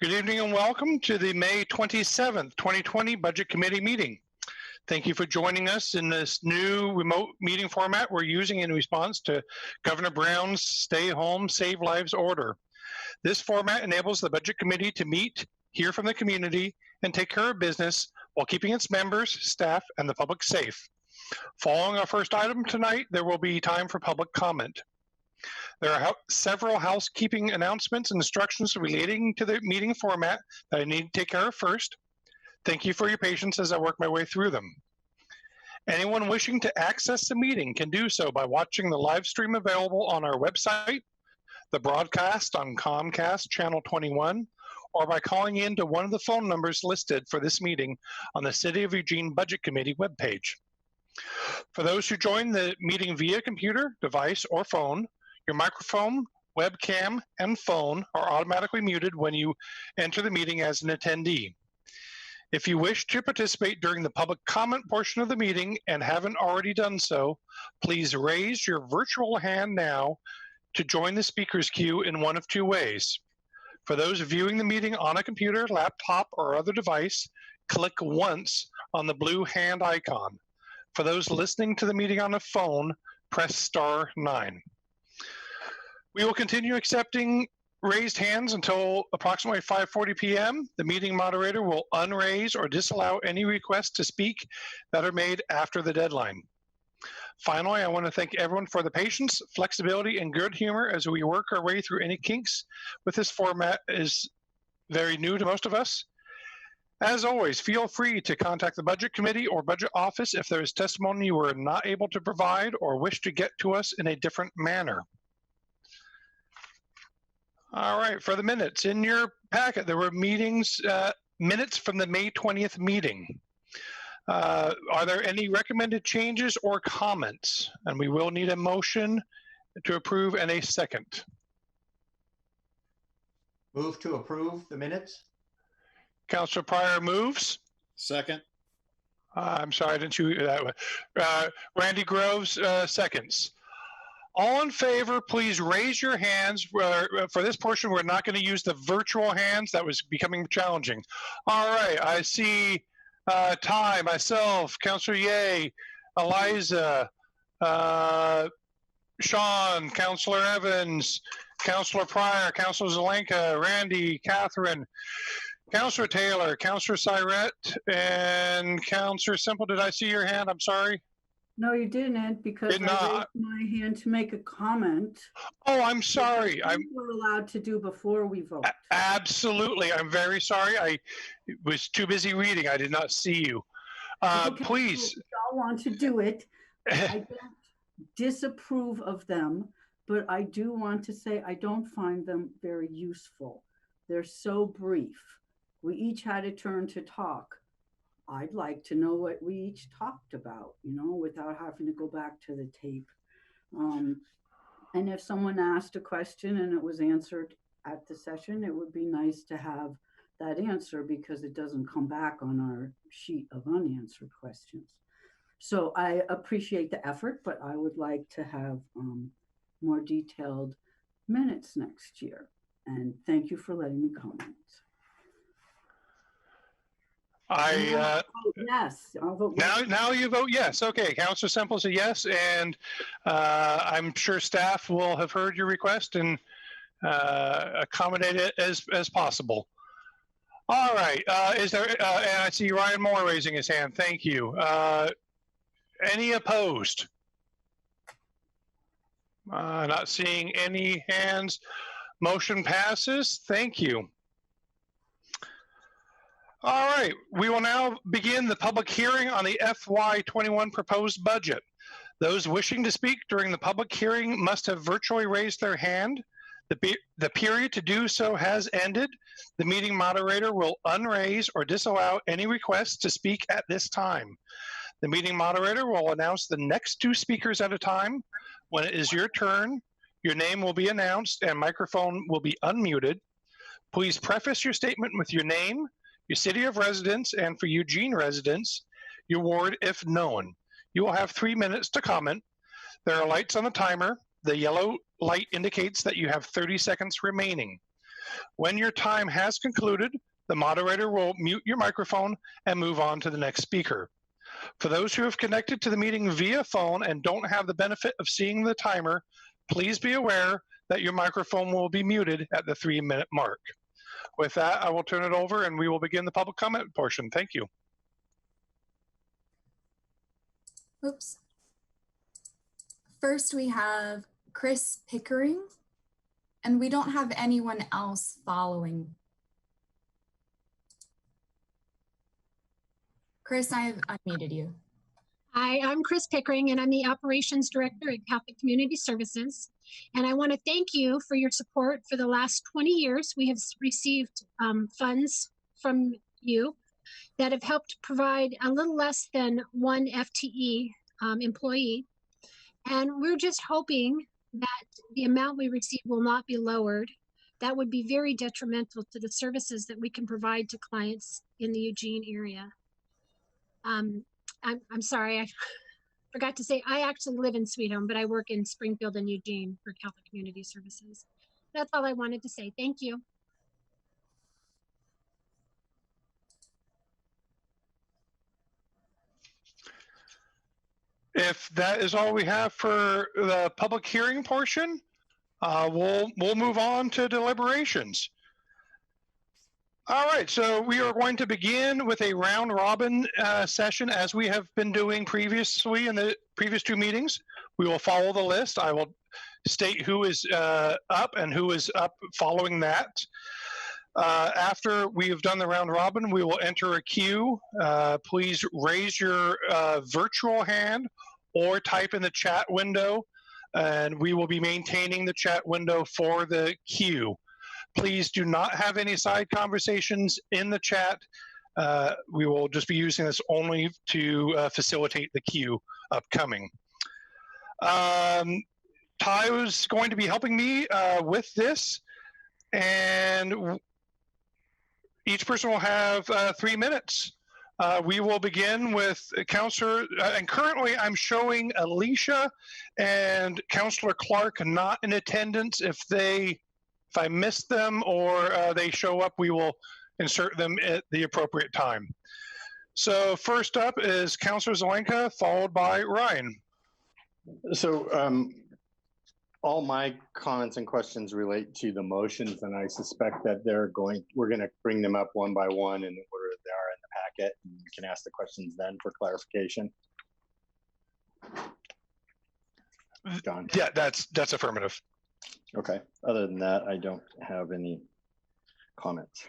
Good evening and welcome to the May 27th, 2020 Budget Committee meeting. Thank you for joining us in this new remote meeting format we're using in response to Governor Brown's Stay Home, Save Lives order. This format enables the Budget Committee to meet, hear from the community, and take care of business while keeping its members, staff, and the public safe. Following our first item tonight, there will be time for public comment. There are several housekeeping announcements and instructions relating to the meeting format that I need to take care of first. Thank you for your patience as I work my way through them. Anyone wishing to access the meeting can do so by watching the live stream available on our website, the broadcast on Comcast Channel 21, or by calling in to one of the phone numbers listed for this meeting on the City of Eugene Budget Committee webpage. For those who join the meeting via computer, device, or phone, your microphone, webcam, and phone are automatically muted when you enter the meeting as an attendee. If you wish to participate during the public comment portion of the meeting and haven't already done so, please raise your virtual hand now to join the speakers queue in one of two ways. For those viewing the meeting on a computer, laptop, or other device, click once on the blue hand icon. For those listening to the meeting on a phone, press *9. We will continue accepting raised hands until approximately 5:40 p.m. The meeting moderator will unraise or disallow any requests to speak that are made after the deadline. Finally, I want to thank everyone for the patience, flexibility, and good humor as we work our way through any kinks with this format is very new to most of us. As always, feel free to contact the Budget Committee or Budget Office if there is testimony you were not able to provide or wish to get to us in a different manner. All right, for the minutes, in your packet, there were minutes from the May 20th meeting. Are there any recommended changes or comments? And we will need a motion to approve and a second. Move to approve the minutes. Councilor Pryor moves. Second. I'm sorry, I didn't see that one. Randy Groves seconds. All in favor, please raise your hands. For this portion, we're not going to use the virtual hands. That was becoming challenging. All right, I see Ty, myself, Councilor Ye, Eliza, Sean, Councilor Evans, Councilor Pryor, Councilor Zelenka, Randy, Catherine, Councilor Taylor, Councilor Syrett, and Councilor Simple. Did I see your hand? I'm sorry. No, you didn't, because I raised my hand to make a comment. Oh, I'm sorry. We're allowed to do before we vote. Absolutely. I'm very sorry. I was too busy reading. I did not see you. Okay, please. If y'all want to do it. I don't disapprove of them, but I do want to say I don't find them very useful. They're so brief. We each had a turn to talk. I'd like to know what we each talked about, without having to go back to the tape. And if someone asked a question and it was answered at the session, it would be nice to have that answer because it doesn't come back on our sheet of unanswered questions. So I appreciate the effort, but I would like to have more detailed minutes next year. And thank you for letting me comment. Yes. I'll vote yes. Now you vote yes. Okay, Councilor Semple's a yes, and I'm sure staff will have heard your request and accommodate it as possible. All right. Is there? And I see Ryan Moore raising his hand. Thank you. Any opposed? Not seeing any hands. Motion passes. Thank you. All right, we will now begin the public hearing on the FY21 proposed budget. Those wishing to speak during the public hearing must have virtually raised their hand. The period to do so has ended. The meeting moderator will unraise or disallow any requests to speak at this time. The meeting moderator will announce the next two speakers at a time. When it is your turn, your name will be announced and microphone will be unmuted. Please preface your statement with your name, your city of residence, and for Eugene residents, your ward if known. You will have 3 minutes to comment. There are lights on the timer. The yellow light indicates that you have 30 seconds remaining. When your time has concluded, the moderator will mute your microphone and move on to the next speaker. For those who have connected to the meeting via phone and don't have the benefit of seeing the timer, please be aware that your microphone will be muted at the 3-minute mark. With that, I will turn it over and we will begin the public comment portion. Thank you. Oops. First, we have Chris Pickering, and we don't have anyone else following. Chris, I have unmuted you. Hi, I'm Chris Pickering, and I'm the Operations Director at Catholic Community Services. And I want to thank you for your support for the last 20 years. We have received funds from you that have helped provide a little less than one FTE employee. And we're just hoping that the amount we receive will not be lowered. That would be very detrimental to the services that we can provide to clients in the Eugene area. I'm sorry, I forgot to say, I actually live in Sweet Home, but I work in Springfield and Eugene for Catholic Community Services. That's all I wanted to say. Thank you. If that is all we have for the public hearing portion, we'll move on to deliberations. All right, so we are going to begin with a round robin session as we have been doing previously in the previous 2 meetings. We will follow the list. I will state who is up and who is up following that. After we have done the round robin, we will enter a queue. Please raise your virtual hand or type in the chat window, and we will be maintaining the chat window for the queue. Please do not have any side conversations in the chat. We will just be using this only to facilitate the queue upcoming. Ty is going to be helping me with this, and each person will have 3 minutes. We will begin with Councillor, and currently I'm showing Alicia and Councillor Clark not in attendance. If I miss them or they show up, we will insert them at the appropriate time. So first up is Councillor Zelenka, followed by Ryan. So all my comments and questions relate to the motions, and I suspect that we're going to bring them up one by one in the order they are in the packet, and you can ask the questions then for clarification. John? Yeah, that's affirmative. Okay. Other than that, I don't have any comments.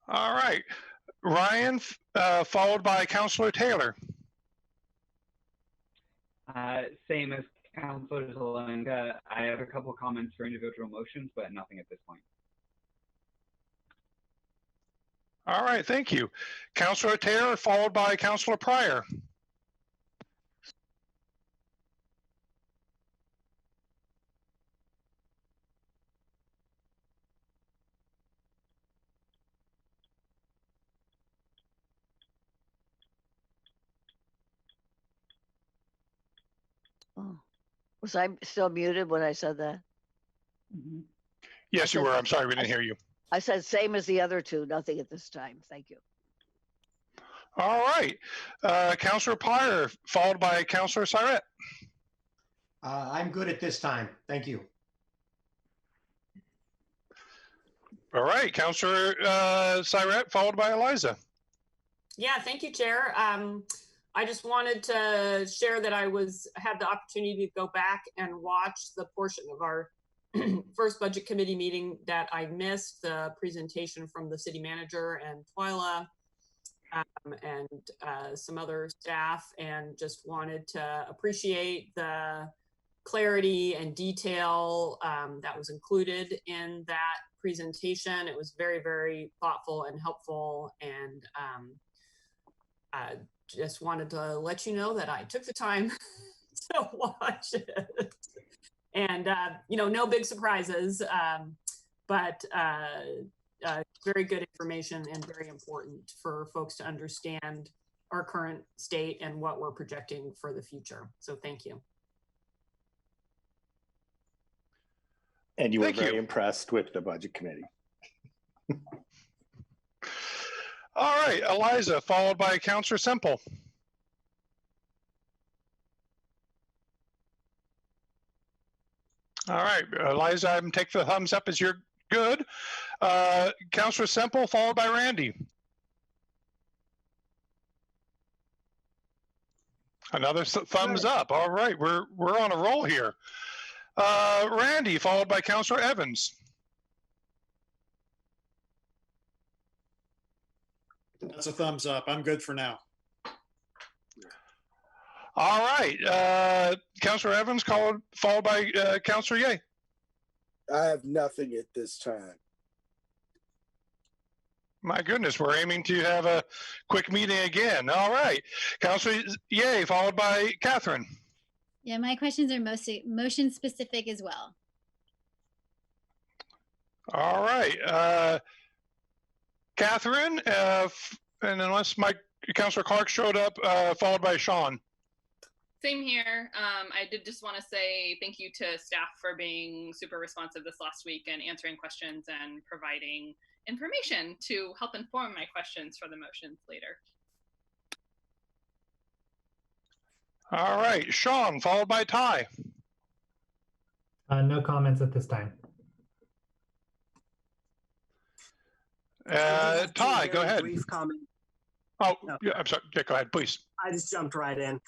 All right. Ryan, followed by Councillor Taylor. Same as Councillor Zelenka. I have a couple comments for individual motions, but nothing at this point. All right, thank you. Councillor Taylor, followed by Councillor Pryor. Oh, was I still muted when I said that? Yes, you were. I'm sorry, we didn't hear you. I said same as the other two, nothing at this time. Thank you. All right. Councillor Pryor, followed by Councillor Siret. I'm good at this time. Thank you. All right. Councillor Siret, followed by Eliza. Yeah, thank you, Chair. I just wanted to share that I had the opportunity to go back and watch the portion of our first budget committee meeting that I missed, the presentation from the city manager and Twyla and some other staff, and just wanted to appreciate the clarity and detail that was included in that presentation. It was very, very thoughtful and helpful, and just wanted to let you know that I took the time to watch it. And, no big surprises, but very good information and very important for folks to understand our current state and what we're projecting for the future. So thank you. And you were Thank very you. impressed with the budget committee. All right, Eliza, followed by Counselor Semple. All right, Eliza, I'm take the thumbs up as you're good. Counselor Semple, followed by Randy. Another thumbs up. All right, we're on a roll here. Randy, followed by Counselor Evans. That's a thumbs up. I'm good for now. All right, Counselor Evans, followed by Counselor Ye. I have nothing at this time. My goodness, we're aiming to have a quick meeting again. All right, Counselor Ye, followed by Catherine. Yeah, my questions are mostly motion specific as well. All right, Catherine, and unless Counselor Clark showed up, followed by Sean. Same here. I did just want to say thank you to staff for being super responsive this last week and answering questions and providing information to help inform my questions for the motions later. All right, Sean, followed by Ty. No comments at this time. Ty, go ahead. Brief comment. Oh, yeah, I'm sorry. Yeah, go ahead, please. I just jumped right in.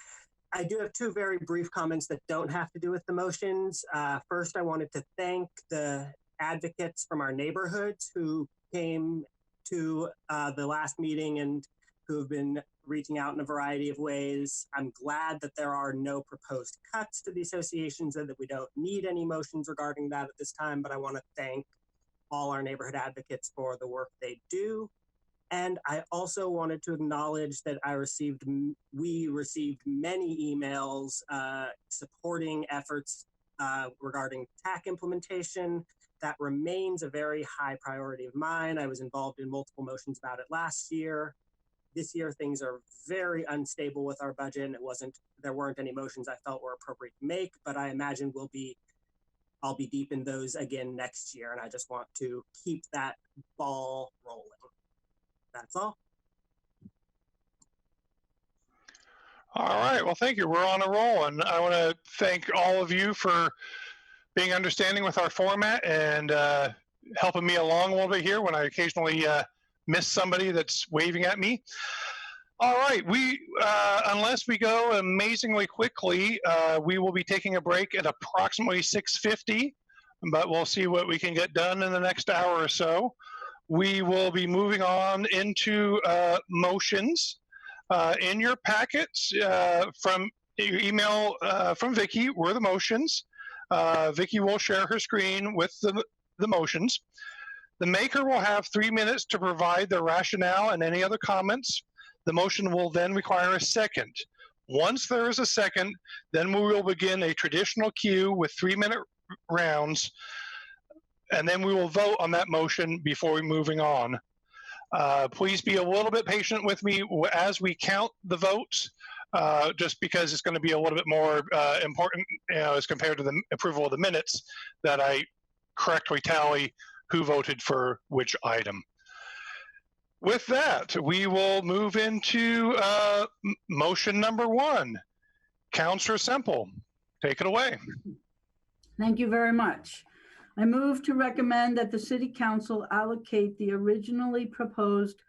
I do have two very brief comments that don't have to do with the motions. First, I wanted to thank the advocates from our neighborhoods who came to the last meeting and who have been reaching out in a variety of ways. I'm glad that there are no proposed cuts to the associations and that we don't need any motions regarding that at this time, but I want to thank all our neighborhood advocates for the work they do. And I also wanted to acknowledge that we received many emails supporting efforts regarding TAC implementation. That remains a very high priority of mine. I was involved in multiple motions about it last year. This year, things are very unstable with our budget, and there weren't any motions I felt were appropriate to make, but I imagine I'll be deep in those again next year, and I just want to keep that ball rolling. That's all. All right, well, thank you. We're on a roll, and I want to thank all of you for being understanding with our format and helping me along a little bit here when I occasionally miss somebody that's waving at me. All right, unless we go amazingly quickly, we will be taking a break at approximately 6:50, but we'll see what we can get done in the next hour or so. We will be moving on into motions. In your packets from your email from Vicki were the motions. Vicki will share her screen with the motions. The maker will have 3 minutes to provide the rationale and any other comments. The motion will then require a second. Once there is a second, then we will begin a traditional queue with 3-minute rounds, and then we will vote on that motion before we're moving on. Please be a little bit patient with me as we count the votes, just because it's going to be a little bit more important, as compared to the approval of the minutes, that I correctly tally who voted for which item. With that, we will move into motion number 1. Counselor Semple, take it away. Thank you very much. I move to recommend that the City Council allocate the originally proposed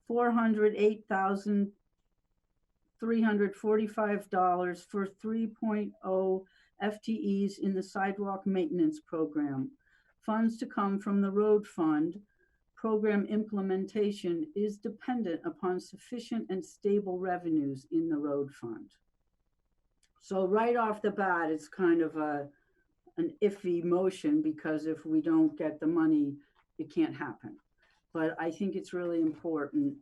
$408,345 for 3.0 FTEs in the sidewalk maintenance program. Funds to come from the road fund. Program implementation is dependent upon sufficient and stable revenues in the road fund. So right off the bat, it's kind of an iffy motion, because if we don't get the money, it can't happen. But I think it's really important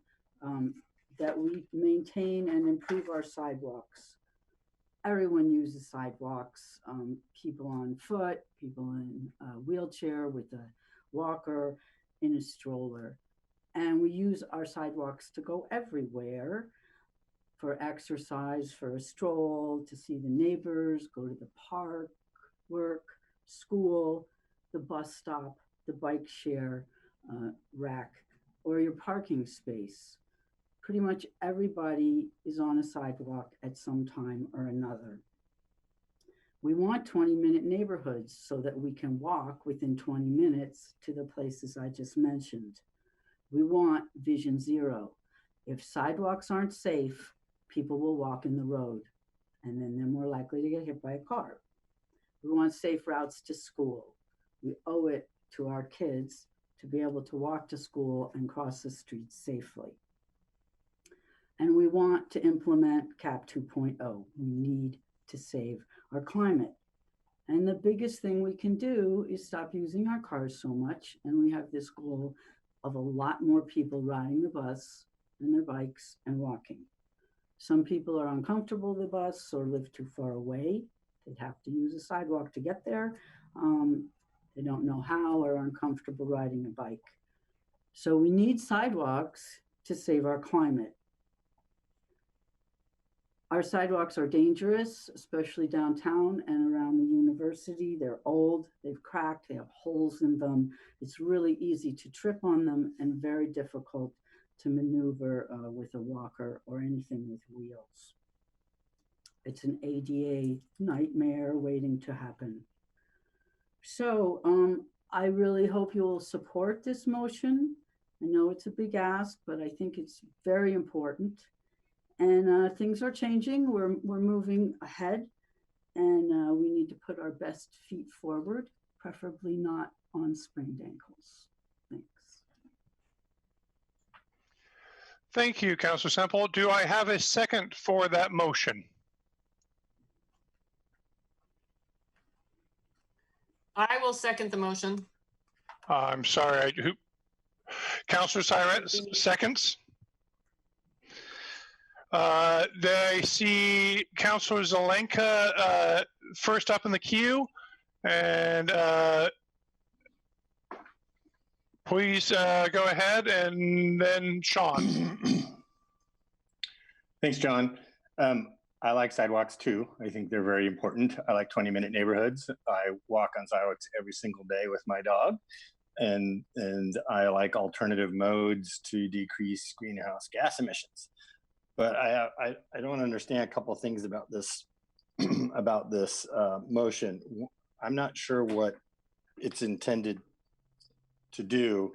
that we maintain and improve our sidewalks. Everyone uses sidewalks, people on foot, people in a wheelchair with a walker, in a stroller. And we use our sidewalks to go everywhere, for exercise, for a stroll, to see the neighbors, go to the park, work, school. the bus stop, the bike share rack, or your parking space. Pretty much everybody is on a sidewalk at some time or another. We want 20-minute neighborhoods so that we can walk within 20 minutes to the places I just mentioned. We want vision zero. If sidewalks aren't safe, people will walk in the road, and then they're more likely to get hit by a car. We want safe routes to school. We owe it to our kids to be able to walk to school and cross the streets safely. And we want to implement CAP 2.0. We need to save our climate. And the biggest thing we can do is stop using our cars so much. And we have this goal of a lot more people riding the bus and their bikes and walking. Some people are uncomfortable with the bus or live too far away. They'd have to use a sidewalk to get there. They don't know how or are uncomfortable riding a bike. So we need sidewalks to save our climate. Our sidewalks are dangerous, especially downtown and around the university. They're old, they've cracked, they have holes in them. It's really easy to trip on them and very difficult to maneuver with a walker or anything with wheels. It's an ADA nightmare waiting to happen. So I really hope you will support this motion. I know it's a big ask, but I think it's very important. And things are changing. We're moving ahead, and we need to put our best feet forward, preferably not on sprained ankles. Thanks. Thank you, Councilor Semple. Do I have a second for that motion? I will second the motion. I'm sorry. Councilor Siret seconds. I see Councilor Zelenka first up in the queue, and please go ahead, and then Sean. Thanks, John. I like sidewalks too. I think they're very important. I like 20-minute neighborhoods. I walk on sidewalks every single day with my dog, and I like alternative modes to decrease greenhouse gas emissions. But I don't understand a couple of things about this about this motion. I'm not sure what it's intended to do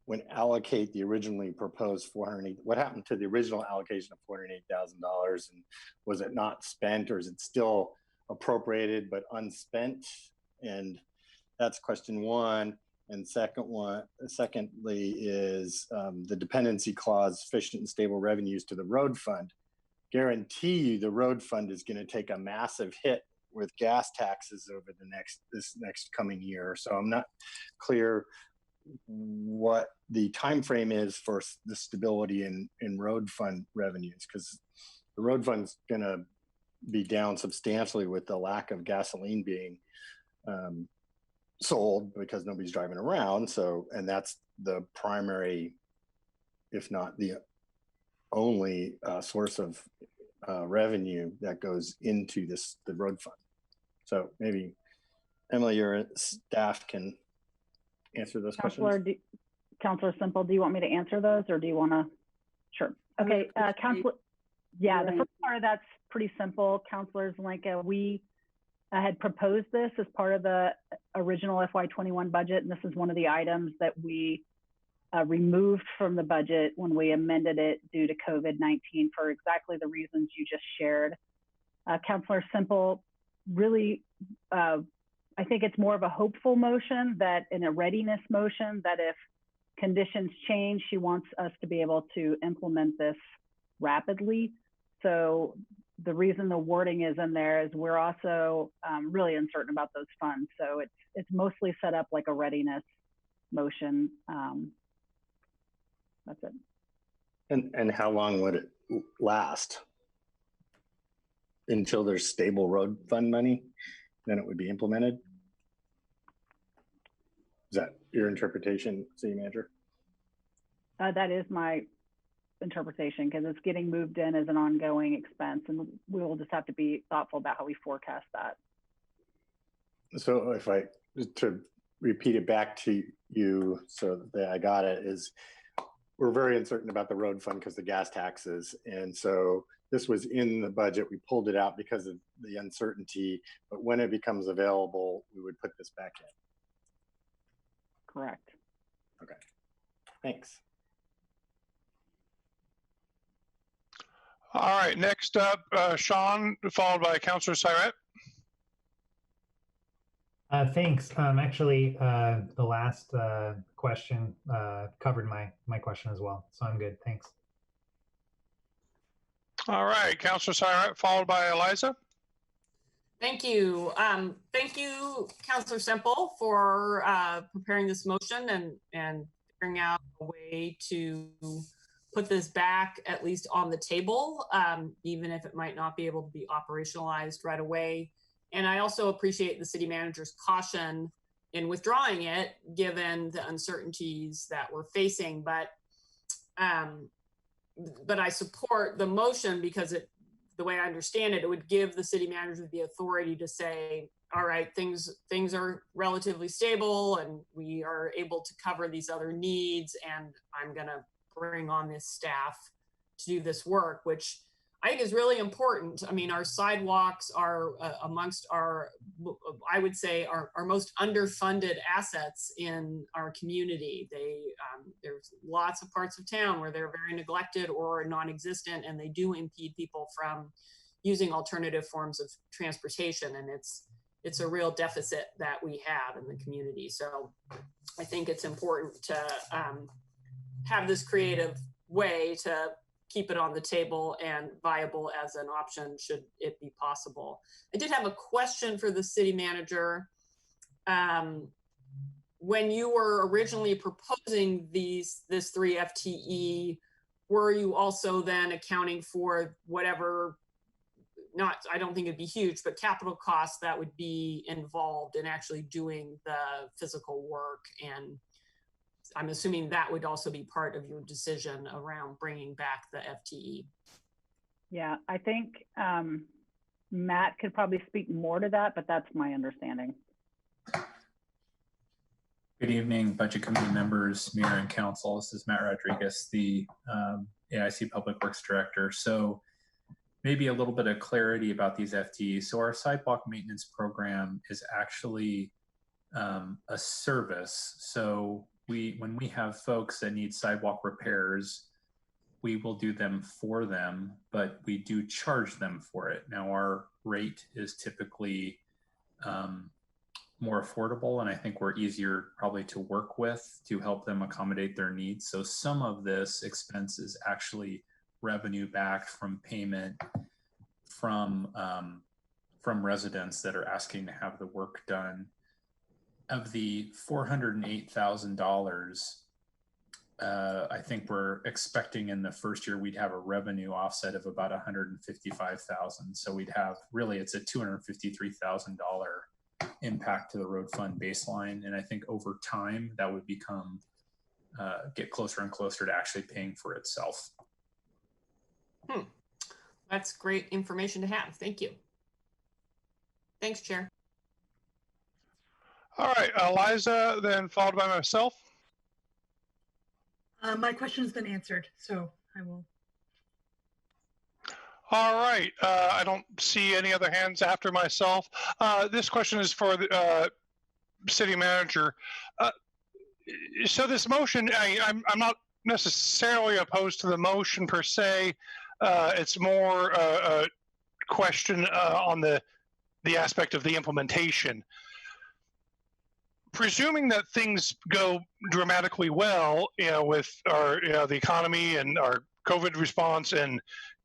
when Allocate the originally proposed $408. What happened to the original allocation of $408,000, and was it not spent, or is it still appropriated but unspent? And that's question one. And secondly is the dependency clause, sufficient and stable revenues to the road fund. Guarantee you the road fund is going to take a massive hit with gas taxes over this next coming year. So I'm not clear what the time frame is for the stability in road fund revenues, because the road fund's going to be down substantially with the lack of gasoline being sold because nobody's driving around. So, and that's the primary, if not the only source of revenue that goes into the road fund. So maybe Emily, your staff can answer those questions. Councilor Semple, do you want me to answer those, or do you want to? Sure. Okay, Councilor. Yeah, the first part of that's pretty simple. Councilor Zelenka, we had proposed this as part of the original FY21 budget, and this is one of the items that we removed from the budget when we amended it due to COVID-19 for exactly the reasons you just shared. Councilor Semple, really, I think it's more of a hopeful motion, that in a readiness motion, that if conditions change, she wants us to be able to implement this rapidly. So the reason the wording is in there is we're also really uncertain about those funds. So it's mostly set up like a readiness motion. That's it. And how long would it last? Until there's stable road fund money, then it would be implemented? Is that your interpretation, City Manager? That is my interpretation, because it's getting moved in as an ongoing expense, and we will just have to be thoughtful about how we forecast that. So if to repeat it back to you so that I got it, is we're very uncertain about the road fund because the gas taxes. And so this was in the budget. We pulled it out because of the uncertainty, but when it becomes available, we would put this back in. Correct. Okay, thanks. All right, next up, Sean, followed by Councilor Syret. Thanks. Actually, the last question covered my question as well, so I'm good. Thanks. All right, Councilor Syret, followed by Eliza. Thank you. Thank you, Councilor Semple, for preparing this motion and figuring out a way to put this back at least on the table, even if it might not be able to be operationalized right away. And I also appreciate the city manager's caution in withdrawing it, given the uncertainties that we're facing. But I support the motion because the way I understand it, it would give the city manager the authority to say, all right, things are relatively stable and we are able to cover these other needs, and I'm gonna bring on this staff to do this work, which I think is really important. I mean, our sidewalks are amongst our, I would say, our most underfunded assets in our community. There's lots of parts of town where they're very neglected or non-existent, and they do impede people from using alternative forms of transportation. And it's a real deficit that we have in the community. So I think it's important to have this creative way to keep it on the table and viable as an option should it be possible. I did have a question for the city manager. When you were originally proposing this 3 FTE, were you also then accounting for whatever, I don't think it'd be huge, but capital costs that would be involved in actually doing the physical work? And I'm assuming that would also be part of your decision around bringing back the FTE. Yeah, I think Matt could probably speak more to that, but that's my understanding. Good evening, Budget Committee members, Mayor and Council. This is Matt Rodriguez, the AIC Public Works Director. So maybe a little bit of clarity about these FTEs. So our sidewalk maintenance program is actually a service. So when we have folks that need sidewalk repairs, we will do them for them, but we do charge them for it. Now our rate is typically more affordable, and I think we're easier probably to work with to help them accommodate their needs. So some of this expense is actually revenue back from payment from residents that are asking to have the work done. Of the $408,000, I think we're expecting in the first year we'd have a revenue offset of about $155,000. So we'd have, really, it's a $253,000 impact to the road fund baseline. And I think over time that would become, get closer and closer to actually paying for itself. That's great information to have. Thank you. Thanks, Chair. All right, Eliza, then followed by myself. My question's been answered, so I will. All right, I don't see any other hands after myself. This question is for the city manager. So this motion, I'm not necessarily opposed to the motion per se. It's more a question on the aspect of the implementation. Presuming that things go dramatically well, with our, the economy and our COVID response, and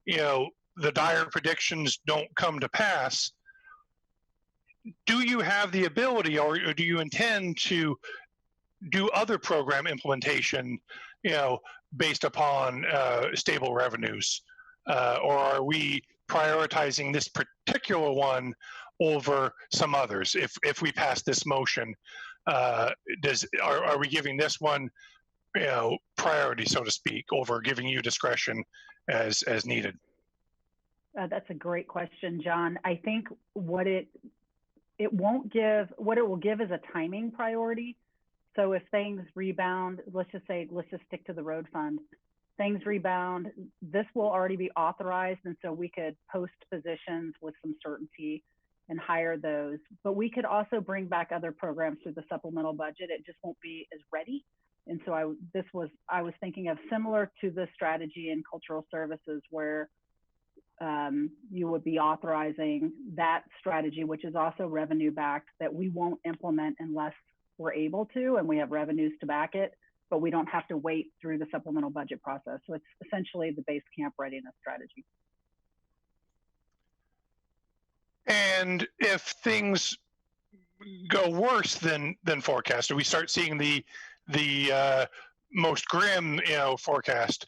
the dire predictions don't come to pass, do you have the ability, or do you intend to do other program implementation, based upon stable revenues, or are we prioritizing this particular one over some others? If we pass this motion, are we giving this one, priority, so to speak, over giving you discretion as needed? That's a great question, John. I think it won't give, what it will give is a timing priority. So if things rebound, let's just stick to the road fund. Things rebound, this will already be authorized, and so we could post positions with some certainty and hire those. But we could also bring back other programs through the supplemental budget. It just won't be as ready. And so I was thinking of similar to the strategy in cultural services, where you would be authorizing that strategy, which is also revenue backed, that we won't implement unless we're able to and we have revenues to back it, but we don't have to wait through the supplemental budget process. So it's essentially the base camp readiness strategy. And if things go worse than forecast, or we start seeing the most grim, forecast,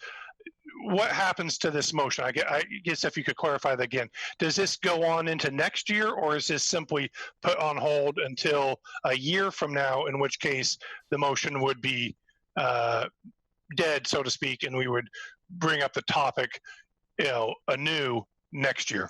what happens to this motion? I guess if you could clarify that again. Does this go on into next year, or is this simply put on hold until a year from now, in which case the motion would be dead, so to speak, and we would bring up the topic, anew next year?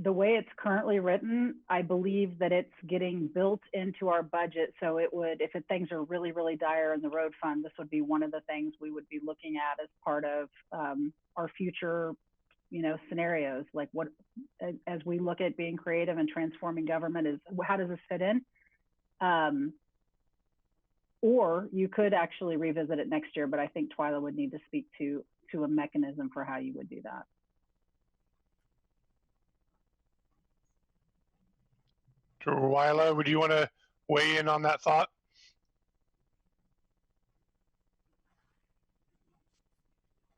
The way it's currently written, I believe that it's getting built into our budget. So it would, if things are really, really dire in the road fund, this would be one of the things we would be looking at as part of our future, scenarios. Like what, as we look at being creative and transforming government, is how does this fit in? Or you could actually revisit it next year, but I think Twyla would need to speak to a mechanism for how you would do that. Twyla, would you want to weigh in on that thought?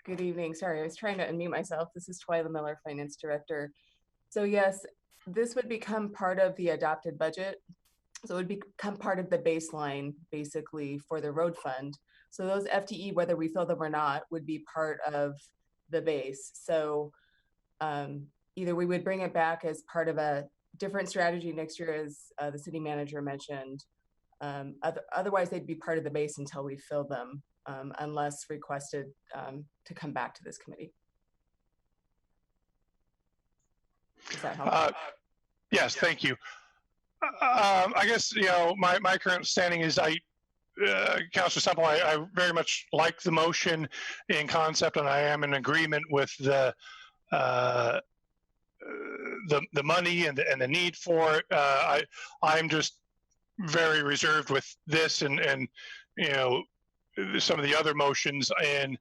Good evening. Sorry, I was trying to unmute myself. This is Twyla Miller, Finance Director. So yes, this would become part of the adopted budget. So it would become part of the baseline, basically, for the road fund. So those FTE, whether we fill them or not, would be part of the base. So either we would bring it back as part of a different strategy next year, as the city manager mentioned. Otherwise, they'd be part of the base until we fill them, unless requested to come back to this committee. Does that help? Yes, thank you. I guess, my current standing is Councilor Semple, I very much like the motion in concept, and I am in agreement with the money and the need for it. I'm just very reserved with this and some of the other motions, and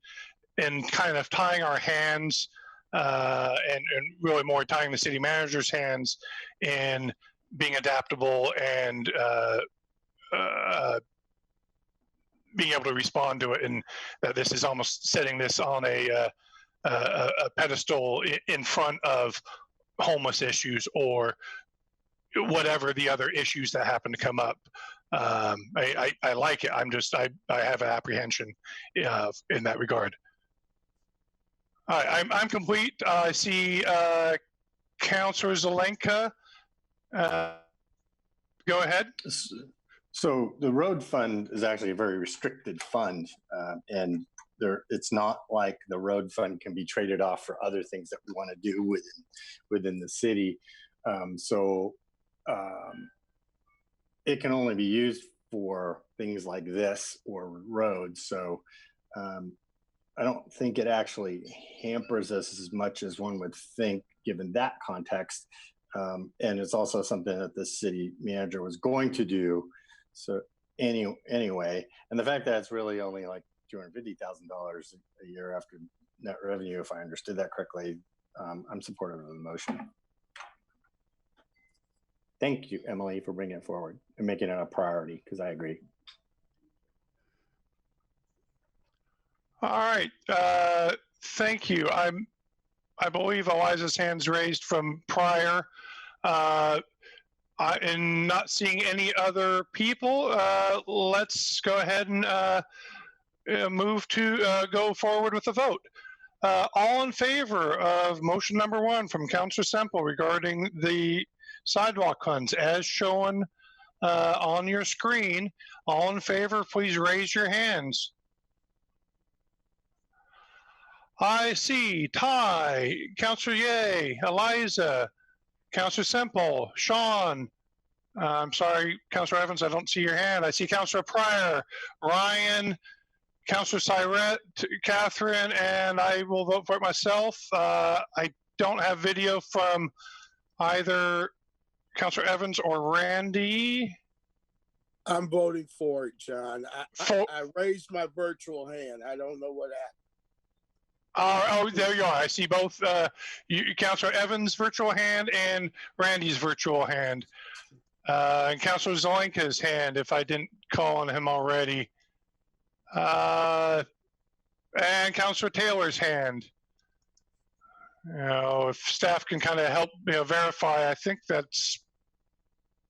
kind of tying our hands and really more tying the city manager's hands and being adaptable and being able to respond to it, and that this is almost setting this on a pedestal in front of homeless issues or whatever the other issues that happen to come up. I like it. I have an apprehension in that regard. All right, I'm complete. I see Councilor Zelenka. Go ahead. So the road fund is actually a very restricted fund, and it's not like the road fund can be traded off for other things that we want to do within the city. It can only be used for things like this or roads. So I don't think it actually hampers us as much as one would think, given that context. And it's also something that the city manager was going to do. So anyway, and the fact that it's really only like $250,000 a year after net revenue, if I understood that correctly, I'm supportive of the motion. Thank you, Emily, for bringing it forward and making it a priority, because I agree. All right, thank you. I believe Eliza's hand's raised from prior. And not seeing any other people, let's go ahead and move to go forward with the vote. All in favor of motion number 1 from Councilor Semple regarding the sidewalk funds as shown on your screen, all in favor, please raise your hands. I see Ty, Councilor Ye, Eliza, Counselor Semple, Sean. I'm sorry, Counselor Evans, I don't see your hand. I see Counselor Pryor, Ryan, Counselor Syret, Catherine, and I will vote for it myself. I don't have video from either Counselor Evans or Randy. I'm voting for it, John. I raised my virtual hand. I don't know what happened. Oh, there you are. I see both Counselor Evans' virtual hand and Randy's virtual hand. And Counselor Zoinka's hand, if I didn't call on him already. And Counselor Taylor's hand. If staff can kind of help verify, I think that's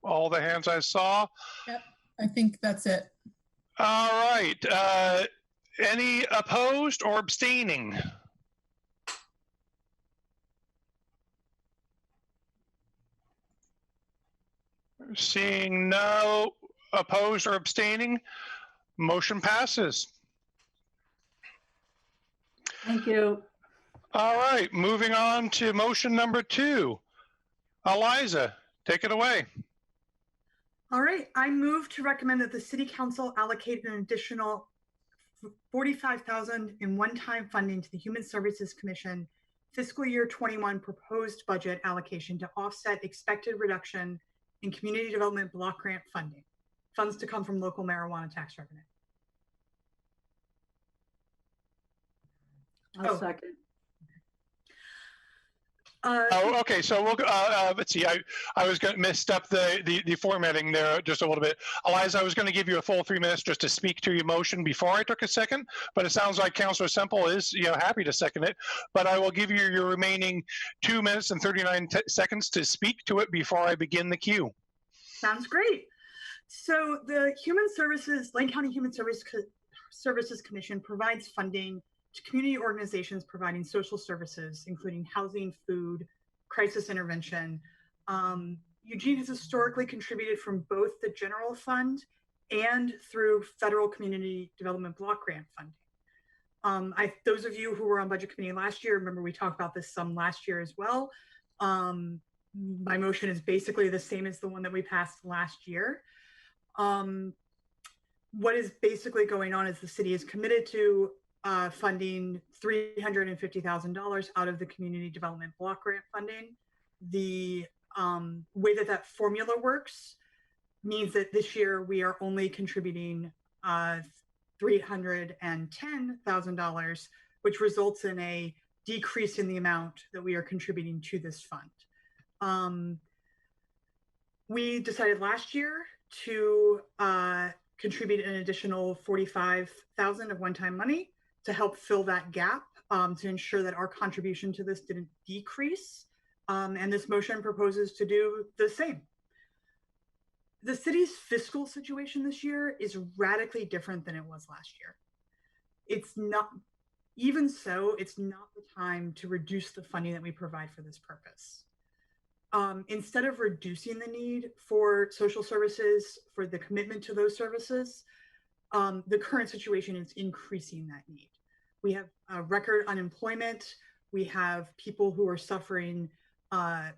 all the hands I saw. Yep, I think that's it. All right. Any opposed or abstaining? Seeing no opposed or abstaining, motion passes. Thank you. All right, moving on to motion number 2. Eliza, take it away. All right, I move to recommend that the City Council allocate an additional $45,000 in one-time funding to the Human Services Commission fiscal year 21 proposed budget allocation to offset expected reduction in community development block grant funding. Funds to come from local marijuana tax revenue. I'll second. Okay. So we'll let's see. I was going to messed up the formatting there just a little bit. Eliza, I was going to give you a full 3 minutes just to speak to your motion before I took a second, but it sounds like Councilor Semple is happy to second it. But I will give you your remaining 2 minutes and 39 seconds to speak to it before I begin the queue. Sounds great. So the Lane County Human Services Commission provides funding to community organizations providing social services, including housing, food, crisis intervention. Eugene has historically contributed from both the general fund and through federal community development block grant funding. Those of you who were on budget committee last year, remember we talked about this some last year as well. My motion is basically the same as the one that we passed last year. What is basically going on is the city is committed to funding $350,000 out of the community development block grant funding. The way that formula works means that this year we are only contributing $310,000, which results in a decrease in the amount that we are contributing to this fund. We decided last year to contribute an additional $45,000 of one-time money to help fill that gap, to ensure that our contribution to this didn't decrease. And this motion proposes to do the same. The city's fiscal situation this year is radically different than it was last year. It's not, even so, it's not the time to reduce the funding that we provide for this purpose. Instead of reducing the need for social services, for the commitment to those services, the current situation is increasing that need. We have record unemployment. We have people who are suffering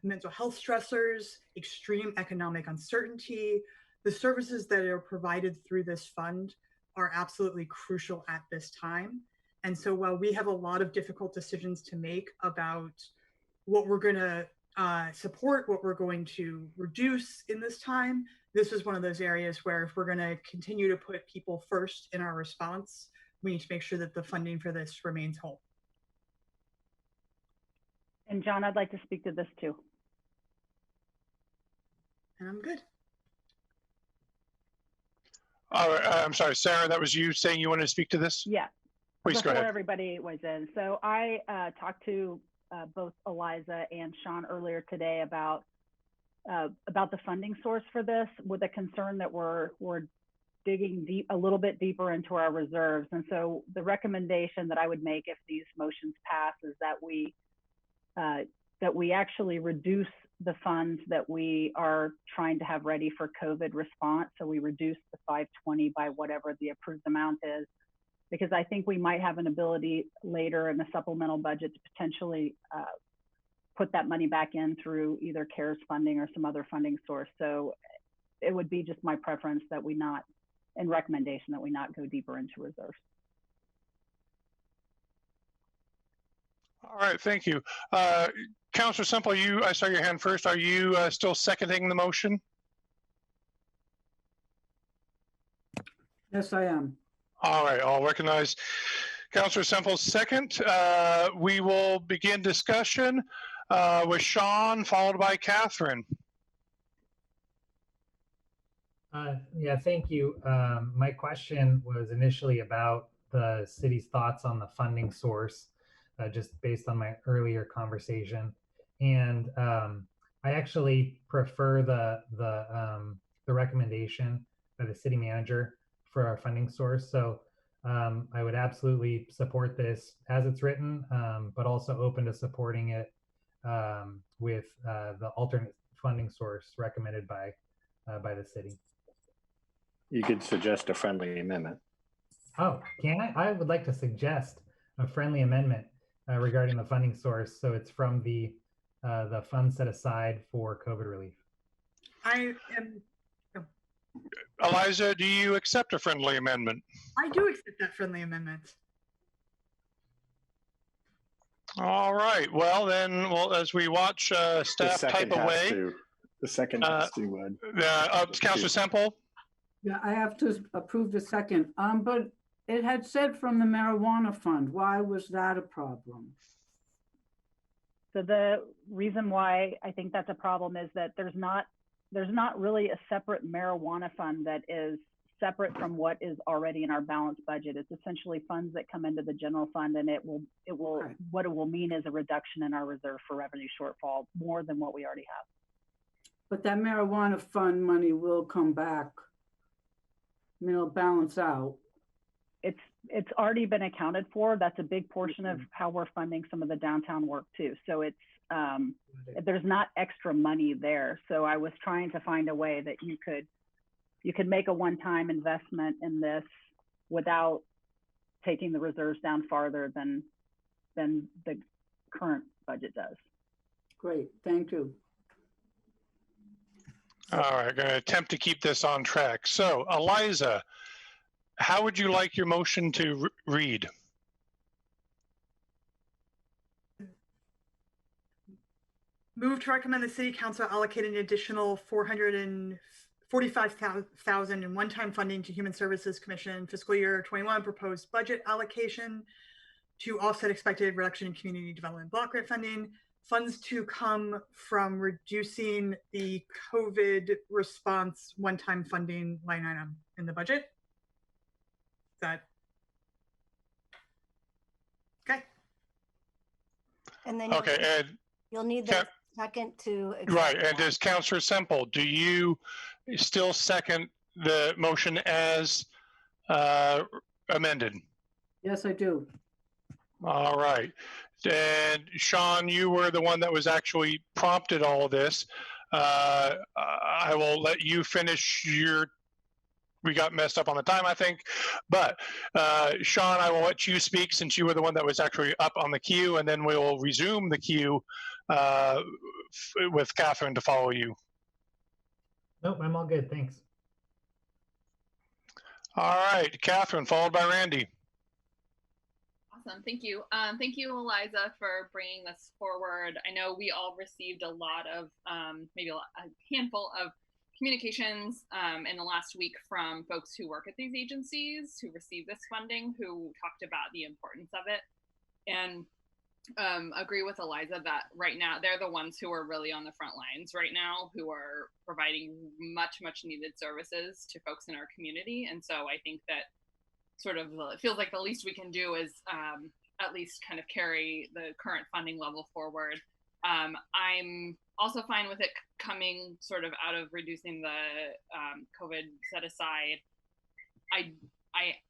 mental health stressors, extreme economic uncertainty. The services that are provided through this fund are absolutely crucial at this time. And so while we have a lot of difficult decisions to make about what we're going to support, what we're going to reduce in this time, this is one of those areas where if we're going to continue to put people first in our response, we need to make sure that the funding for this remains whole. And John, I'd like to speak to this too. And I'm good. All right, I'm sorry, Sarah, that was you saying you wanted to speak to this? Yeah. Please go ahead. Before everybody was in. So I talked to both Eliza and Sean earlier today about the funding source for this, with a concern that we're digging deep, a little bit deeper into our reserves. And so the recommendation that I would make if these motions pass is that we actually reduce the funds that we are trying to have ready for COVID response. So we reduce the 520 by whatever the approved amount is, because I think we might have an ability later in the supplemental budget to potentially put that money back in through either CARES funding or some other funding source. So it would be just my preference that we not, and recommendation that we not go deeper into reserves. All right, thank you. Councilor Semple, I saw your hand first. Are you still seconding the motion? Yes, I am. All right, I'll recognize Councilor Semple's second. We will begin discussion with Sean, followed by Catherine. Yeah, thank you. My question was initially about the city's thoughts on the funding source, just based on my earlier conversation. And I actually prefer the recommendation by the city manager for our funding source. So I would absolutely support this as it's written, but also open to supporting it with the alternate funding source recommended by the city. You could suggest a friendly amendment. Oh, can I? I would like to suggest a friendly amendment regarding the funding source. So it's from the funds set aside for COVID relief. I am. Eliza, do you accept a friendly amendment? I do accept that friendly amendment. All right. Well, then, as we watch staff type away. The second has to. Councilor Semple? Yeah, I have to approve the second. But it had said from the marijuana fund. Why was that a problem? So the reason why I think that's a problem is that there's not really a separate marijuana fund that is separate from what is already in our balanced budget. It's essentially funds that come into the general fund, and what it will mean is a reduction in our reserve for revenue shortfall, more than what we already have. But that marijuana fund money will come back. I mean, it'll balance out. It's already been accounted for. That's a big portion of how we're funding some of the downtown work too. So it's there's not extra money there. So I was trying to find a way that you could make a one-time investment in this without taking the reserves down farther than the current budget does. Great, thank you. All right, going to attempt to keep this on track. So, Eliza, how would you like your motion to read? Move to recommend the City Council allocate an additional $445,000 in one-time funding to Human Services Commission fiscal year 21 proposed budget allocation to offset expected reduction in community development block grant funding. Funds to come from reducing the COVID response one-time funding line item in the budget. Is that okay? And then you'll need the second to. Right, and as Councilor Semple, do you still second the motion as amended? Yes, I do. All right. And Sean, you were the one that was actually prompted all of this. I will let you finish we got messed up on the time, I think. But Sean, I will let you speak since you were the one that was actually up on the queue, and then we will resume the queue with Catherine to follow you. Nope, I'm all good. Thanks. All right, Catherine, followed by Randy. Awesome. Thank you. Thank you, Eliza, for bringing this forward. I know we all received a lot of, maybe a handful of communications in the last week from folks who work at these agencies who receive this funding, who talked about the importance of it. And agree with Eliza that right now they're the ones who are really on the front lines right now, who are providing much needed services to folks in our community. And so I think that sort of it feels like the least we can do is at least kind of carry the current funding level forward. I'm also fine with it coming sort of out of reducing the COVID set aside. I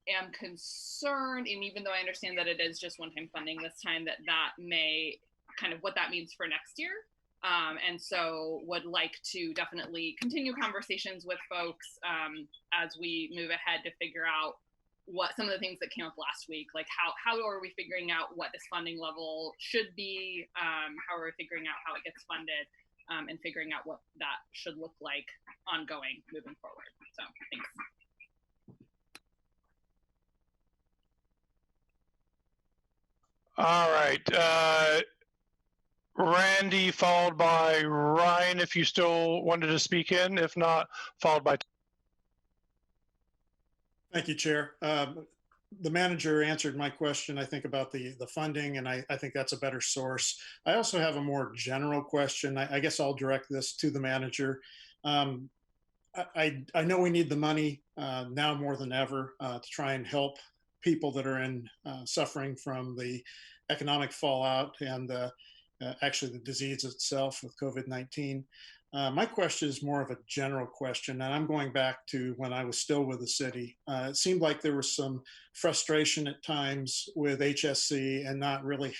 am concerned, and even though I understand that it is just one-time funding this time, that may kind of what that means for next year. And so would like to definitely continue conversations with folks as we move ahead to figure out what some of the things that came up last week, like how are we figuring out what this funding level should be, how are we figuring out how it gets funded, and figuring out what that should look like ongoing moving forward. So thanks. All right. Randy, followed by Ryan, if you still wanted to speak in. If not, followed by. Thank you, Chair. The manager answered my question, I think, about the funding, and I think that's a better source. I also have a more general question. I guess I'll direct this to the manager. I know we need the money now more than ever to try and help people that are suffering from the economic fallout and actually the disease itself with COVID-19. My question is more of a general question, and I'm going back to when I was still with the city. It seemed like there was some frustration at times with HSC and not really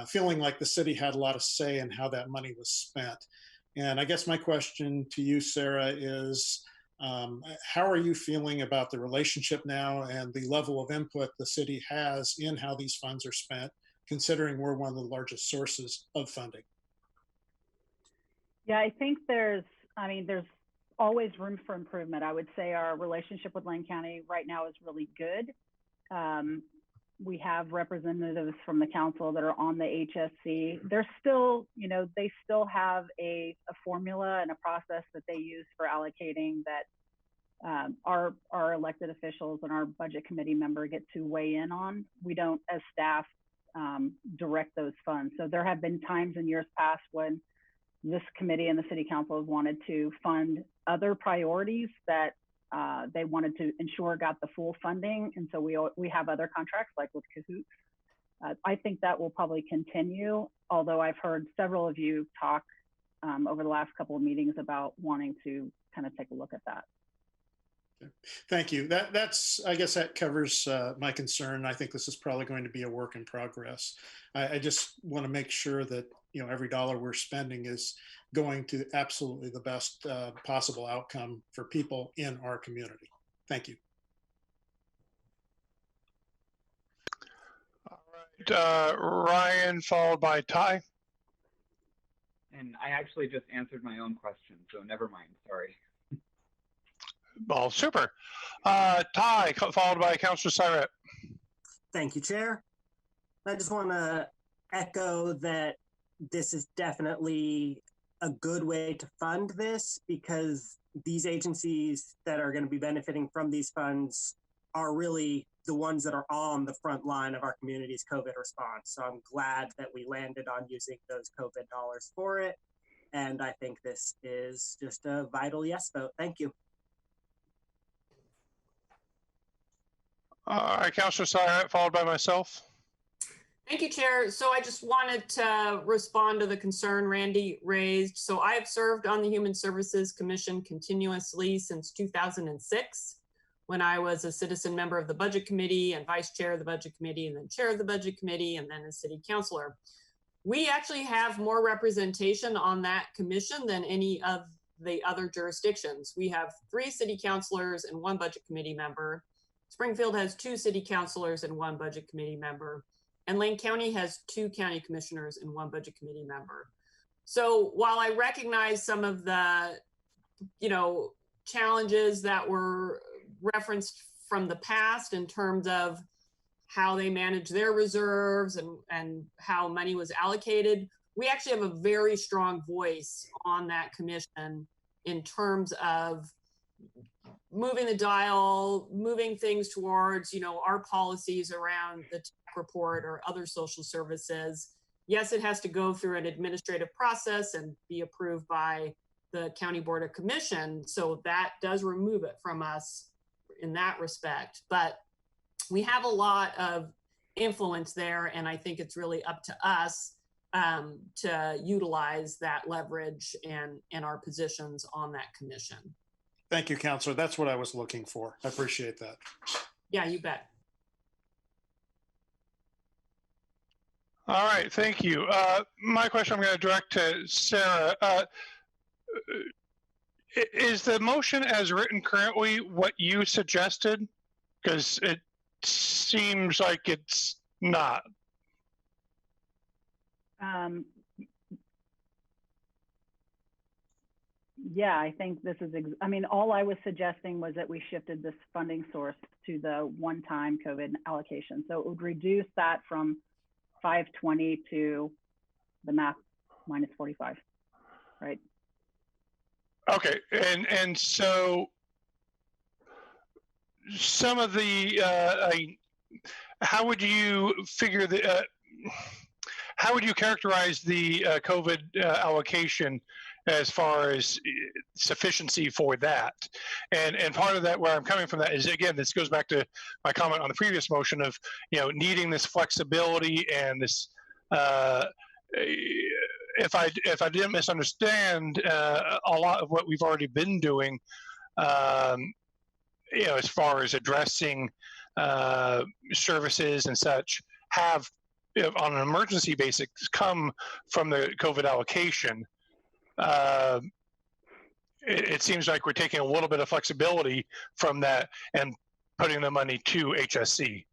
feeling like the city had a lot of say in how that money was spent. And I guess my question to you, Sarah, is how are you feeling about the relationship now and the level of input the city has in how these funds are spent, considering we're one of the largest sources of funding? Yeah, I think there's always room for improvement. I would say our relationship with Lane County right now is really good. We have representatives from the council that are on the HSC. They're still, they still have a formula and a process that they use for allocating that our elected officials and our budget committee member get to weigh in on. We don't, as staff, direct those funds. So there have been times in years past when this committee and the city council have wanted to fund other priorities that they wanted to ensure got the full funding. And so we have other contracts like with Cahoots. I think that will probably continue, although I've heard several of you talk over the last couple of meetings about wanting to kind of take a look at that. Thank you. I guess that covers my concern. I think this is probably going to be a work in progress. I just want to make sure that every dollar we're spending is going to absolutely the best possible outcome for people in our community. Thank you. All right, Ryan, followed by Ty. And I actually just answered my own question, so never mind. Sorry. Well, super. Ty, followed by Councilor Syret. Thank you, Chair. I just want to echo that this is definitely a good way to fund this, because these agencies that are going to be benefiting from these funds are really the ones that are on the front line of our community's COVID response. So I'm glad that we landed on using those COVID dollars for it. And I think this is just a vital yes vote. Thank you. All right, Councilor Syret, followed by myself. Thank you, Chair. So I just wanted to respond to the concern Randy raised. So I have served on the Human Services Commission continuously since 2006, when I was a citizen member of the Budget Committee and Vice Chair of the Budget Committee, and then Chair of the Budget Committee, and then a City Councilor. We actually have more representation on that commission than any of the other jurisdictions. We have 3 City Councilors and 1 Budget Committee member. Springfield has 2 City Councilors and 1 Budget Committee member. And Lane County has 2 County Commissioners and 1 Budget Committee member. So while I recognize some of the, challenges that were referenced from the past in terms of how they manage their reserves and how money was allocated, we actually have a very strong voice on that commission in terms of moving the dial, moving things towards, our policies around the tech report or other social services. Yes, it has to go through an administrative process and be approved by the County Board of Commission. So that does remove it from us in that respect. But we have a lot of influence there, and I think it's really up to us to utilize that leverage and our positions on that commission. Thank you, Councilor. That's what I was looking for. I appreciate that. Yeah, you bet. All right, thank you. My question I'm going to direct to Sarah. Is the motion as written currently what you suggested? Because it seems like it's not. Yeah, I think this is, I mean, all I was suggesting was that we shifted this funding source to the one-time COVID allocation. So it would reduce that from 520 to the math minus 45, right? Okay, and so some of the, how would you figure the, how would you characterize the COVID allocation as far as sufficiency for that? And part of that, where I'm coming from that is, again, this goes back to my comment on the previous motion of, you know, needing this flexibility and this, if I didn't misunderstand a lot of what we've already been doing, you know, as far as addressing services and such, have, you know, on an emergency basis come from the COVID allocation. It seems like we're taking a little bit of flexibility from that and putting the money to HSC.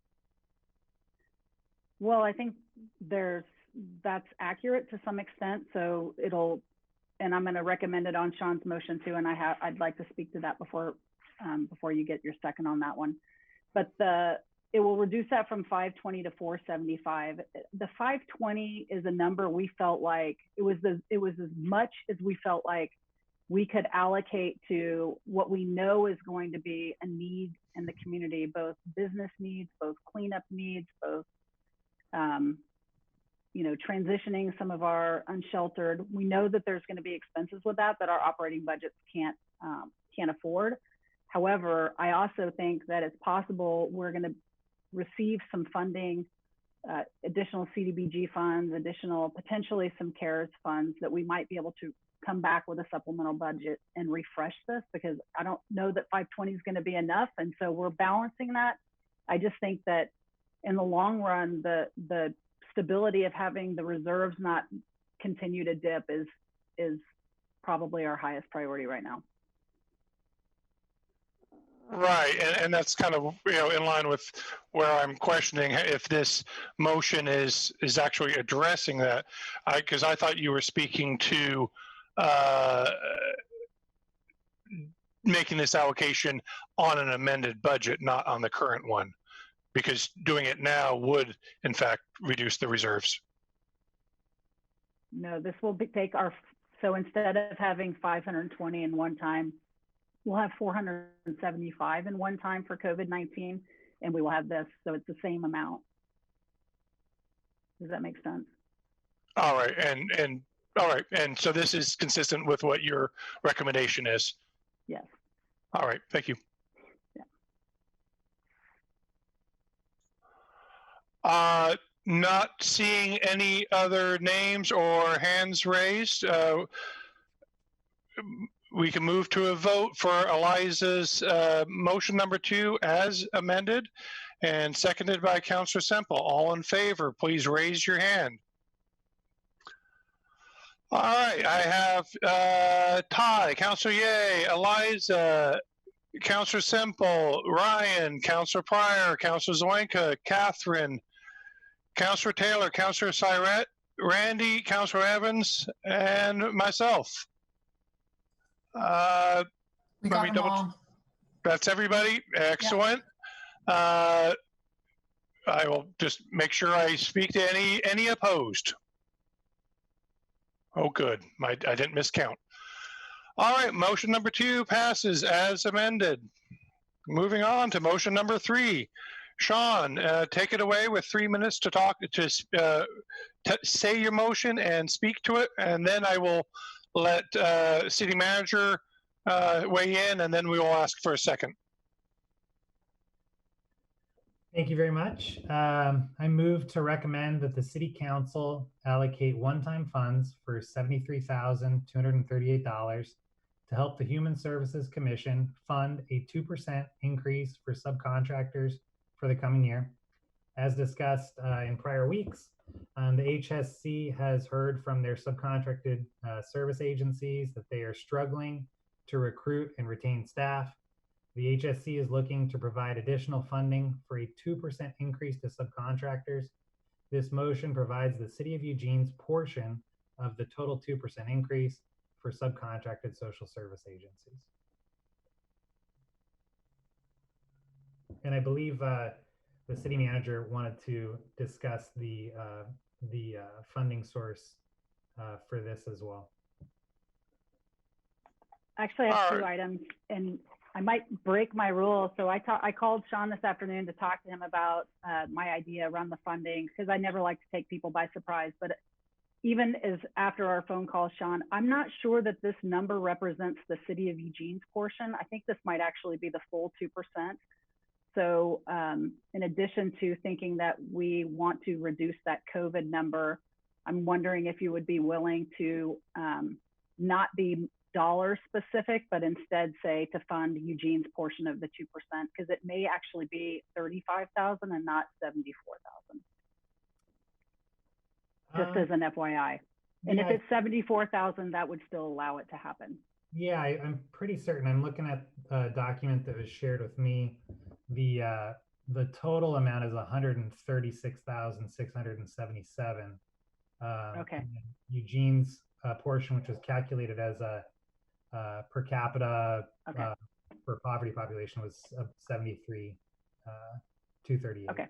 Well, I think that's accurate to some extent. So it'll, and I'm going to recommend it on Sean's motion too. And I'd like to speak to that before you get your second on that one. But it will reduce that from 520 to 475. The 520 is a number we felt like it was as much as we felt like we could allocate to what we know is going to be a need in the community, both business needs, both cleanup needs, both you know, transitioning some of our unsheltered. We know that there's going to be expenses with that our operating budgets can't afford. However, I also think that it's possible we're going to receive some funding, additional CDBG funds, potentially some CARES funds that we might be able to come back with a supplemental budget and refresh this, because I don't know that 520 is going to be enough. And so we're balancing that. I just think that in the long run, the stability of having the reserves not continue to dip is probably our highest priority right now. Right, and that's kind of, you know, in line with where I'm questioning if this motion is actually addressing that, because I thought you were speaking to making this allocation on an amended budget, not on the current one, because doing it now would, in fact, reduce the reserves. No, this will take our, so instead of having 520 in one time, we'll have 475 in one time for COVID-19, and we will have this, so it's the same amount. Does that make sense? All right, and all right, and so this is consistent with what your recommendation is? Yes. All right, thank you. Yeah. Not seeing any other names or hands raised. We can move to a vote for Eliza's motion number 2 as amended and seconded by Councilor Semple. All in favor, please raise your hand. All right, I have Ty, Councilor Ye, Eliza, Councilor Semple, Ryan, Councilor Pryor, Councilor Zelenka, Catherine, Councilor Taylor, Councilor Syrett, Randy, Councilor Evans, and myself. We got them all. That's everybody. Excellent. Yeah. I will just make sure I speak to any opposed. Oh, good. I didn't miscount. All right. Motion number 2 passes as amended. Moving on to motion number 3. Sean, take it away with 3 minutes to talk, to say your motion and speak to it, and then I will let city manager weigh in, and then we will ask for a second. Thank you very much. I move to recommend that the City Council allocate one-time funds for $73,238 to help the Human Services Commission fund a 2% increase for subcontractors for the coming year. As discussed in prior weeks, the HSC has heard from their subcontracted service agencies that they are struggling to recruit and retain staff. The HSC is looking to provide additional funding for a 2% increase to subcontractors. This motion provides the City of Eugene's portion of the total 2% increase for subcontracted social service agencies. And I believe the city manager wanted to discuss the funding source for this as well. Actually, I have two items, and I might break my rule. So I called Sean this afternoon to talk to him about my idea around the funding, because I never like to take people by surprise. But even as after our phone call, Sean, I'm not sure that this number represents the City of Eugene's portion. I think this might actually be the full 2%. So in addition to thinking that we want to reduce that COVID number, I'm wondering if you would be willing to not be dollar specific, but instead say to fund Eugene's portion of the 2%, because it may actually be 35,000 and not 74,000. Just as an FYI. And yeah, if it's 74,000, that would still allow it to happen. Yeah, I'm pretty certain. I'm looking at a document that was shared with me. The total amount is 136,677. Okay. Eugene's portion, which was calculated as a per capita for poverty population, was 73,238. Okay.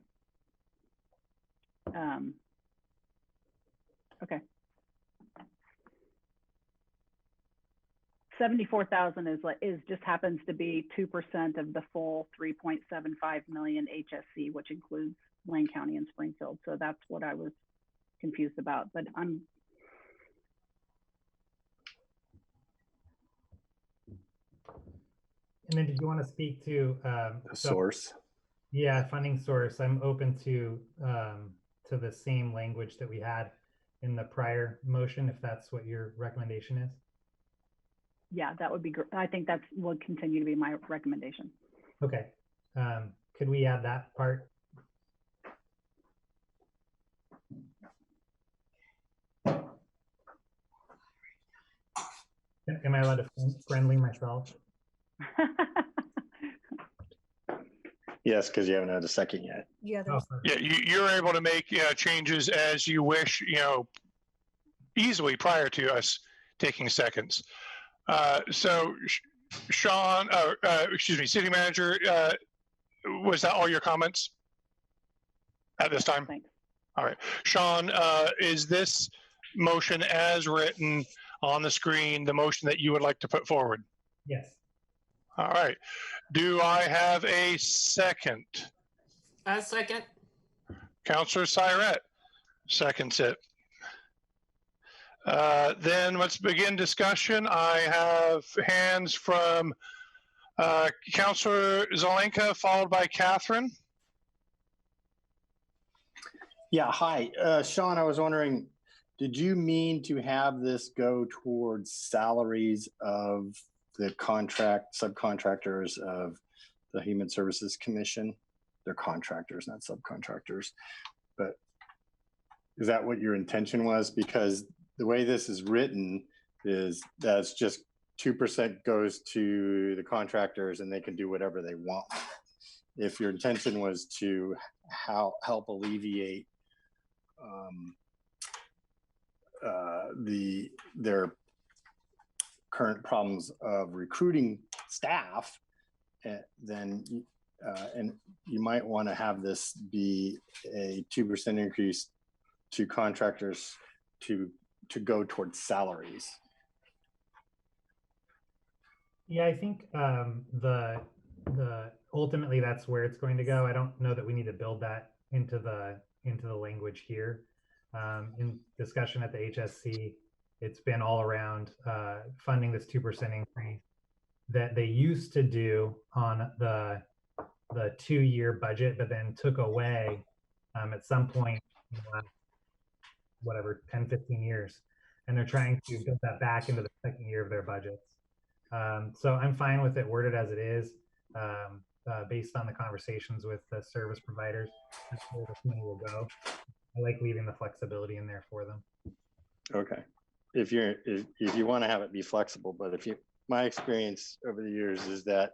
Okay. 74,000 is just happens to be 2% of the full 3.75 million HSC, which includes Lane County and Springfield. So that's what I was confused about. But I'm. And then, did you want to speak to the source? Yeah, funding source. I'm open to the same language that we had in the prior motion, if that's what your recommendation is. Yeah, that would be great. I think that would continue to be my recommendation. Okay. Could we add that part? Am I allowed to friendly myself? Yes, because you haven't had a second yet. Yeah, you're able to make changes as you wish, easily prior to us taking seconds. So, Sean, excuse me, City Manager, was that all your comments at this time? Thanks. All right. Sean, is this motion as written on the screen the motion that you would like to put forward? Yes. All right. Do I have a second? A second. Councilor Syrett seconds it. Then let's begin discussion. I have hands from Councilor Zelenka, followed by Catherine. Yeah, hi. Sean, I was wondering, did you mean to have this go towards salaries of the subcontractors of the Human Services Commission? They're contractors, not subcontractors. But is that what your intention was? Because the way this is written is that's just 2% goes to the contractors and they can do whatever they want. If your intention was to help alleviate their current problems of recruiting staff, then and you might want to have this be a 2% increase to contractors to go towards salaries. Yeah, I think the ultimately that's where it's going to go. I don't know that we need to build that into the language here. In discussion at the HSC, it's been all around funding this 2% increase that they used to do on the 2-year budget, but then took away at some point in the last, whatever, 10, 15 years. And they're trying to build that back into the second year of their budgets. So I'm fine with it worded as it is, based on the conversations with the service providers. That's where this money will go. I like leaving the flexibility in there for them. Okay. If you want to have it be flexible, but my experience over the years is that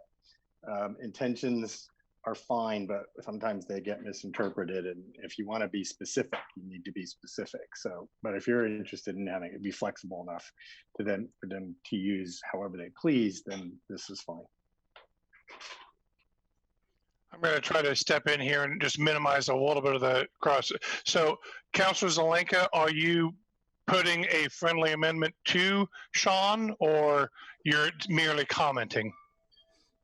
Intentions are fine, but sometimes they get misinterpreted. And if you want to be specific, you need to be specific. So, but if you're interested in having it be flexible enough to them for them to use however they please, then this is fine. I'm going to try to step in here and just minimize a little bit of the cross. So, Councilor Zelenka, are you putting a friendly amendment to Sean, or you're merely commenting?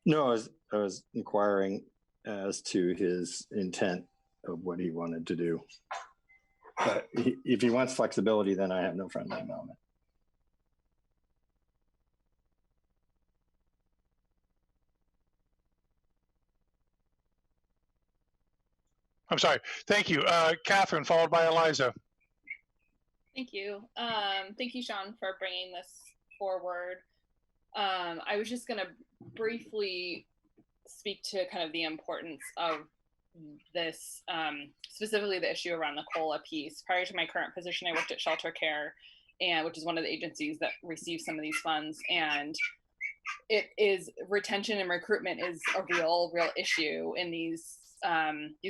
No, I was inquiring as to his intent of what he wanted to do. But if he wants flexibility, then I have no friendly amendment. I'm sorry. Thank you. Catherine, followed by Eliza. Thank you. Thank you, Sean, for bringing this forward. I was just going to briefly speak to kind of the importance of this, specifically the issue around the COLA piece. Prior to my current position, I worked at Shelter Care, which is one of the agencies that receives some of these funds. And it is, retention and recruitment is a real issue in these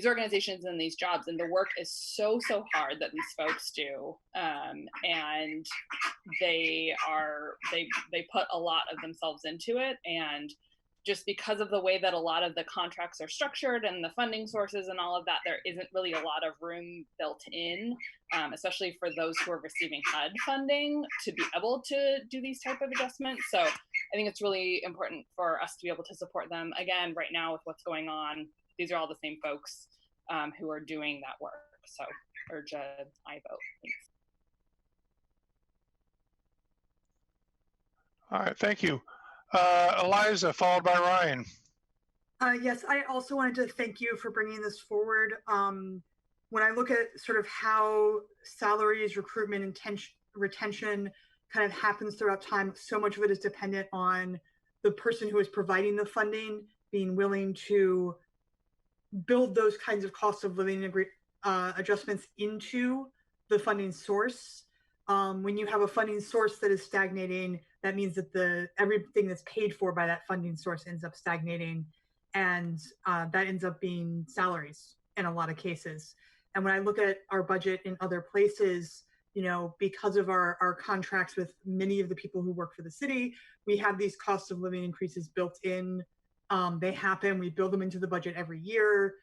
organizations and these jobs, and the work is so hard that these folks do, and they put a lot of themselves into it. And just because of the way that a lot of the contracts are structured and the funding sources and all of that, there isn't really a lot of room built in, especially for those who are receiving HUD funding, to be able to do these type of adjustments. So I think it's really important for us to be able to support them. Again, right now with what's going on, these are all the same folks who are doing that work. So urge a aye vote. Thanks. All right, thank you. Eliza, followed by Ryan. Yes, I also wanted to thank you for bringing this forward. When I look at sort of how salaries, recruitment, and retention kind of happens throughout time, so much of it is dependent on the person who is providing the funding being willing to build those kinds of cost of living adjustments into the funding source. When you have a funding source that is stagnating, that means that everything that's paid for by that funding source ends up stagnating, and that ends up being salaries in a lot of cases. And when I look at our budget in other places, because of our contracts with many of the people who work for the city, we have these cost of living increases built in. They happen, we build them into the budget every year.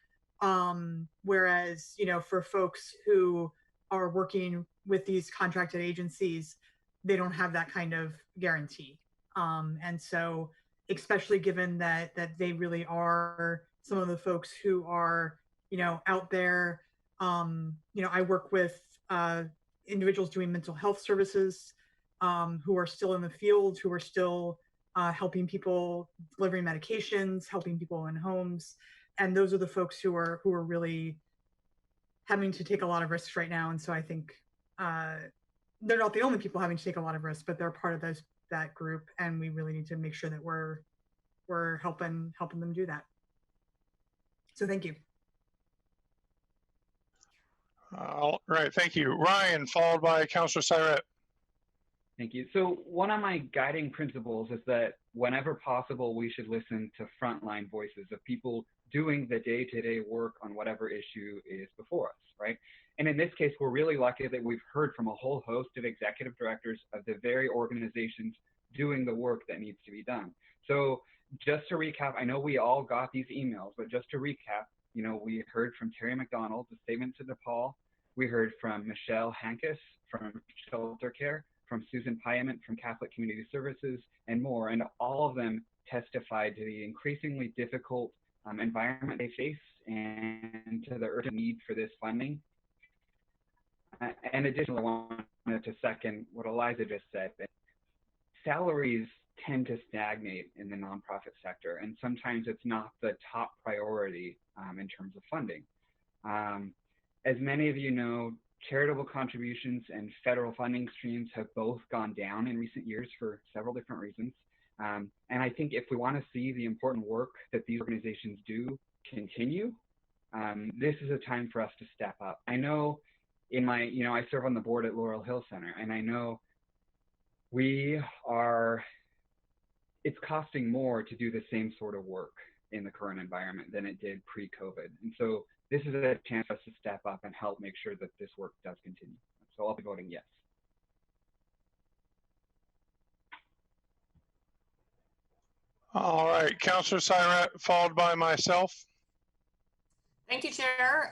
Whereas, for folks who are working with these contracted agencies, they don't have that kind of guarantee. And so, especially given that they really are some of the folks who are, out there, I work with individuals doing mental health services, who are still in the field, who are still helping people, delivering medications, helping people in homes. And those are the folks who are really having to take a lot of risks right now. And so I think they're not the only people having to take a lot of risks, but they're part of that group. And we really need to make sure that we're helping them do that. So thank you. All right, thank you. Ryan, followed by Councilor Syret. Thank you. So one of my guiding principles is that whenever possible, we should listen to frontline voices of people doing the day-to-day work on whatever issue is before us, right? And in this case, we're really lucky that we've heard from a whole host of executive directors of the very organizations doing the work that needs to be done. So just to recap, I know we all got these emails, but just to recap, we heard from Terry McDonald, the statement to DePaul. We heard from Michelle Hankus from Shelter Care, from Susan Piament from Catholic Community Services, and more. And all of them testified to the increasingly difficult environment they face and to the urgent need for this funding. And additionally, I wanted to second what Eliza just said, that salaries tend to stagnate in the nonprofit sector, and sometimes it's not the top priority in terms of funding. As many of you know, charitable contributions and federal funding streams have both gone down in recent years for several different reasons. And I think if we want to see the important work that these organizations do continue, this is a time for us to step up. I know I serve on the board at Laurel Hill Center, and I know it's costing more to do the same sort of work. in the current environment than it did pre-COVID. And so this is a chance for us to step up and help make sure that this work does continue. So I'll be voting yes. All right, Councilor Syrat, followed by myself. Thank you, Chair.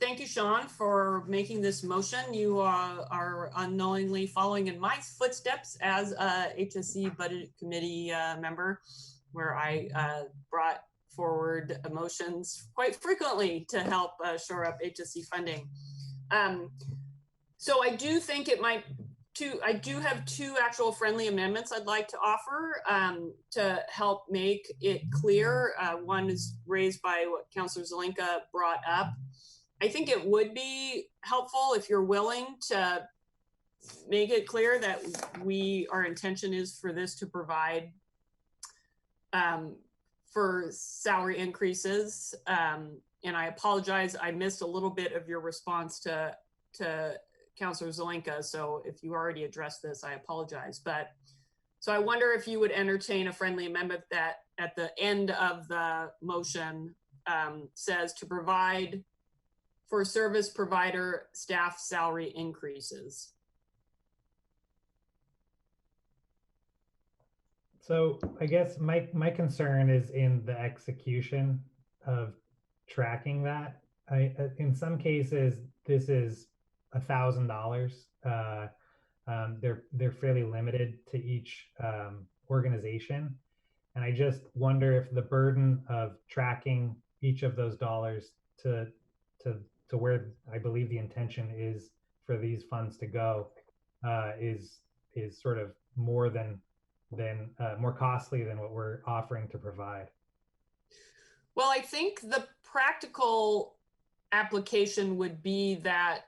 Thank you, Sean, for making this motion. You are unknowingly following in my footsteps as a HSC Budget Committee member, where I brought forward motions quite frequently to help shore up HSC funding. So I do think it might. I do have two actual friendly amendments I'd like to offer to help make it clear. One is raised by what Councilor Zelenka brought up. I think it would be helpful if you're willing to make it clear that our intention is for this to provide for salary increases. And I apologize, I missed a little bit of your response to Councilor Zelenka, so if you already addressed this, I apologize. But so I wonder if you would entertain a friendly amendment that at the end of the motion says to provide for service provider staff salary increases. So I guess my concern is in the execution of tracking that. In some cases, this is $1,000. They're fairly limited to each organization, and I just wonder if the burden of tracking each of those dollars to where I believe the intention is for these funds to go is sort of more costly than what we're offering to provide. Well, I think the practical application would be that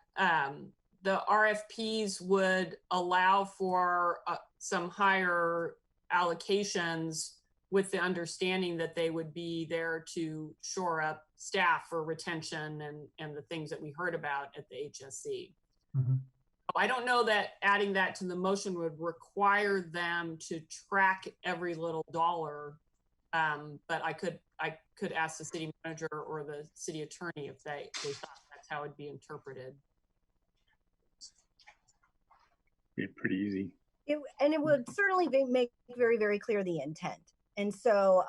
the RFPs would allow for some higher allocations with the understanding that they would be there to shore up staff for retention and the things that we heard about at the HSC. Mm-hmm. I don't know that adding that to the motion would require them to track every little dollar, but I could ask the city manager or the city attorney if they thought that's how it'd be interpreted. Be pretty easy. And it would certainly make very, very clear the intent. And so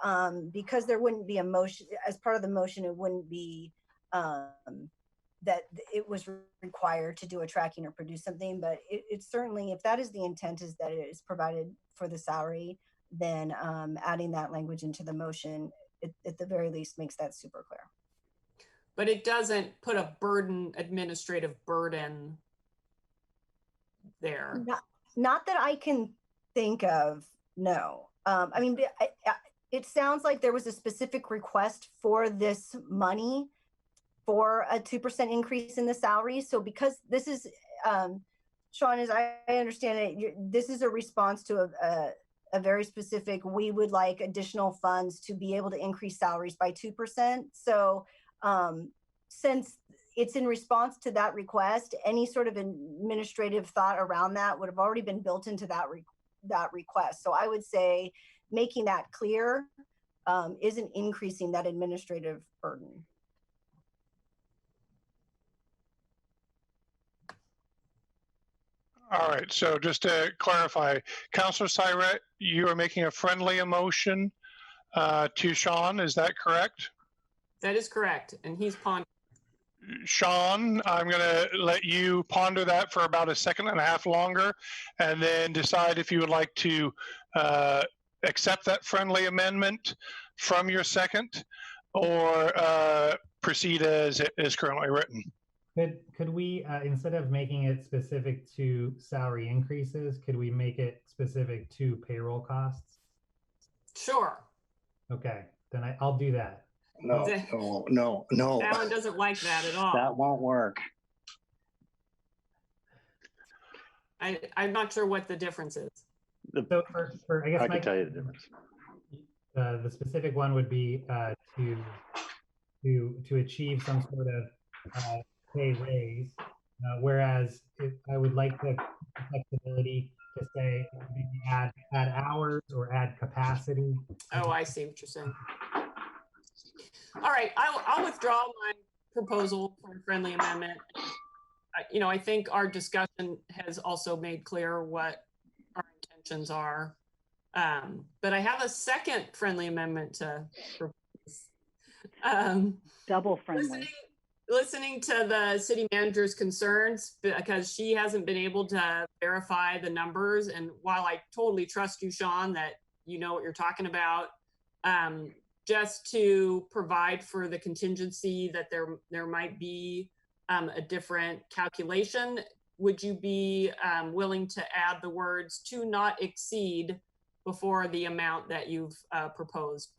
because there wouldn't be a motion, as part of the motion, it wouldn't be that it was required to do a tracking or produce something, but it certainly, if that is the intent, is that it is provided for the salary, then adding that language into the motion, at the very least, makes that super clear. But it doesn't put a administrative burden there. Not that I can think of, no. I mean, it sounds like there was a specific request for this money for a 2% increase in the salary. So because this is, Sean, as I understand it, this is a response to a very specific, we would like additional funds to be able to increase salaries by 2%. So since it's in response to that request, any sort of administrative thought around that would have already been built into that request. So I would say making that clear isn't increasing that administrative burden. All right, so just to clarify, Councilor Syrat, you are making a friendly motion to Sean, is that correct? That is correct, and he's pondering. Sean, I'm going to let you ponder that for about a second and a half longer, and then decide if you would like to accept that friendly amendment from your second, or proceed as it is currently written. Could we, instead of making it specific to salary increases, could we make it specific to payroll costs? Sure. Okay, then I'll do that. No. Alan doesn't like that at all. That won't work. I'm not sure what the difference is. So I guess I can tell you the difference. The specific one would be to achieve some sort of pay raise, whereas I would like the flexibility to say maybe add hours or add capacity. Oh, I see what you're saying. All right, I'll withdraw my proposal for a friendly amendment. I think our discussion has also made clear what our intentions are. But I have a second friendly amendment to propose. Double friendly. Listening to the city manager's concerns, because she hasn't been able to verify the numbers. And while I totally trust you, Sean, that you know what you're talking about, just to provide for the contingency that there might be a different calculation, would you be willing to add the words "to not exceed" before the amount that you've proposed,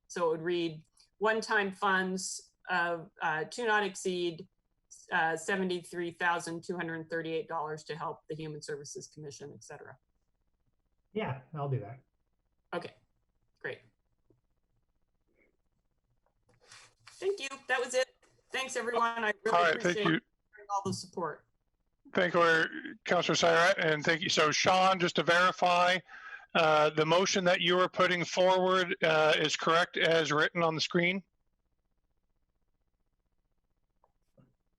so it would read one-time funds of to not exceed $73,238 to help the Human Services Commission, et cetera. Yeah, I'll do that. Okay, great. Thank you. That was it. Thanks, everyone. I really appreciate all the support. Thank you, Councilor Syrat, and thank you. So, Sean, just to verify, the motion that you are putting forward is correct as written on the screen?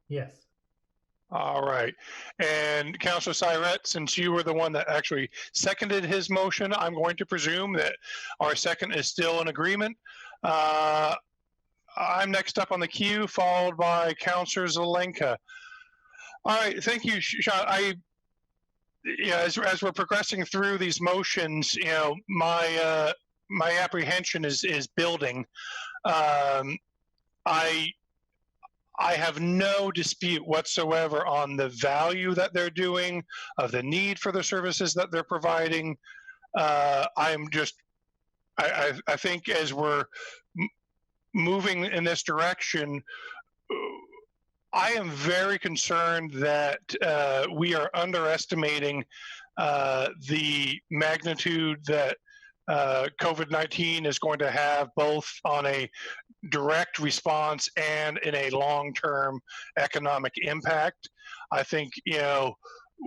Yes. All right. And Councilor Syrat, since you were the one that actually seconded his motion, I'm going to presume that our second is still in agreement. I'm next up on the queue, followed by Councilor Zelenka. All right, thank you, Sean. As we're progressing through these motions, my apprehension is building. I have no dispute whatsoever on the value that they're doing, of the need for the services that they're providing. I think as we're moving in this direction, I am very concerned that we are underestimating the magnitude that COVID-19 is going to have, both on a direct response and in a long-term economic impact. I think,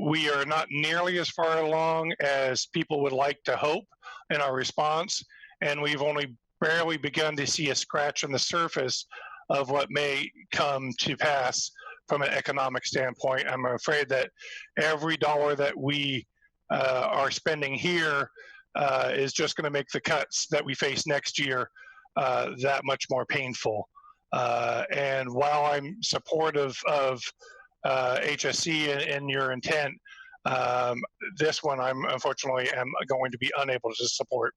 we are not nearly as far along as people would like to hope in our response, and we've only barely begun to see a scratch on the surface of what may come to pass from an economic standpoint. I'm afraid that every dollar that we are spending here is just going to make the cuts that we face next year that much more painful. And while I'm supportive of HSC and your intent, this one I'm unfortunately am going to be unable to support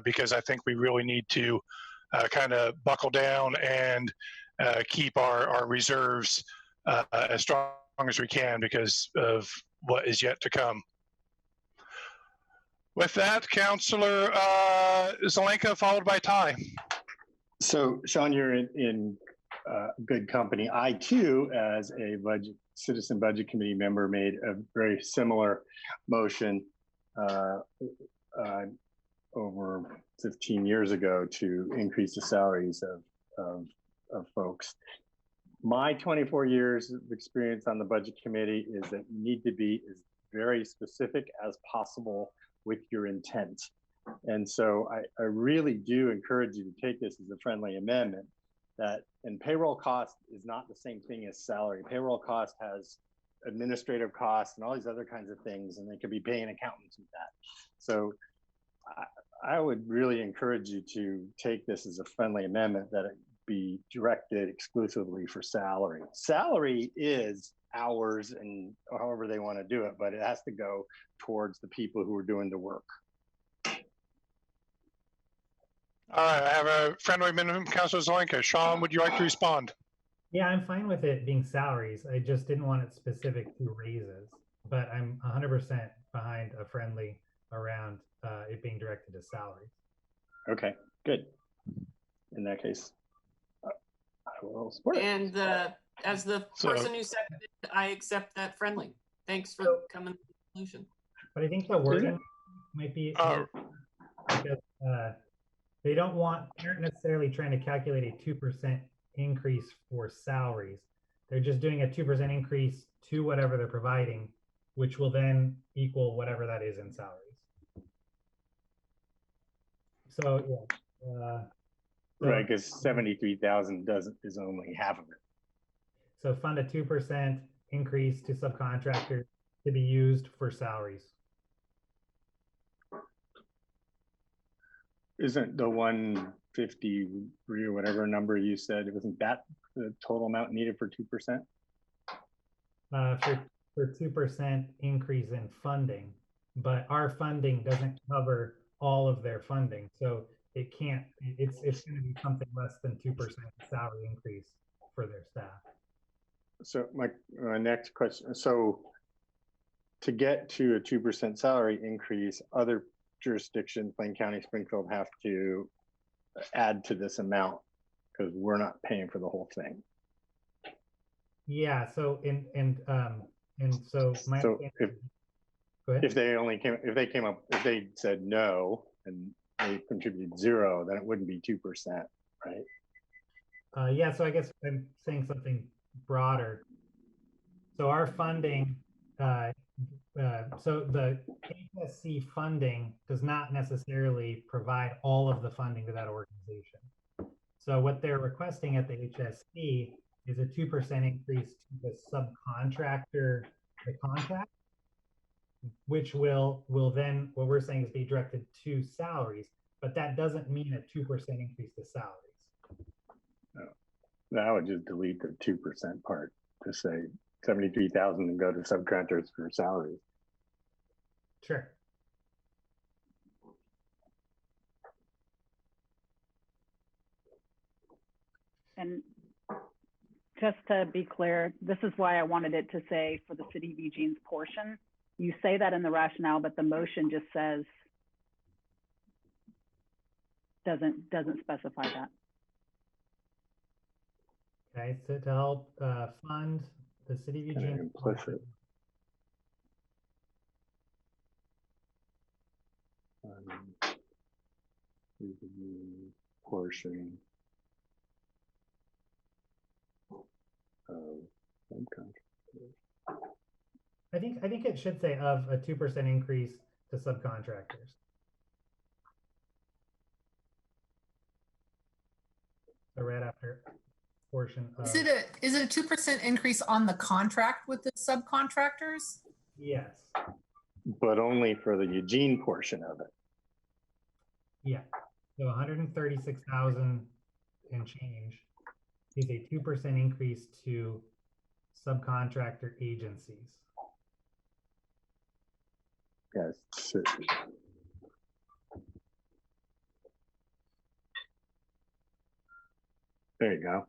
because I think we really need to kind of buckle down and keep our reserves as strong as we can because of what is yet to come. With that, Councilor Zelenka, followed by Ty. So, Sean, you're in good company. I, too, as a Citizen Budget Committee member, made a very similar motion over 15 years ago to increase the salaries of folks. My 24 years of experience on the Budget Committee is that you need to be as very specific as possible with your intent. And so I really do encourage you to take this as a friendly amendment, and payroll cost is not the same thing as salary. Payroll cost has administrative costs and all these other kinds of things, and they could be paying accountants with that. So I would really encourage you to take this as a friendly amendment, that it be directed exclusively for salary. Salary is hours and however they want to do it, but it has to go towards the people who are doing the work. All right, I have a friendly amendment from Councilor Zelenka. Sean, would you like to respond? Yeah, I'm fine with it being salaries. I just didn't want it specific to raises, but I'm 100% behind a friendly around it being directed to salaries. Okay, good. In that case, I will support it. And as the person who seconded, I accept that friendly. Thanks for coming to the solution. But I think the wording might be because they aren't necessarily trying to calculate a 2% increase for salaries. They're just doing a 2% increase to whatever they're providing, which will then equal whatever that is in salaries. So yeah, So, right, because 73,000 is only half of it. So fund a 2% increase to subcontractors to be used for salaries. Isn't the 153 or whatever number you said, wasn't that the total amount needed for 2%? For 2% increase in funding, but our funding doesn't cover all of their funding. So it can't, it's going to be something less than 2% salary increase for their staff. So my next question, so to get to a 2% salary increase, other jurisdictions, Plain County, Springfield, have to add to this amount because we're not paying for the whole thing. Yeah. So so if they said no and they contributed 0, then it wouldn't be 2%, right? Yeah. So I guess I'm saying something broader. So our funding, so the HSC funding does not necessarily provide all of the funding to that organization. So what they're requesting at the HSC is a 2% increase to the subcontractor, the contract, which will then, what we're saying is be directed to salaries, but that doesn't mean a 2% increase to salaries. No, I would just delete the 2% part to say 73,000 and go to subcontractors for salaries. Sure. And just to be clear, this is why I wanted it to say for the City of Eugene's portion. You say that in the rationale, but the motion just says, doesn't specify that. Okay, so to help fund the City of Eugene. Implicit. Portion of subcontractors. I think it should say of a 2% increase to subcontractors. So right after portion of. Is it a 2% increase on the contract with the subcontractors? Yes. But only for the Eugene portion of it. Yeah. So 136,000 and change is a 2% increase to subcontractor agencies. Yes. There you go.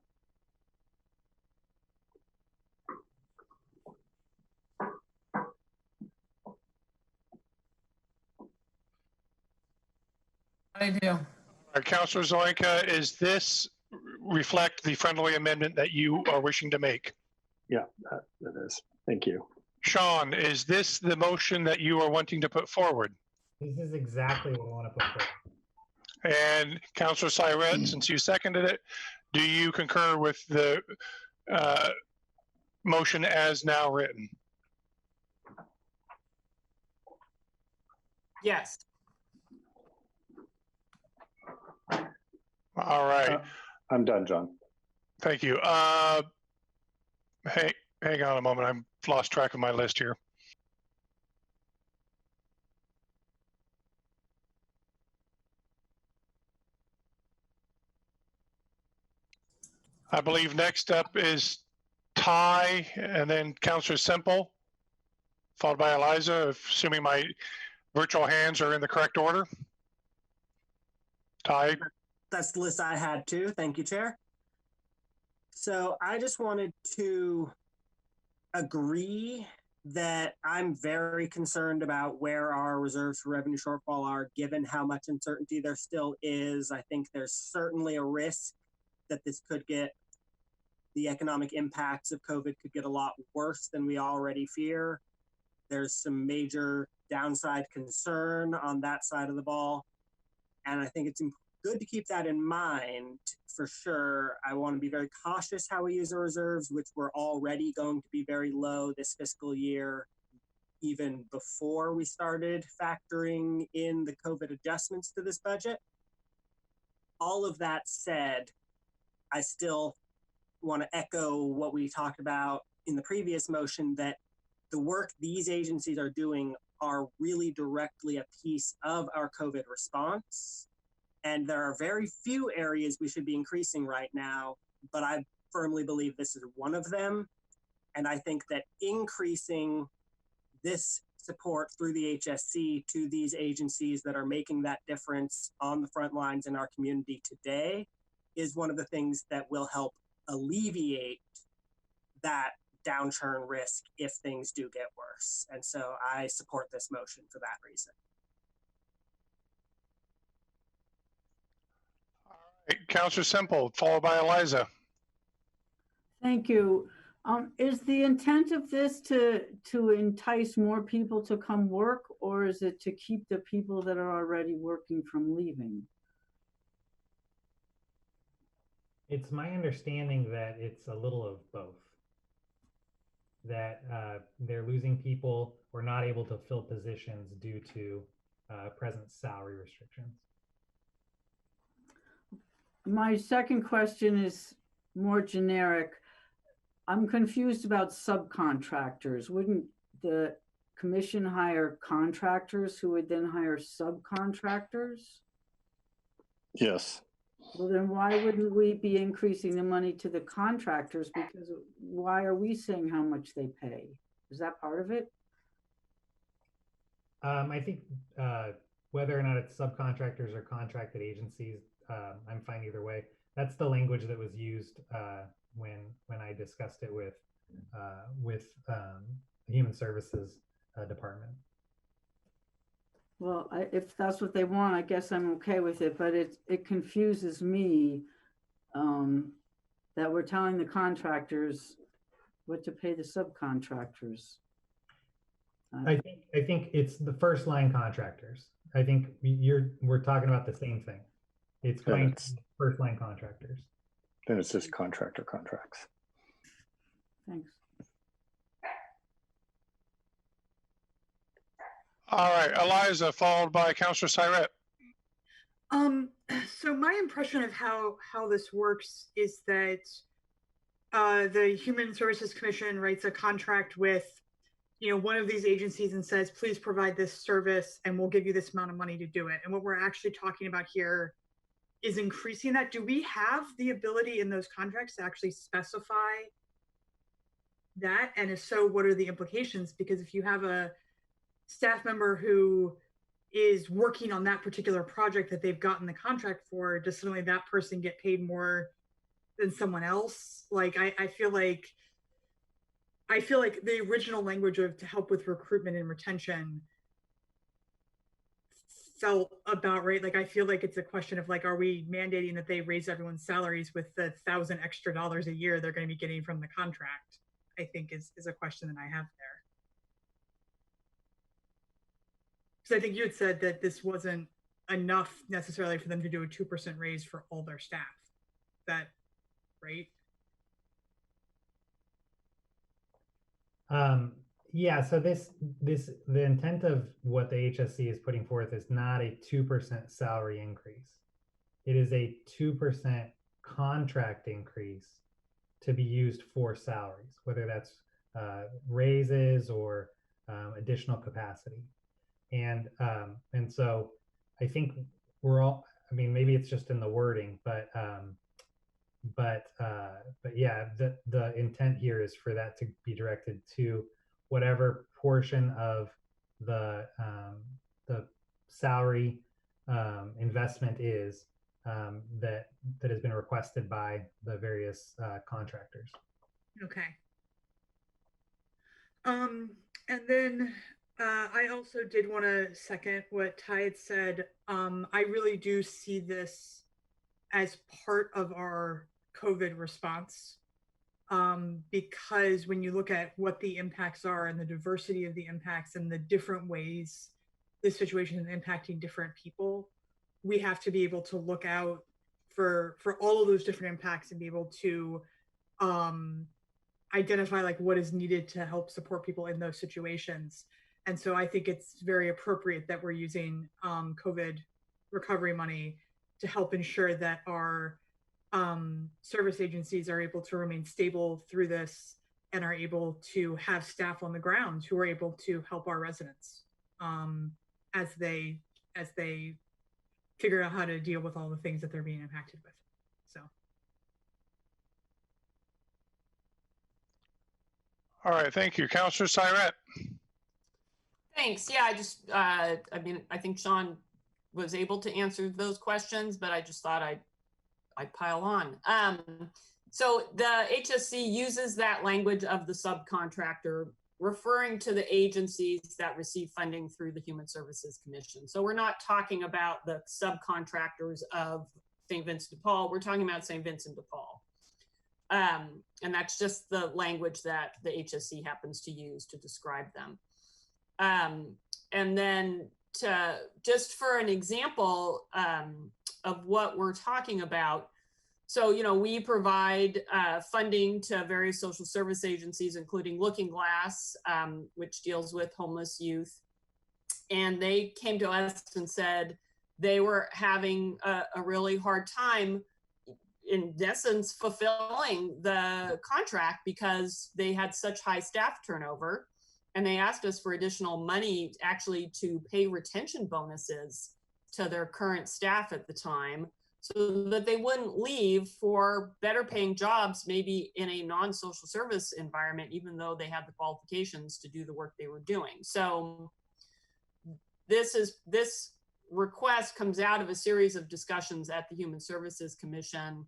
I do. Councilor Zoinka, is this reflect the friendly amendment that you are wishing to make? Yeah, that is. Thank you. Sean, is this the motion that you are wanting to put forward? This is exactly what I want to put forward. And Councilor Syret, since you seconded it, do you concur with the motion as now written? Yes. All right. I'm done, John. Thank you. Hey, hang on a moment. I've lost track of my list here. I believe next up is Ty and then Councilor Semple, followed by Eliza, assuming my virtual hands are in the correct order. Ty. That's the list I had too. Thank you, Chair. So I just wanted to agree that I'm very concerned about where our reserves for revenue shortfall are, given how much uncertainty there still is. I think there's certainly a risk that this could get, the economic impacts of COVID could get a lot worse than we already fear. There's some major downside concern on that side of the ball. And I think it's good to keep that in mind for sure. I want to be very cautious how we use our reserves, which were already going to be very low this fiscal year, even before we started factoring in the COVID adjustments to this budget. all of that said, I still want to echo what we talked about in the previous motion, that the work these agencies are doing are really directly a piece of our COVID response. And there are very few areas we should be increasing right now, but I firmly believe this is one of them. And I think that increasing this support through the HSC to these agencies that are making that difference on the front lines in our community today is one of the things that will help alleviate that downturn risk if things do get worse. And so I support this motion for that reason. Councilor Semple, followed by Eliza. Thank you. Is the intent of this to entice more people to come work, or is it to keep the people that are already working from leaving? It's my understanding that it's a little of both. That they're losing people or not able to fill positions due to present salary restrictions. My second question is more generic. I'm confused about subcontractors. Wouldn't the commission hire contractors who would then hire subcontractors? Yes. Well, then why wouldn't we be increasing the money to the contractors? Because why are we saying how much they pay? Is that part of it? I think whether or not it's subcontractors or contracted agencies, I'm fine either way. That's the language that was used when I discussed it with the Human Services Department. Well, if that's what they want, I guess I'm okay with it, but it confuses me that we're telling the contractors what to pay the subcontractors. I think it's the first line contractors. I think we're talking about the same thing. It's going to be first line contractors. Then it's just contractor contracts. Thanks. All right, Eliza, followed by Councilor Syret. So my impression of how this works is that the Human Services Commission writes a contract with, one of these agencies and says, please provide this service and we'll give you this amount of money to do it. And what we're actually talking about here is increasing that. Do we have the ability in those contracts to actually specify that? And if so, what are the implications? Because if you have a staff member who is working on that particular project that they've gotten the contract for, does suddenly that person get paid more than someone else? Like, I feel like the original language of to help with recruitment and retention felt about right. Like, I feel like it's a question of like, are we mandating that they raise everyone's salaries with the $1,000 extra a year they're going to be getting from the contract? I think is a question that I have there. Because I think you had said that this wasn't enough necessarily for them to do a 2% raise for all their staff. That right? Yeah, so the intent of what the HSC is putting forth is not a 2% salary increase. It is a 2% contract increase to be used for salaries, whether that's raises or additional capacity. And so I think we're all, I mean, maybe it's just in the wording, but yeah, the intent here is for that to be directed to whatever portion of the salary investment is that has been requested by the various contractors. Okay. And then I also did want to second what Ty had said. I really do see this as part of our COVID response, because when you look at what the impacts are and the diversity of the impacts and the different ways this situation is impacting different people, we have to be able to look out for all of those different impacts and be able to identify like what is needed to help support people in those situations. And so I think it's very appropriate that we're using COVID recovery money to help ensure that our service agencies are able to remain stable through this and are able to have staff on the ground who are able to help our residents as they figure out how to deal with all the things that they're being impacted with. So. All right, thank you. Councillor Syrett. Thanks. Yeah, I mean, I think Sean was able to answer those questions, but I just thought I'd pile on. So the HSC uses that language of the subcontractor, referring to the agencies that receive funding through the Human Services Commission. So we're not talking about the subcontractors of St. Vincent de Paul. We're talking about St. Vincent de Paul. And that's just the language that the HSC happens to use to describe them. And then just for an example of what we're talking about, so, you know, we provide funding to various social service agencies, including Looking Glass, which deals with homeless youth. And they came to us and said they were having a really hard time, in essence, fulfilling the contract because they had such high staff turnover. And they asked us for additional money actually to pay retention bonuses to their current staff at the time, so that they wouldn't leave for better paying jobs, maybe in a non-social service environment, even though they had the qualifications to do the work they were doing. So this request comes out of a series of discussions at the Human Services Commission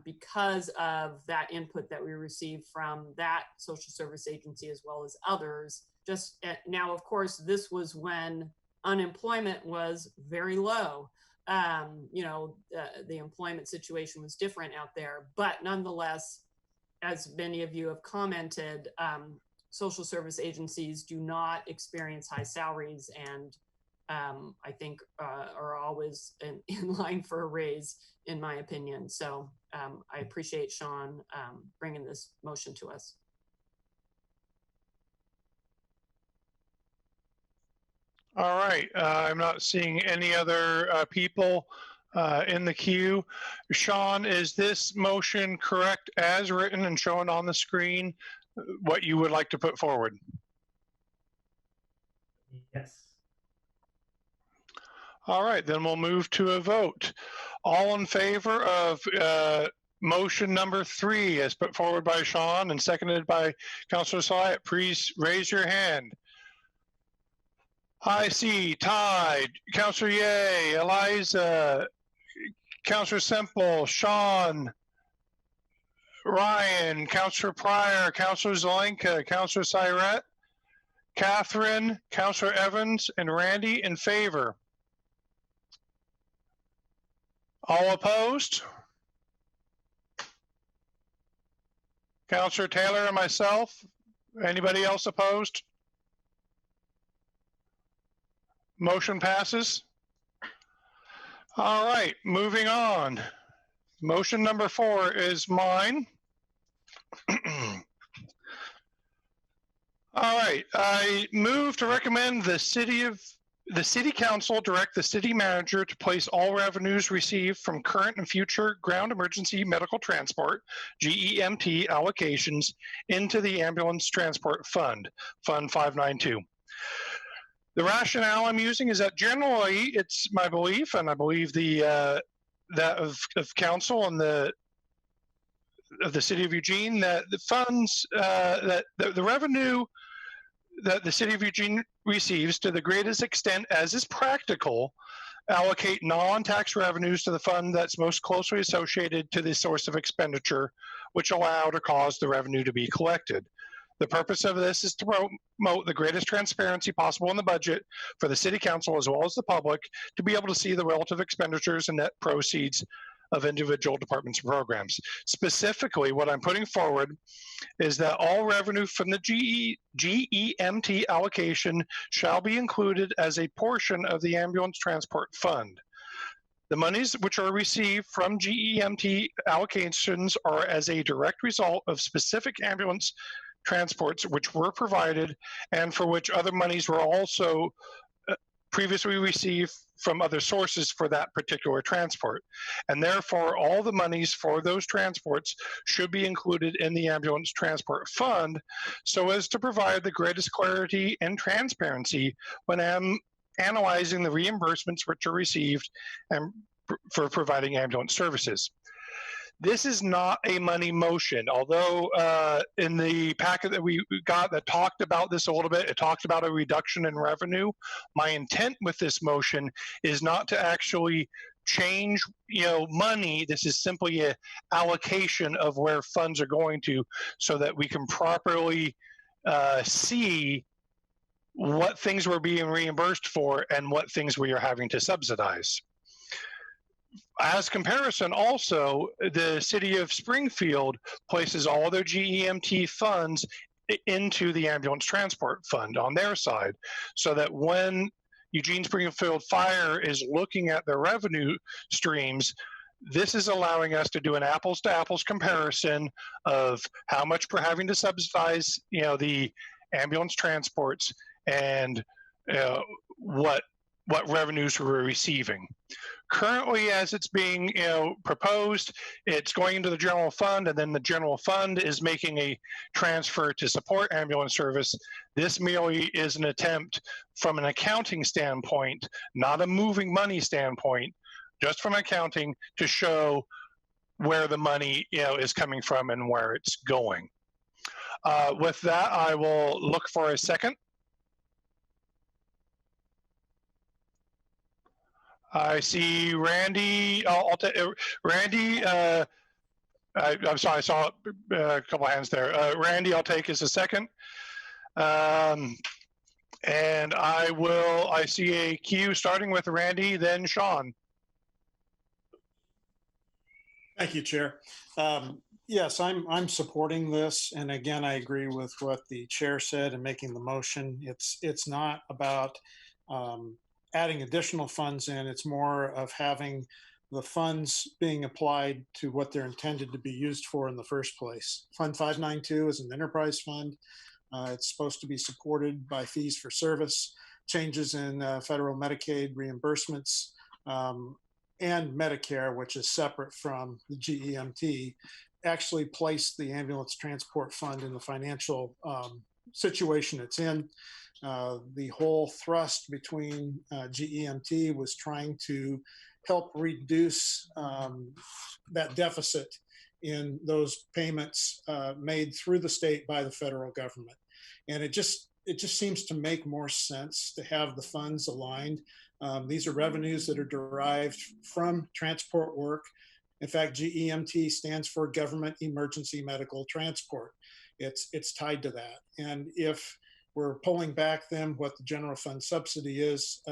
because of that input that we received from that social service agency as well as others. Just now, of course, this was when unemployment was very low. You know, the employment situation was different out there, but nonetheless, as many of you have commented, social service agencies do not experience high salaries and I think are always in line for a raise, in my opinion. So I appreciate Sean bringing this motion to us. All right, I'm not seeing any other people in the queue. Sean, is this motion correct as written and shown on the screen, what you would like to put forward? Yes. All right, then we'll move to a vote. All in favor of motion number 3 as put forward by Sean and seconded by Councilor Syatt, please raise your hand. I see tied. Councilor Ye, Eliza, Councilor Semple, Sean, Ryan, Councilor Pryor, Councilor Zelenka, Councilor Syrett, Catherine, Councilor Evans, and Randy in favor. All opposed? Councilor Taylor and myself. Anybody else opposed? Motion passes. All right, moving on. Motion number 4 is mine. All right, I move to recommend the City Council direct the City Manager to place all revenues received from current and future ground emergency medical transport, GEMT allocations, into the Ambulance Transport Fund, Fund 592. The rationale I'm using is that generally it's my belief, and I believe that of council and of the City of Eugene, that the funds, that the revenue that the City of Eugene receives, to the greatest extent as is practical, allocate non-tax revenues to the fund that's most closely associated to the source of expenditure, which allow or cause the revenue to be collected. The purpose of this is to promote the greatest transparency possible in the budget for the City Council as well as the public to be able to see the relative expenditures and net proceeds of individual departments and programs. Specifically, what I'm putting forward is that all revenue from the GEMT allocation shall be included as a portion of the Ambulance Transport Fund. The monies which are received from GEMT allocations are as a direct result of specific ambulance transports which were provided and for which other monies were also previously received from other sources for that particular transport. And therefore, all the monies for those transports should be included in the ambulance transport fund so as to provide the greatest clarity and transparency when analyzing the reimbursements which are received and for providing ambulance services. This is not a money motion, although in the packet that we got that talked about this a little bit, it talked about a reduction in revenue. My intent with this motion is not to actually change, money. This is simply an allocation of where funds are going to so that we can properly see what things we're being reimbursed for and what things we are having to subsidize. As comparison, also, the city of Springfield places all their GEMT funds into the ambulance transport fund on their side, so that when Eugene Springfield Fire is looking at their revenue streams, this is allowing us to do an apples to apples comparison of how much we're having to subsidize, the ambulance transports and what revenues we're receiving. Currently, as it's being proposed, it's going into the general fund, and then the general fund is making a transfer to support ambulance service. This merely is an attempt from an accounting standpoint, not a moving money standpoint, just from accounting to show where the money is coming from and where it's going. With that, I will look for a second. I see Randy. Randy. I'm sorry, I saw a couple hands there. Randy, I'll take as a second. And I see a queue starting with Randy, then Sean. Thank you, Chair. Yes, I'm supporting this, and again, I agree with what the chair said in making the motion. It's not about adding additional funds in. It's more of having the funds being applied to what they're intended to be used for in the first place. Fund 592 is an enterprise fund. It's supposed to be supported by fees for service, changes in federal Medicaid reimbursements, and Medicare, which is separate from the GEMT, actually placed the ambulance transport fund in the financial situation it's in. The whole thrust between GEMT was trying to help reduce that deficit in those payments made through the state by the federal government. And it just seems to make more sense to have the funds aligned. These are revenues that are derived from transport work. In fact, GEMT stands for Government Emergency Medical Transport. It's tied to that. And if we're pulling back then what the general fund subsidy is,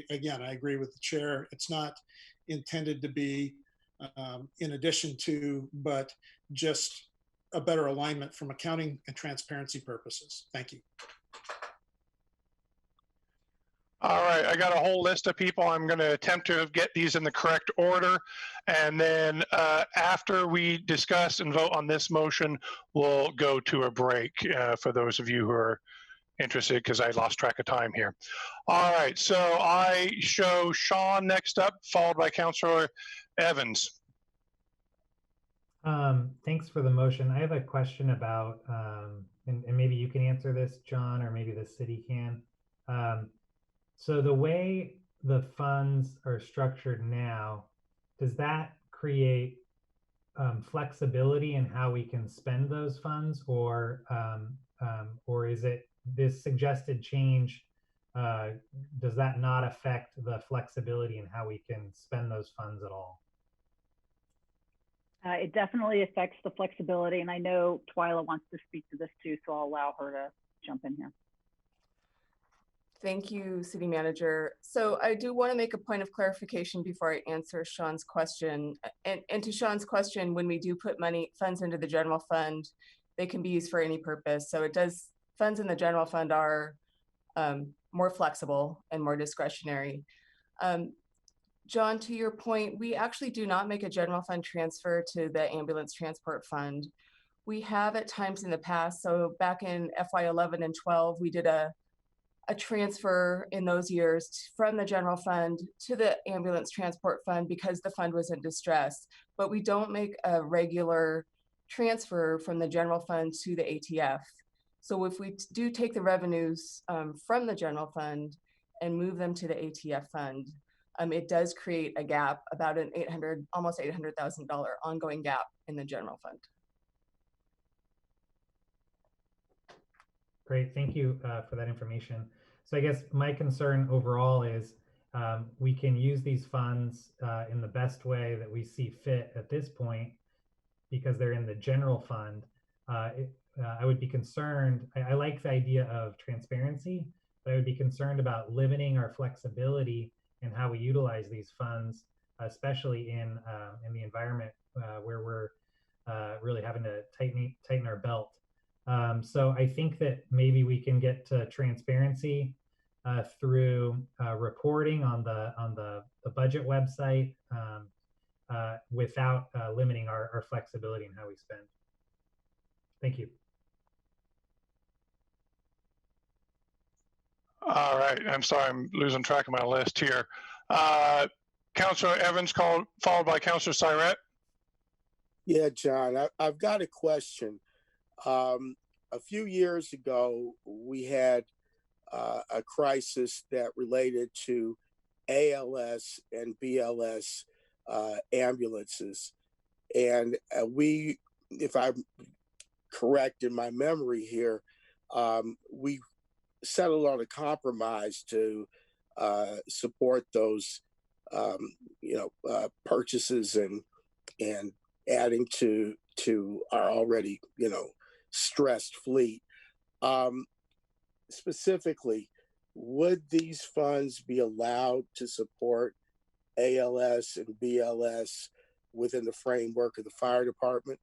again, I agree with the chair. It's not intended to be in addition to, but just a better alignment from accounting and transparency purposes. Thank you. All right, I got a whole list of people. I'm going to attempt to get these in the correct order. And then after we discuss and vote on this motion, we'll go to a break for those of you who are interested, because I lost track of time here. All right, so I show Sean next up, followed by Councilor Evans. Thanks for the motion. I have a question about, and maybe you can answer this, John, or maybe the city can. So the way the funds are structured now, does that create flexibility in how we can spend those funds, or is it this suggested change? Does that not affect the flexibility in how we can spend those funds at all? It definitely affects the flexibility, and I know Twyla wants to speak to this too, so I'll allow her to jump in here. Thank you, City Manager. So I do want to make a point of clarification before I answer Sean's question. And to Sean's question, when we do put funds into the general fund, they can be used for any purpose. So funds in the general fund are more flexible and more discretionary. John, to your point, we actually do not make a general fund transfer to the ambulance transport fund. We have at times in the past. So back in FY11 and 12, we did a a transfer in those years from the general fund to the ambulance transport fund because the fund was in distress. But we don't make a regular transfer from the general fund to the ATF. So if we do take the revenues from the general fund and move them to the ATF fund, it does create a gap, about an almost $800,000 ongoing gap in the general fund. Great, thank you for that information. So I guess my concern overall is we can use these funds in the best way that we see fit at this point because they're in the general fund. I would be concerned, I like the idea of transparency, but I would be concerned about limiting our flexibility in how we utilize these funds, especially in the environment where we're really having to tighten our belt. So I think that maybe we can get to transparency through reporting on the budget website without limiting our flexibility in how we spend. Thank you. All right, I'm sorry, I'm losing track of my list here. Councilor Evans followed by Councilor Syrett. Yeah, John, I've got a question. A few years ago, we had a crisis that related to ALS and BLS ambulances. And we, if I'm correct in my memory here, we settled on a compromise to support those, purchases and adding to our already, stressed fleet. Specifically, would these funds be allowed to support ALS and BLS within the framework of the fire department?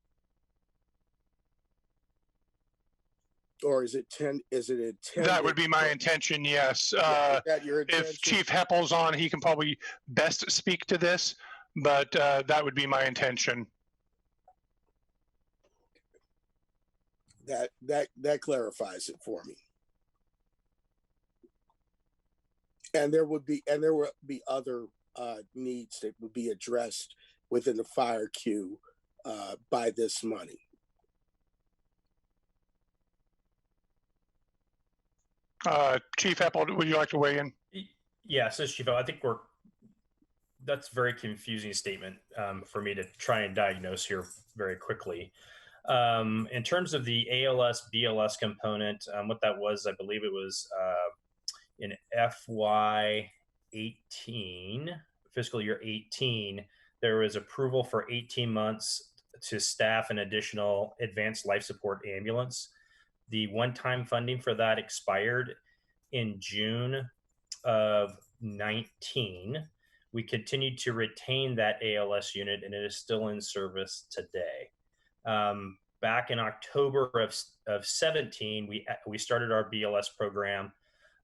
Or is it intended? That would be my intention, yes. Is that your intention? If Chief Heppel's on, he can probably best speak to this, but that would be my intention. That clarifies it for me. And there would be other needs that would be addressed within the fire queue by this money. Chief Heppel, would you like to weigh in? Yeah, so Chief, I think that's a very confusing statement for me to try and diagnose here very quickly. In terms of the ALS BLS component, what that was, I believe it was in FY 18, fiscal year 18, there was approval for 18 months to staff an additional advanced life support ambulance. The one-time funding for that expired in June of 19. We continued to retain that ALS unit, and it is still in service today. Back in October of 17, we started our BLS program,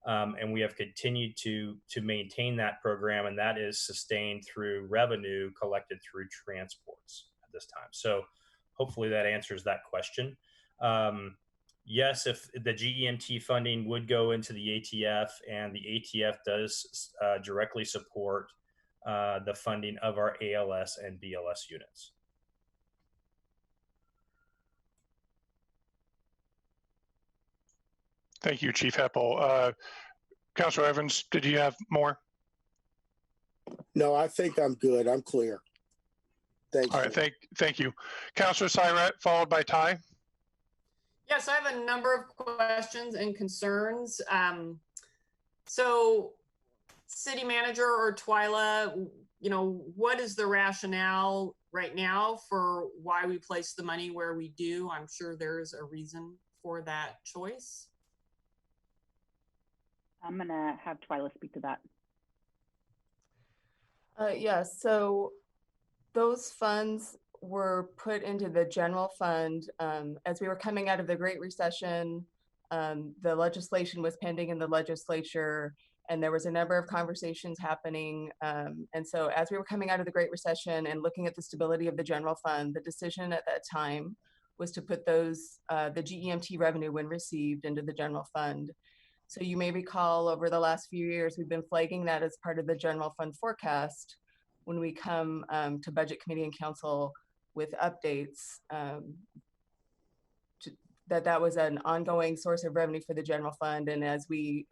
and we have continued to maintain that program, and that is sustained through revenue collected through transports at this time. So hopefully that answers that question. Yes, if the GEMT funding would go into the ATF, and the ATF does directly support the funding of our ALS and BLS units. Thank you, Chief Heppel. Councilor Evans, did you have more? No, I think I'm good. I'm clear. Thank you. All right, thank you. Councilor Syrett, followed by Ty. Yes, I have a number of questions and concerns. So, City Manager or Twyla, what is the rationale right now for why we place the money where we do? I'm sure there's a reason for that choice. I'm going to have Twyla speak to that. Yes, so those funds were put into the general fund as we were coming out of the Great Recession. The legislation was pending in the legislature, and there was a number of conversations happening. And so as we were coming out of the Great Recession and looking at the stability of the general fund, the decision at that time was to put those, the GEMT revenue when received, into the general fund. So you may recall over the last few years, we've been flagging that as part of the general fund forecast when we come to budget committee and council with updates, that was an ongoing source of revenue for the general fund. And as we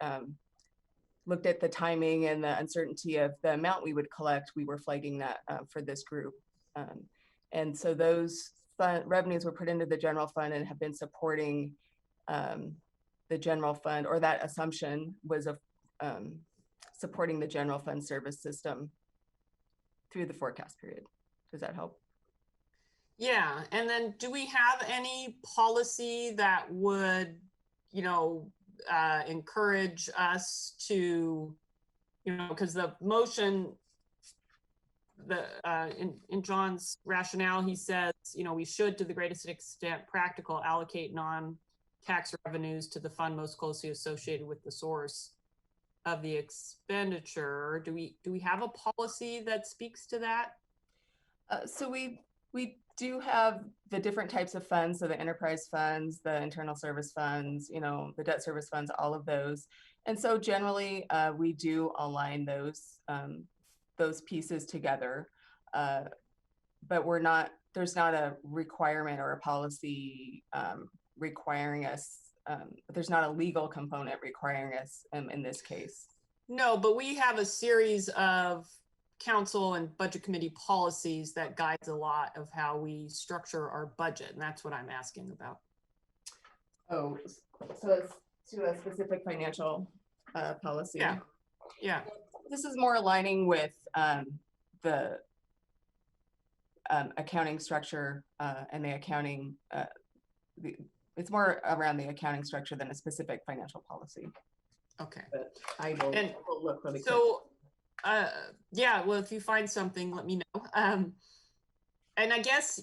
looked at the timing and the uncertainty of the amount we would collect, we were flagging that for this group. And so those revenues were put into the general fund and have been supporting the general fund, or that assumption was of supporting the general fund service system through the forecast period. Does that help? Yeah, and then do we have any policy that would, encourage us to, because the motion, in John's rationale, he says, we should, to the greatest extent practical, allocate non-tax revenues to the fund most closely associated with the source of the expenditure. Do we have a policy that speaks to that? So we do have the different types of funds, so the enterprise funds, the internal service funds, the debt service funds, all of those. And so generally we do align those pieces together, but there's not a requirement or a policy requiring us, there's not a legal component requiring us in this case. No, but we have a series of council and budget committee policies that guides a lot of how we structure our budget, and that's what I'm asking about. Oh, so it's to a specific financial policy. Yeah. This is more aligning with the accounting structure and the accounting. It's more around the accounting structure than a specific financial policy. Okay. But I will look really quick. So, well, if you find something, let me know. And I guess,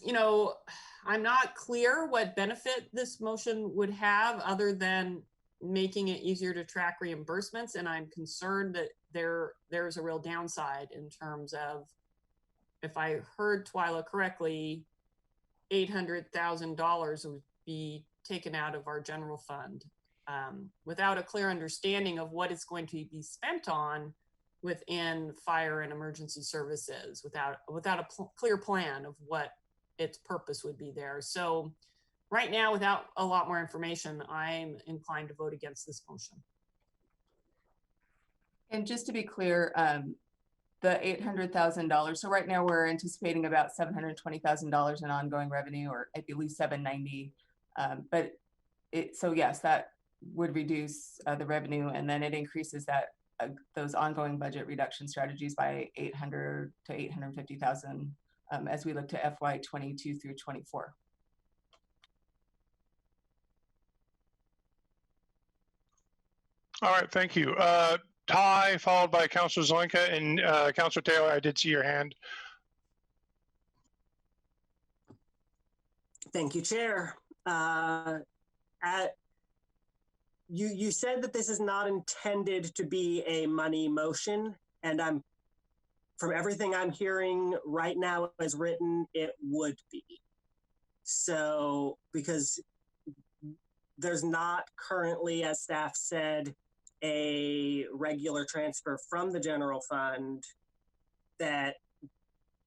I'm not clear what benefit this motion would have other than making it easier to track reimbursements. And I'm concerned that there's a real downside in terms of, if I heard Twyla correctly, $800,000 would be taken out of our general fund without a clear understanding of what it's going to be spent on within fire and emergency services, without a clear plan of what its purpose would be there. So right now, without a lot more information, I'm inclined to vote against this motion. And just to be clear, the $800,000. So right now we're anticipating about $720,000 in ongoing revenue, or I believe $790. But so yes, that would reduce the revenue, and then it increases that those ongoing budget reduction strategies by $800,000 to $850,000 as we look to FY22 through 24. All right, thank you. Ty, followed by Councilor Zelenka, and Councilor Taylor, I did see your hand. Thank you, Chair. You said that this is not intended to be a money motion, and from everything I'm hearing right now as written, it would be. So, because there's not currently, as staff said, a regular transfer from the general fund that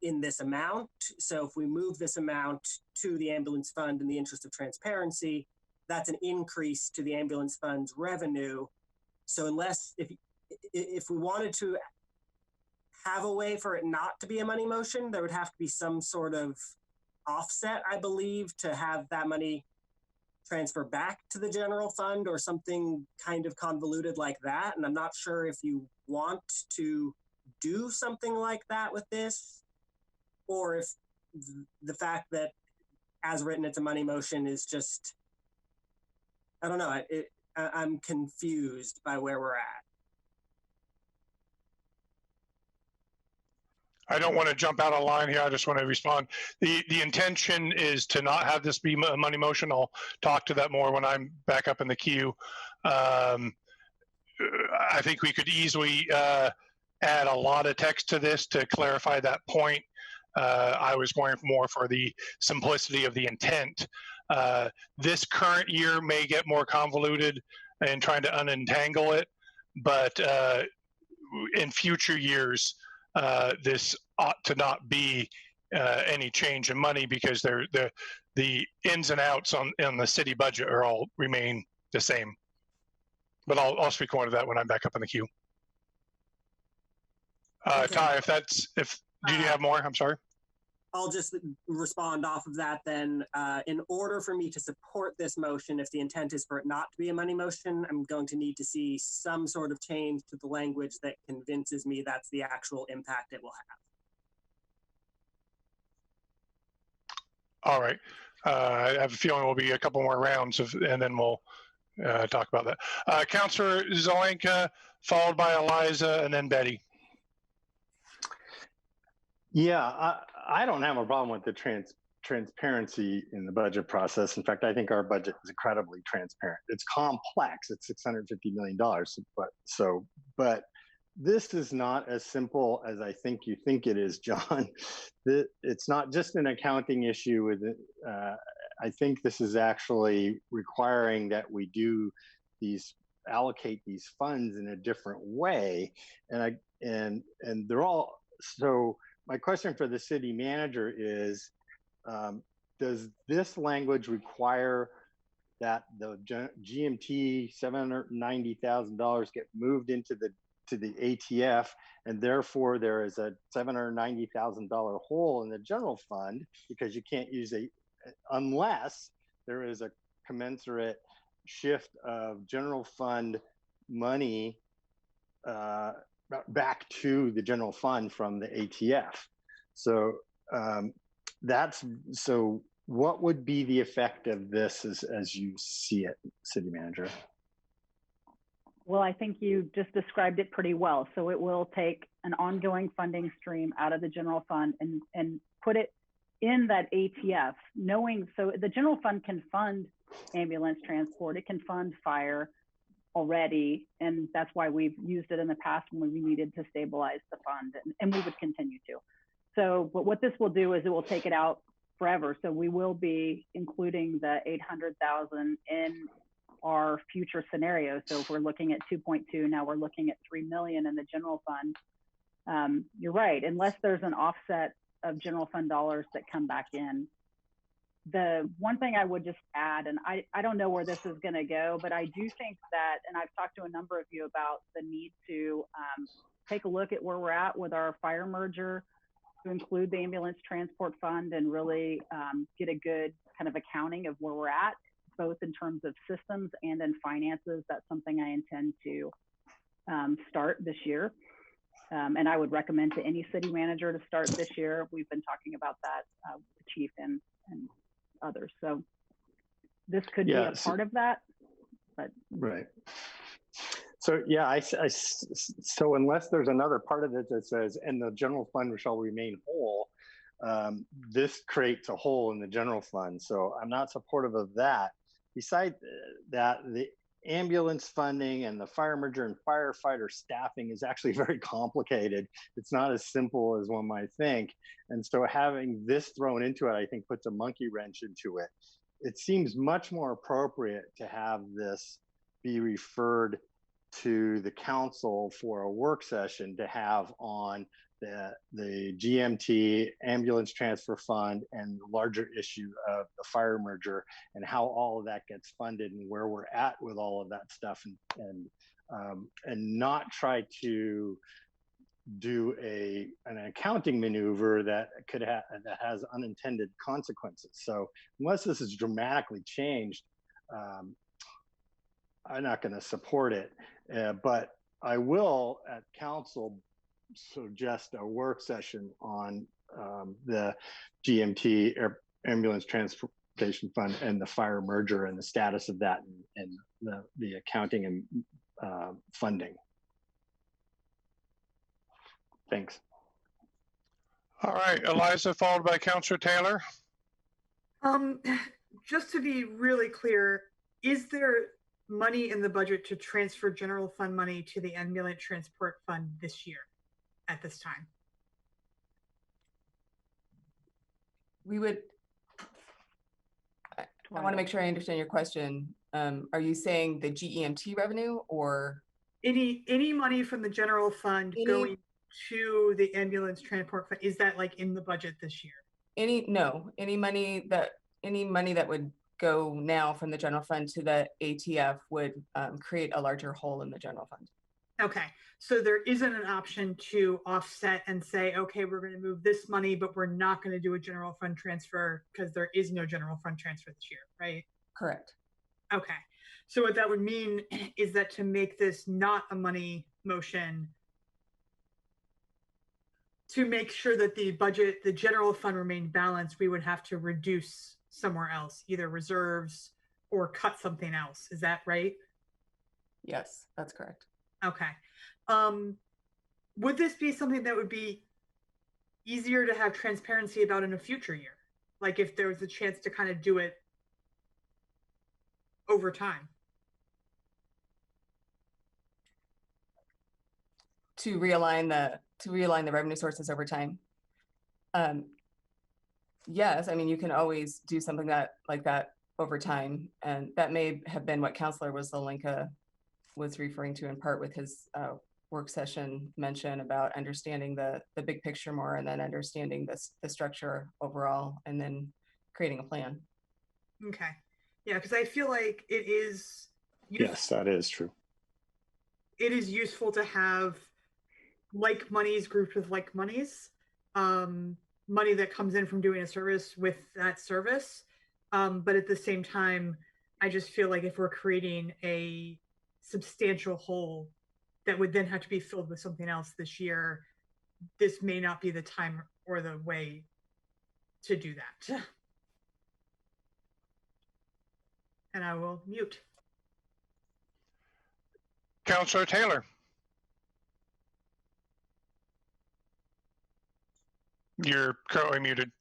in this amount. So if we move this amount to the ambulance fund in the interest of transparency, that's an increase to the ambulance fund's revenue. So if we wanted to have a way for it not to be a money motion, there would have to be some sort of offset, I believe, to have that money transfer back to the general fund or something kind of convoluted like that. And I'm not sure if you want to do something like that with this, or if the fact that as written it's a money motion is just, I don't know, I'm confused by where we're at. I don't want to jump out of line here. I just want to respond. The intention is to not have this be a money motion. I'll talk to that more when I'm back up in the queue. I think we could easily add a lot of text to this to clarify that point. I was going more for the simplicity of the intent. This current year may get more convoluted and trying to unentangle it. But in future years, this ought to not be any change in money, because the ins and outs on the city budget are all remain the same. But I'll speak more to that when I'm back up in the queue. Okay. Ty, do you have more? I'm sorry. I'll just respond off of that then. In order for me to support this motion, if the intent is for it not to be a money motion, I'm going to need to see some sort of change to the language that convinces me that's the actual impact it will have. All right. I have a feeling there'll be a couple more rounds, and then we'll talk about that. Councillor Zelenka, followed by Eliza, and then Betty. Yeah, I don't have a problem with the transparency in the budget process. In fact, I think our budget is incredibly transparent. It's complex. It's $650 million. But this is not as simple as I think you think it is, John. It's not just an accounting issue with it. I think this is actually requiring that we allocate these funds in a different way. And they're all, so my question for the city manager is, does this language require that the GMT $790,000 get moved into the ATF, and therefore there is a $790,000 hole in the general fund, because you can't use unless there is a commensurate shift of general fund money back to the general fund from the ATF. So what would be the effect of this as you see it, city manager? Well, I think you just described it pretty well. So it will take an ongoing funding stream out of the general fund and put it in that ATF, so the general fund can fund ambulance transport, it can fund fire already, and that's why we've used it in the past when we needed to stabilize the fund, and we would continue to. So, but what this will do is it will take it out forever. So we will be including the 800,000 in our future scenario. So if we're looking at 2.2, now we're looking at 3 million in the general fund. You're right, unless there's an offset of general fund dollars that come back in. The one thing I would just add, and I don't know where this is going to go, but I do think that, and I've talked to a number of you about the need to take a look at where we're at with our fire merger, to include the ambulance transport fund, and really get a good kind of accounting of where we're at, both in terms of systems and in finances. That's something I intend to start this year. And I would recommend to any city manager to start this year. We've been talking about that with the chief and others. So this could be a part of that. But right. So yeah, so unless there's another part of it that says, and the general fund shall remain whole, this creates a hole in the general fund. So I'm not supportive of that. Besides that, the ambulance funding and the fire merger and firefighter staffing is actually very complicated. It's not as simple as one might think. And so having this thrown into it, I think, puts a monkey wrench into it. It seems much more appropriate to have this be referred to the council for a work session to have on the GMT ambulance transfer fund and the larger issue of the fire merger and how all of that gets funded and where we're at with all of that stuff, and not try to do an accounting maneuver that that has unintended consequences. So unless this is dramatically changed, I'm not going to support it. But I will at council suggest a work session on the GMT ambulance transportation fund and the fire merger and the status of that and the accounting and funding. Thanks. All right, Eliza, followed by Councillor Taylor. Just to be really clear, is there money in the budget to transfer general fund money to the ambulance transport fund this year at this time? We would, I want to make sure I understand your question. Are you saying the GEMT revenue or any money from the general fund going to the ambulance transport fund? Is that like in the budget this year? any money that would go now from the general fund to the ATF would create a larger hole in the general fund. Okay, so there isn't an option to offset and say, okay, we're going to move this money, but we're not going to do a general fund transfer because there is no general fund transfer this year, right? Correct. Okay, so what that would mean is that to make this not a money motion, to make sure that the budget, the general fund remained balanced, we would have to reduce somewhere else, either reserves or cut something else. Is that right? Yes, that's correct. Okay. Would this be something that would be easier to have transparency about in a future year? Like if there was a chance to kind of do it over time? To realign the revenue sources over time. Yes, I mean, you can always do something like that over time. And that may have been what Councilor Weslelinka was referring to in part with his work session mention about understanding the big picture more and then understanding the structure overall and then creating a plan. Okay. Yeah, because I feel like it is. Yes, that is true. It is useful to have like monies grouped with like monies, money that comes in from doing a service with that service. But at the same time, I just feel like if we're creating a substantial hole that would then have to be filled with something else this year, this may not be the time or the way to do that. And I will mute. Councilor Taylor. You're currently muted.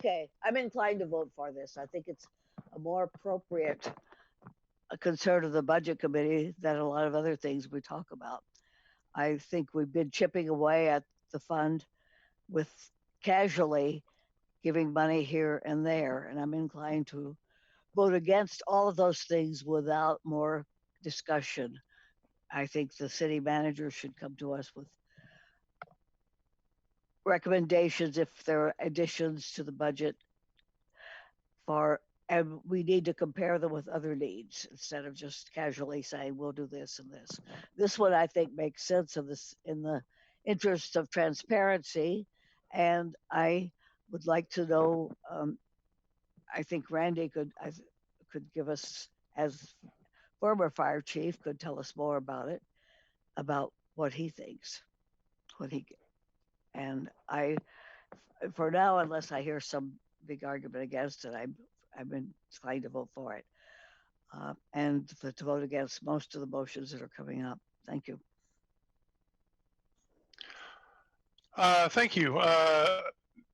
Okay, I'm inclined to vote for this. I think it's a more appropriate concern of the budget committee than a lot of other things we talk about. I think we've been chipping away at the fund with casually giving money here and there, and I'm inclined to vote against all of those things without more discussion. I think the city manager should come to us with recommendations if there are additions to the budget and we need to compare them with other needs instead of just casually saying we'll do this and this. This one I think makes sense of this in the interest of transparency, and I would like to know. I think Randy could give us, as former fire chief, could tell us more about it, about what he thinks, and for now, unless I hear some big argument against it, I'm inclined to vote for it, and to vote against most of the motions that are coming up. Thank you. Thank you.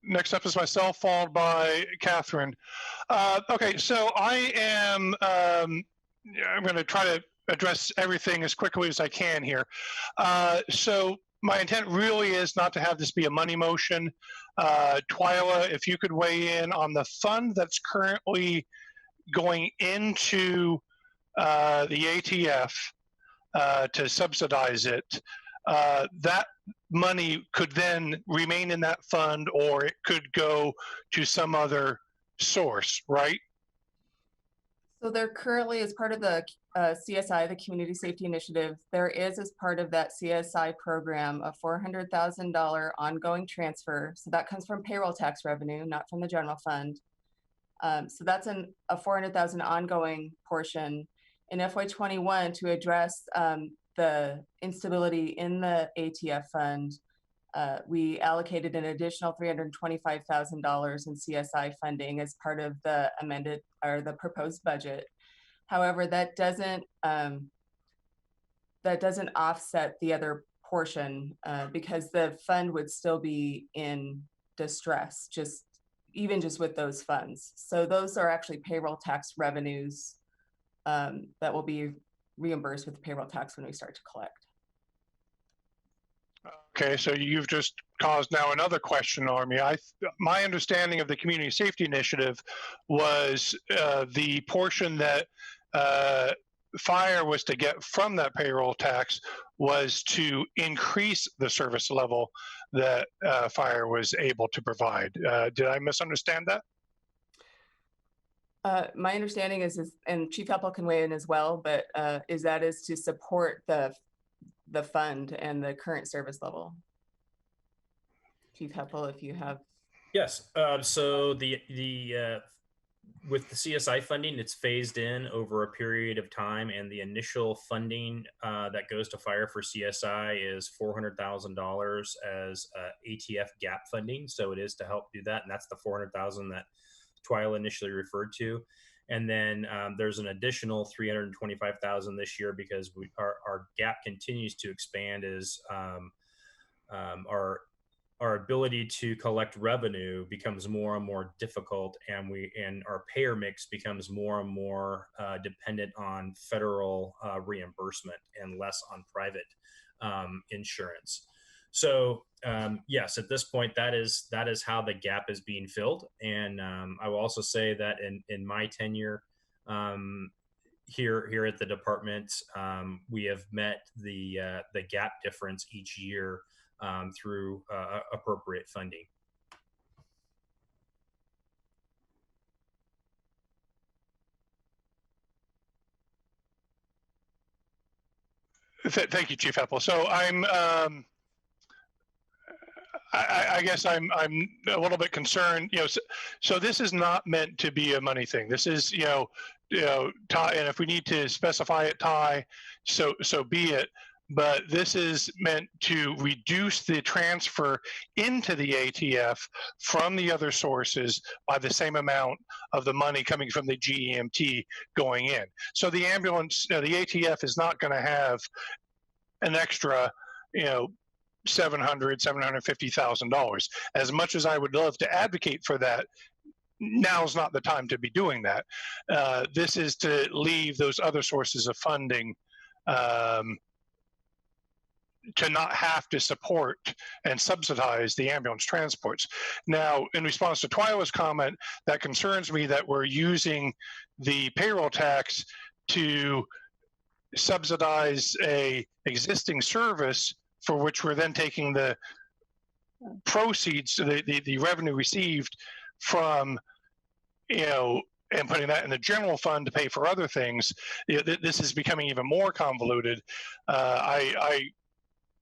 Next up is myself, followed by Catherine. Okay, so I am. I'm going to try to address everything as quickly as I can here. So my intent really is not to have this be a money motion. Twyla, if you could weigh in on the fund that's currently going into the ATF to subsidize it, that money could then remain in that fund, or it could go to some other source, right? So there currently, as part of the CSI, the Community Safety Initiative, there is, as part of that CSI program, a $400,000 ongoing transfer. So that comes from payroll tax revenue, not from the general fund. So that's a $400,000 ongoing portion in FY21 to address the instability in the ATF fund. We allocated an additional $325,000 in CSI funding as part of the amended or the proposed budget. However, that doesn't offset the other portion because the fund would still be in distress, even just with those funds. So those are actually payroll tax revenues that will be reimbursed with payroll tax when we start to collect. Okay, so you've just caused now another question on me. My understanding of the Community Safety Initiative was the portion that fire was to get from that payroll tax was to increase the service level that fire was able to provide. Did I misunderstand that? My understanding is, and Chief Heppel can weigh in as well, but is to support the fund and the current service level. Chief Heppel, if you have. Yes. So with the CSI funding, it's phased in over a period of time, and the initial funding that goes to fire for CSI is $400,000 as ATF gap funding. So it is to help do that, and that's the $400,000 that Twyla initially referred to. And then there's an additional $325,000 this year because our gap continues to expand as our ability to collect revenue becomes more and more difficult, and our payer mix becomes more and more dependent on federal reimbursement and less on private insurance. So yes, at this point, that is how the gap is being filled. And I will also say that in my tenure here at the department, we have met the gap difference each year through appropriate funding. Thank you, Chief Heppel. So I guess I'm a little bit concerned. So this is not meant to be a money thing. This is tie, and if we need to specify it, tie, so be it. But this is meant to reduce the transfer into the ATF from the other sources by the same amount of the money coming from the GEMT going in. So the ambulance, the ATF is not going to have an extra, $750,000. As much as I would love to advocate for that, now's not the time to be doing that. This is to leave those other sources of funding to not have to support and subsidize the ambulance transports. Now, in response to Twyla's comment, that concerns me that we're using the payroll tax to subsidize a existing service for which we're then taking the proceeds, the revenue received from, and putting that in the general fund to pay for other things. This is becoming even more convoluted.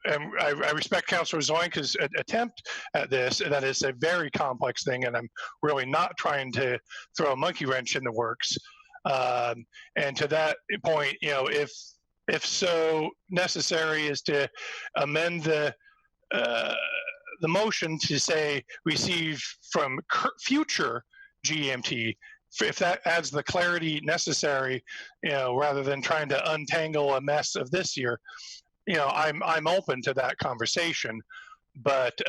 I respect Councilor Zoinka's attempt at this, and that is a very complex thing, and I'm really not trying to throw a monkey wrench in the works. And to that point, if so necessary is to amend the motion to say receive from future GMT, if that adds the clarity necessary, rather than trying to untangle a mess of this year, I'm open to that conversation, but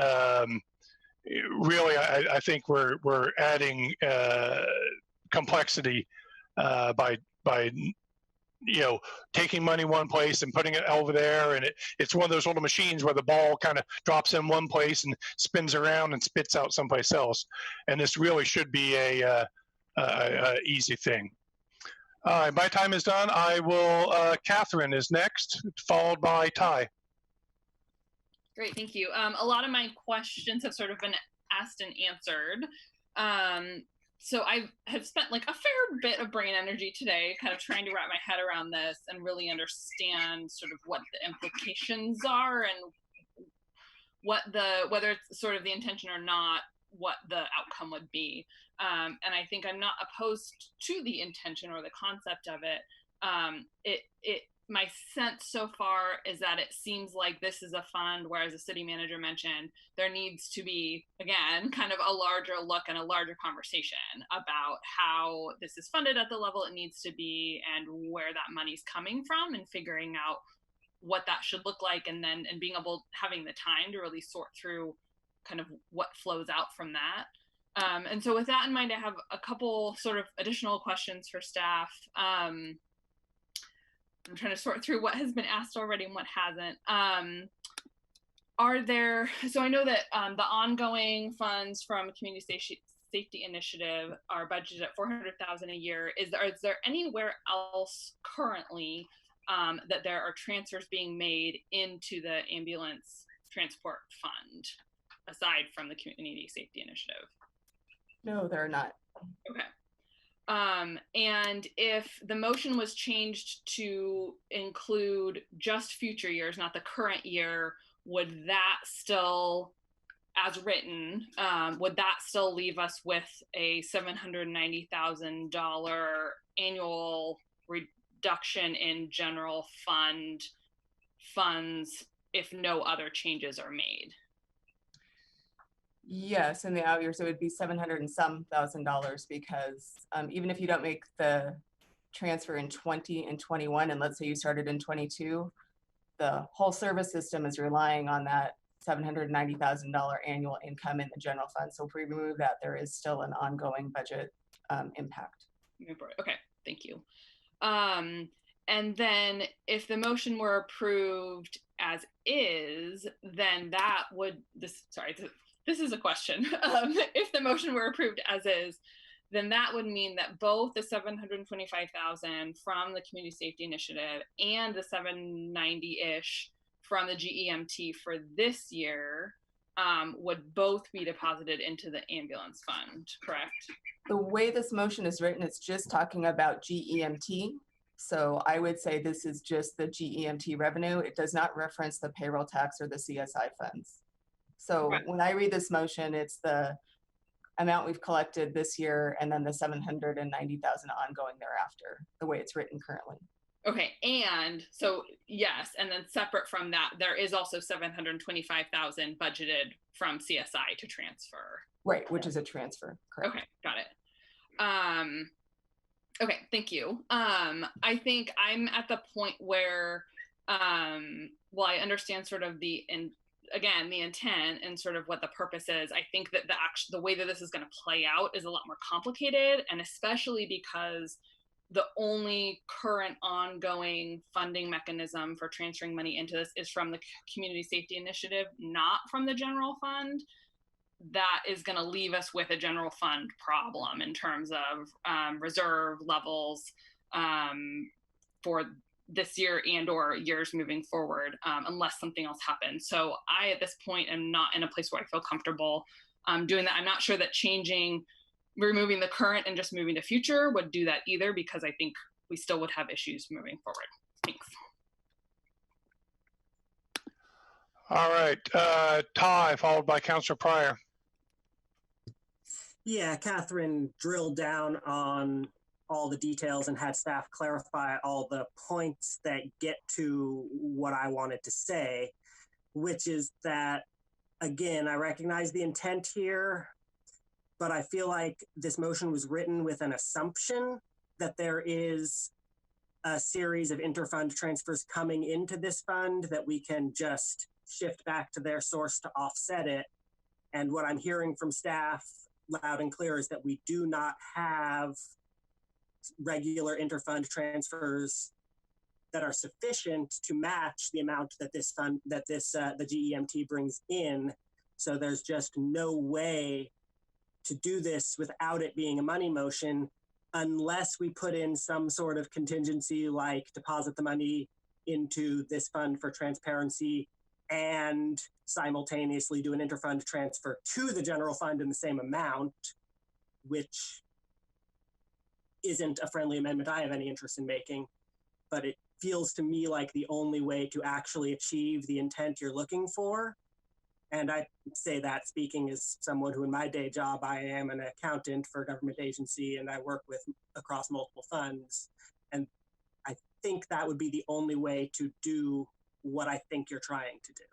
really, I think we're adding complexity by taking money one place and putting it over there, and it's one of those little machines where the ball kind of drops in one place and spins around and spits out someplace else, and this really should be a easy thing. My time is done. I will, Catherine is next, followed by Ty. Great, thank you. A lot of my questions have sort of been asked and answered. So I have spent like a fair bit of brain energy today kind of trying to wrap my head around this and really understand sort of what the implications are and whether it's sort of the intention or not, what the outcome would be. And I think I'm not opposed to the intention or the concept of it. My sense so far is that it seems like this is a fund where, as the city manager mentioned, there needs to be, again, kind of a larger look and a larger conversation about how this is funded at the level it needs to be and where that money's coming from, and figuring out what that should look like, and being able, having the time to really sort through kind of what flows out from that. And so with that in mind, I have a couple sort of additional questions for staff. I'm trying to sort through what has been asked already and what hasn't. Are there, so I know that the ongoing funds from Community Safety Initiative are budgeted at $400,000 a year. Is there anywhere else currently that there are transfers being made into the ambulance transport fund aside from the Community Safety Initiative? No, there are not. Okay. And if the motion was changed to include just future years, not the current year, would that still, as written, would that still leave us with a $790,000 annual reduction in general fund funds if no other changes are made? Yes, in the out years, it would be $700 and some thousand because even if you don't make the transfer in 20 and 21, and let's say you started in 22, the whole service system is relying on that $790,000 annual income in the general fund. So if we remove that, there is still an ongoing budget impact. Okay, thank you. And then if the motion were approved as is, then that would, this is a question. If the motion were approved as is, then that would mean that both the $725,000 from the Community Safety Initiative and the $790-ish from the GEMT for this year would both be deposited into the ambulance fund, correct? The way this motion is written, it's just talking about GEMT. So I would say this is just the GEMT revenue. It does not reference the payroll tax or the CSI funds. So when I read this motion, it's the amount we've collected this year and then the $790,000 ongoing thereafter, the way it's written currently. Okay, and so yes, and then separate from that, there is also $725,000 budgeted from CSI to transfer. Right, which is a transfer, correct. Okay, got it. Okay, thank you. I think I'm at the point where, well, I understand sort of the intent and sort of what the purpose is. I think that the way that this is going to play out is a lot more complicated, and especially because the only current ongoing funding mechanism for transferring money into this is from the Community Safety Initiative, not from the general fund. That is going to leave us with a general fund problem in terms of reserve levels for this year and or years moving forward, unless something else happens. So I, at this point, am not in a place where I feel comfortable doing that. I'm not sure that removing the current and just moving to future would do that either, because I think we still would have issues moving forward. Thanks. All right, Ty, followed by Councilor Pryor. Yeah, Catherine drilled down on all the details and had staff clarify all the points that get to what I wanted to say, which is that, again, I recognize the intent here, but I feel like this motion was written with an assumption that there is a series of interfund transfers coming into this fund that we can just shift back to their source to offset it. And what I'm hearing from staff loud and clear is that we do not have regular interfund transfers that are sufficient to match the amount that this fund, that the GEMT brings in. So there's just no way to do this without it being a money motion, unless we put in some sort of contingency, like deposit the money into this fund for transparency and simultaneously do an interfund transfer to the general fund in the same amount, which isn't a friendly amendment I have any interest in making, but it feels to me like the only way to actually achieve the intent you're looking for. And I say that speaking as someone who in my day job, I am an accountant for a government agency and I work with across multiple funds. And I think that would be the only way to do what I think you're trying to do.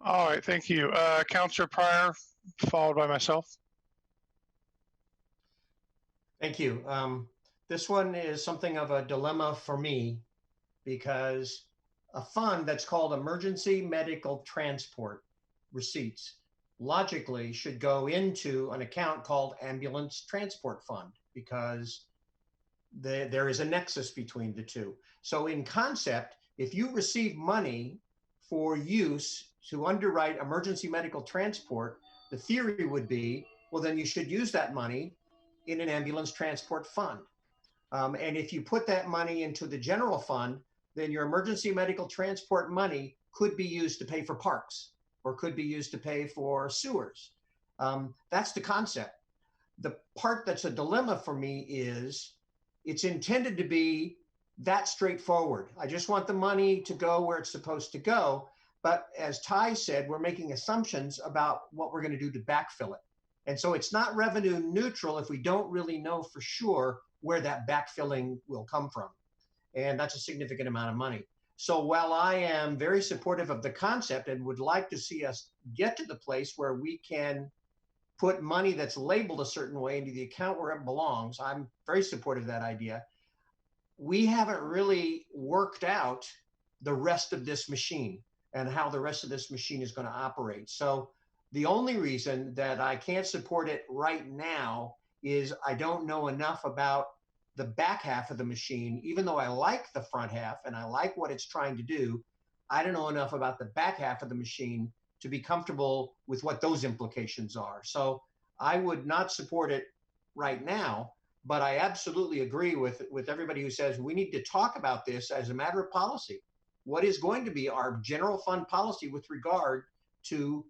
All right, thank you. Councilor Pryor, followed by myself. Thank you. This one is something of a dilemma for me, because a fund that's called Emergency Medical Transport Receipts logically should go into an account called Ambulance Transport Fund, because there is a nexus between the two. So in concept, if you receive money for use to underwrite emergency medical transport, the theory would be, well, then you should use that money in an ambulance transport fund. And if you put that money into the general fund, then your emergency medical transport money could be used to pay for parks or could be used to pay for sewers. That's the concept. The part that's a dilemma for me is it's intended to be that straightforward. I just want the money to go where it's supposed to go. But as Ty said, we're making assumptions about what we're going to do to backfill it. And so it's not revenue neutral if we don't really know for sure where that backfilling will come from. And that's a significant amount of money. So while I am very supportive of the concept and would like to see us get to the place where we can put money that's labeled a certain way into the account where it belongs, I'm very supportive of that idea. We haven't really worked out the rest of this machine and how the rest of this machine is going to operate. So the only reason that I can't support it right now is I don't know enough about the back half of the machine. Even though I like the front half and I like what it's trying to do, I don't know enough about the back half of the machine to be comfortable with what those implications are. So I would not support it right now, but I absolutely agree with everybody who says we need to talk about this as a matter of policy. What is going to be our general fund policy with regard to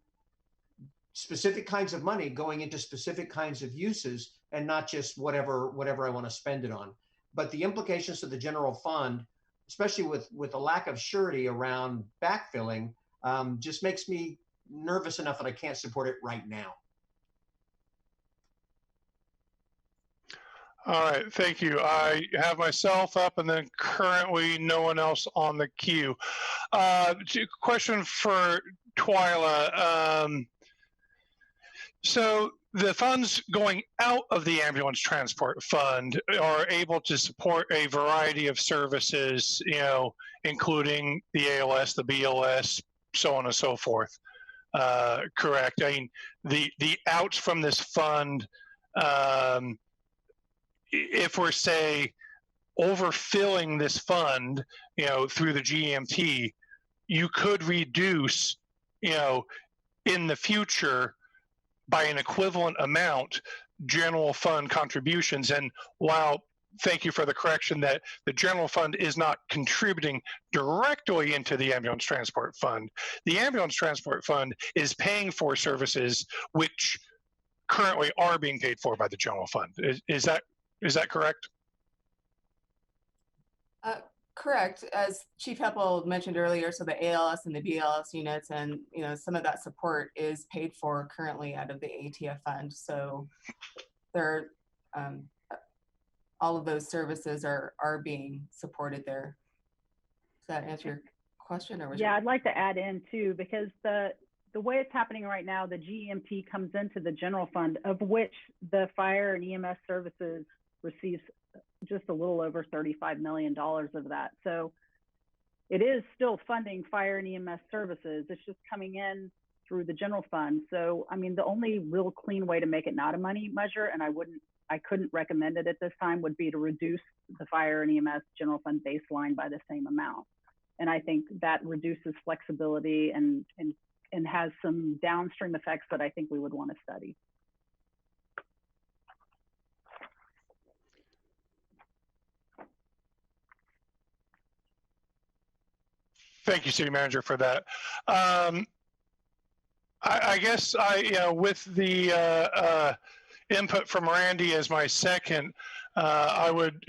specific kinds of money going into specific kinds of uses and not just whatever I want to spend it on. But the implications of the general fund, especially with a lack of surety around backfilling, just makes me nervous enough that I can't support it right now. All right, thank you. I have myself up and then currently no one else on the queue. Question for Twyla. So the funds going out of the ambulance transport fund are able to support a variety of services, including the ALS, the BLS, so on and so forth. Correct. I mean, the outs from this fund, if we're, say, overfilling this fund, through the GMT, you could reduce, in the future by an equivalent amount, general fund contributions. And while, thank you for the correction that the general fund is not contributing directly into the ambulance transport fund, the ambulance transport fund is paying for services which currently are being paid for by the general fund. Is that correct? Correct. As Chief Heppel mentioned earlier, so the ALS and the BLS units and some of that support is paid for currently out of the ATF fund. So there, all of those services are being supported there. Does that answer your question? Or yeah, I'd like to add in too, because the way it's happening right now, the GMT comes into the general fund, of which the fire and EMS services receives just a little over $35 million of that. So it is still funding fire and EMS services. It's just coming in through the general fund. So, I mean, the only real clean way to make it not a money measure, and I couldn't recommend it at this time, would be to reduce the fire and EMS general fund baseline by the same amount. And I think that reduces flexibility and has some downstream effects that I think we would want to study. Thank you, City Manager, for that. I guess with the input from Randy as my second, I would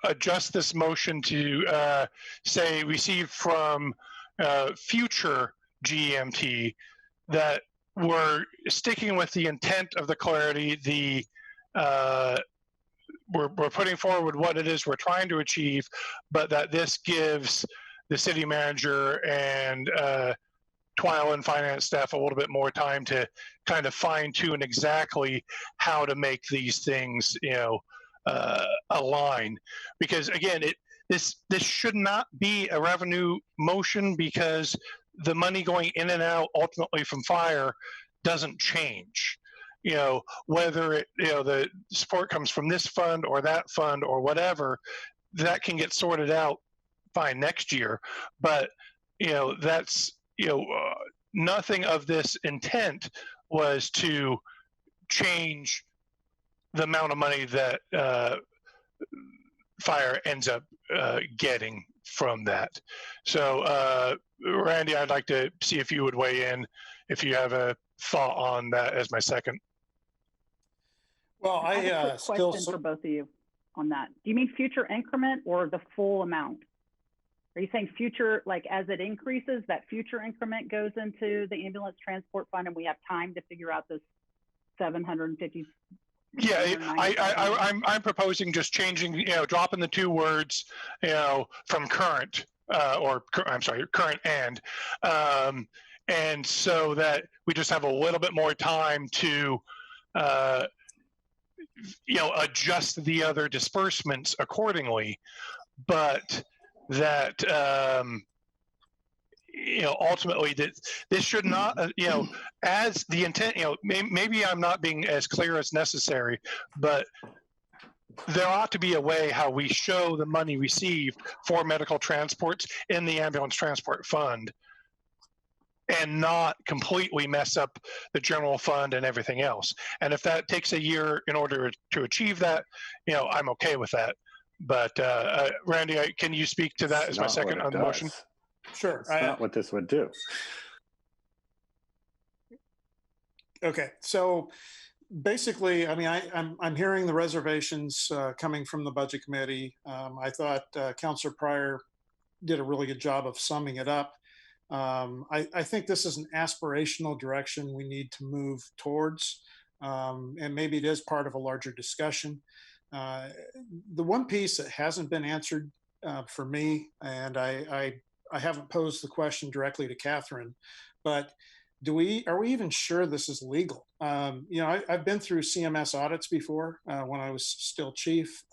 adjust this motion to say received from future GMT, that we're sticking with the intent of the clarity. We're putting forward what it is we're trying to achieve, but that this gives the city manager and Twyla and finance staff a little bit more time to kind of fine tune exactly how to make these things, align. Because again, this should not be a revenue motion, because the money going in and out ultimately from fire doesn't change. whether the support comes from this fund or that fund or whatever, that can get sorted out fine next year. But that's nothing of this intent was to change the amount of money that fire ends up getting from that. So Randy, I'd like to see if you would weigh in if you have a thought on that as my second. Well, I have a quick still question for both of you on that. Do you mean future increment or the full amount? Are you saying future, like as it increases, that future increment goes into the ambulance transport fund and we have time to figure out this 750? Yeah, I'm proposing just changing, dropping the two words, from current, I'm sorry, current and so that we just have a little bit more time to, adjust the other disbursements accordingly, but that, ultimately that this should not, as the intent, maybe I'm not being as clear as necessary, but there ought to be a way how we show the money received for medical transports in the ambulance transport fund and not completely mess up the general fund and everything else. And if that takes a year in order to achieve that, I'm okay with that. But Randy, can you speak to that as my second on the motion? Sure. That's not what this would do. Okay, so basically, I mean, I'm hearing the reservations coming from the budget committee. I thought Councilor Pryor did a really good job of summing it up. I think this is an aspirational direction we need to move towards, and maybe it is part of a larger discussion. The one piece that hasn't been answered for me, and I haven't posed the question directly to Catherine, but are we even sure this is legal? I've been through CMS audits before when I was still chief.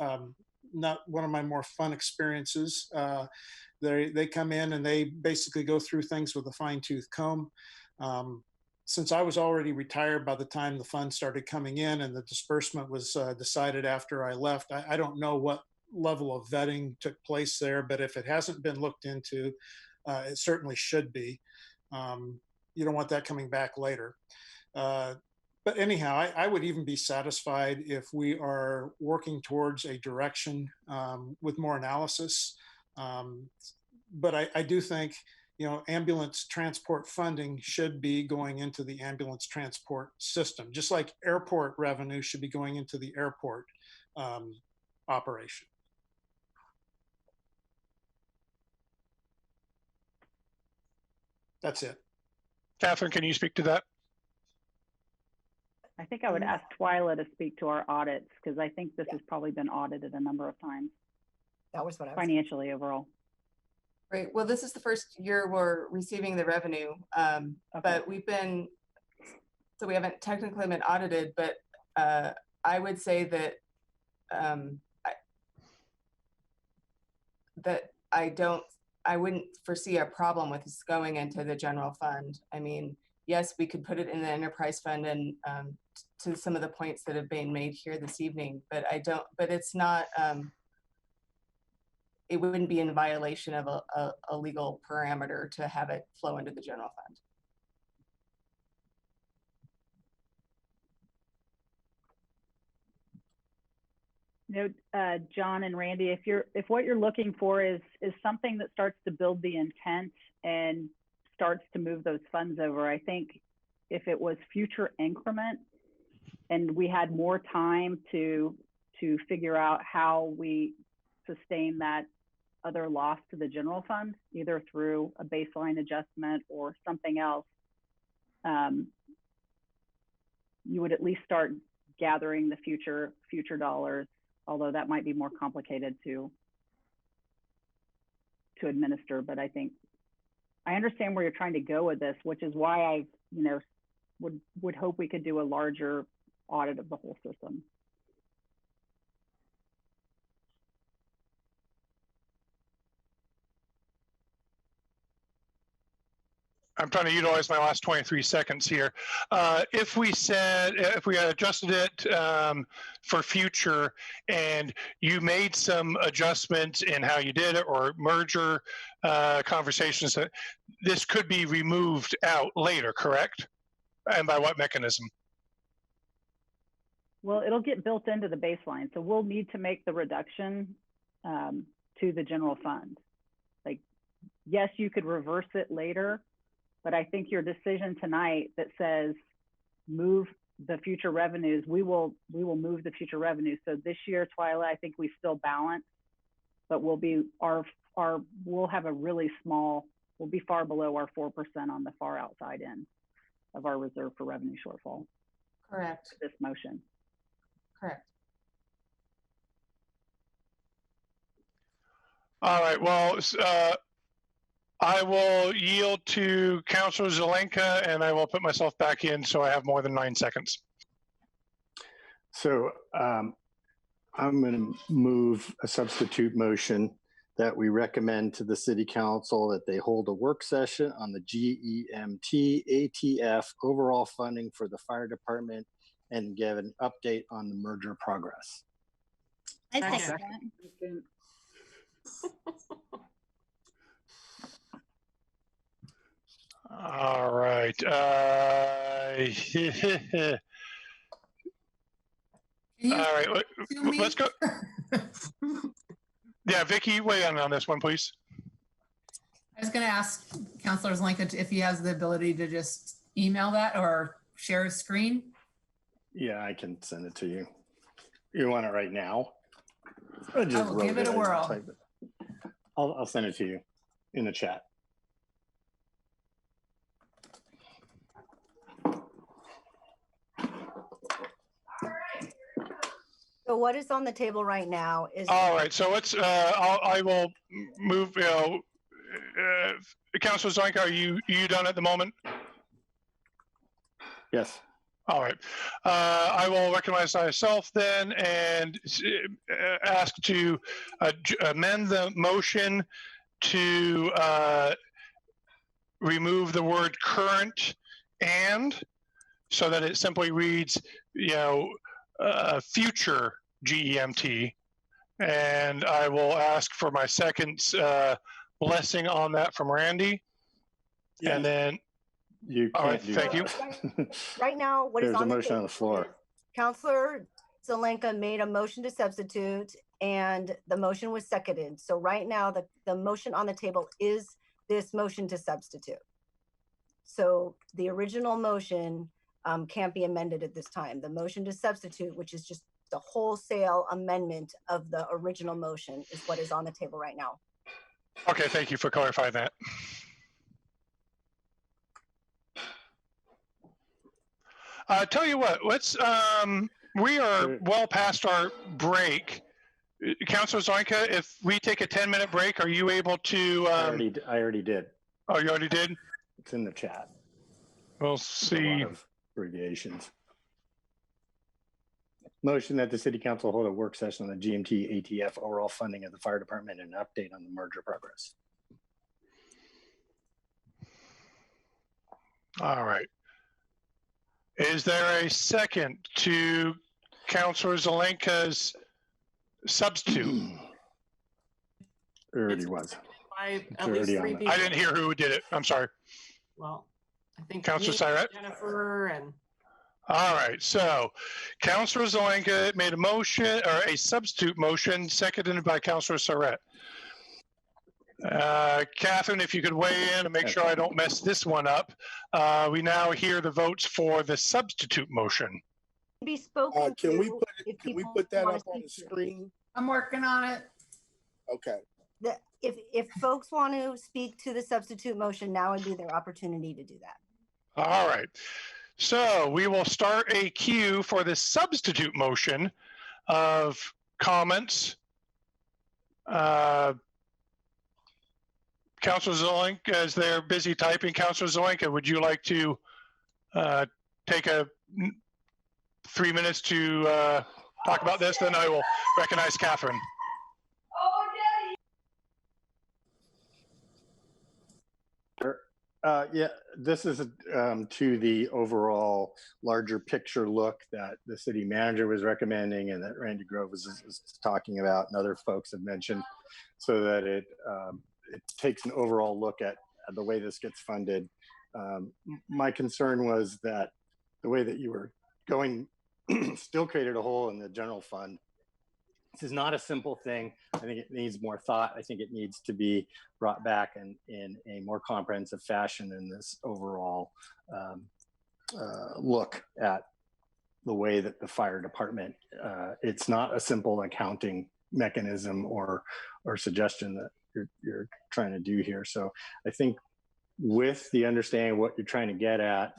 Not one of my more fun experiences. They come in and they basically go through things with a fine-tooth comb. Since I was already retired by the time the funds started coming in and the disbursement was decided after I left, I don't know what level of vetting took place there, but if it hasn't been looked into, it certainly should be. You don't want that coming back later. But anyhow, I would even be satisfied if we are working towards a direction with more analysis. But I do think, ambulance transport funding should be going into the ambulance transport system, just like airport revenue should be going into the airport operation. That's it. Catherine, can you speak to that? I think I would ask Twyla to speak to our audits because I think this has probably been audited a number of times. That was what I was financially overall. Right. Well, this is the first year we're receiving the revenue, but we haven't technically been audited, but I would say that I wouldn't foresee a problem with this going into the general fund. I mean, yes, we could put it in the enterprise fund and to some of the points that have been made here this evening, but it's not, it wouldn't be in violation of a legal parameter to have it flow into the general fund. John and Randy, if what you're looking for is something that starts to build the intent and starts to move those funds over, I think if it was future increment and we had more time to figure out how we sustain that other loss to the general fund, either through a baseline adjustment or something else, you would at least start gathering the future dollars, although that might be more complicated to administer. But I think I understand where you're trying to go with this, which is why I, would hope we could do a larger audit of the whole system. I'm trying to utilize my last 23 seconds here. If we had adjusted it for future and you made some adjustments in how you did it or merger conversations, this could be removed out later, correct? And by what mechanism? Well, it'll get built into the baseline. So we'll need to make the reduction to the general fund. Like, yes, you could reverse it later, but I think your decision tonight that says move the future revenues, we will move the future revenues. So this year, Twyla, I think we still balance, but we'll have a really small, we'll be far below our 4% on the far outside end of our reserve for revenue shortfall. Correct. This motion. Correct. All right, well, I will yield to Councilor Zelenka and I will put myself back in so I have more than 9 seconds. So I'm going to move a substitute motion that we recommend to the City Council that they hold a work session on the GEMT ATF overall funding for the fire department and give an update on the merger progress. I second that. All right. All right. Let's go. Yeah, Vicky, weigh in on this one, please. I was going to ask Councilor Zelenka if he has the ability to just email that or share his screen. Yeah, I can send it to you. You want it right now? I will give it a whirl. I'll send it to you in the chat. So what is on the table right now is. All right, so let's, I will move, Councilor Zelenka, are you done at the moment? Yes. All right. I will recognize myself then and ask to amend the motion to remove the word current and so that it simply reads, future GEMT. And I will ask for my second blessing on that from Randy. Yeah. And then you can't all right, do thank that. you. Right now, what There's is on a motion on the floor. Councilor Zelenka made a motion to substitute and the motion was seconded. So right now, the motion on the table is this motion to substitute. So the original motion can't be amended at this time. The motion to substitute, which is just the wholesale amendment of the original motion, is what is on the table right now. Okay, thank you for clarifying that. Tell you what, let's, we are well past our break. Councilor Zelenka, if we take a 10-minute break, are you able to? I already did. Oh, you already did? It's in the chat. We'll see. A lot of abbreviations. Motion that the City Council hold a work session on the GMT ATF overall funding of the fire department and an update on the merger progress. All right. Is there a second to Councilor Zelenka's substitute? It already was. At least 3 people. I didn't hear who did it. I'm sorry. Well, I think Councilor Siret? Jennifer and. All right. So Councilor Zelenka made a motion or a substitute motion, seconded by Councilor Siret. Catherine, if you could weigh in and make sure I don't mess this one up. We now hear the votes for the substitute motion. Be spoken can we to put that up on the screen? I'm working on it. Okay. If folks want to speak to the substitute motion, now would be their opportunity to do that. All right. So we will start a queue for the substitute motion of comments. Councilor Zelenka, as they're busy typing, Councilor Zelenka, would you like to take 3 minutes to talk about this? Then I will recognize Catherine. Yeah, this is to the overall larger picture look that the city manager was recommending and that Randy Grove is talking about and other folks have mentioned, so that it takes an overall look at the way this gets funded. My concern was that the way that you were going still created a hole in the general fund. This is not a simple thing. I think it needs more thought. I think it needs to be brought back in a more comprehensive fashion in this overall look at the way that the fire department, it's not a simple accounting mechanism or suggestion that you're trying to do here. So I think with the understanding of what you're trying to get at,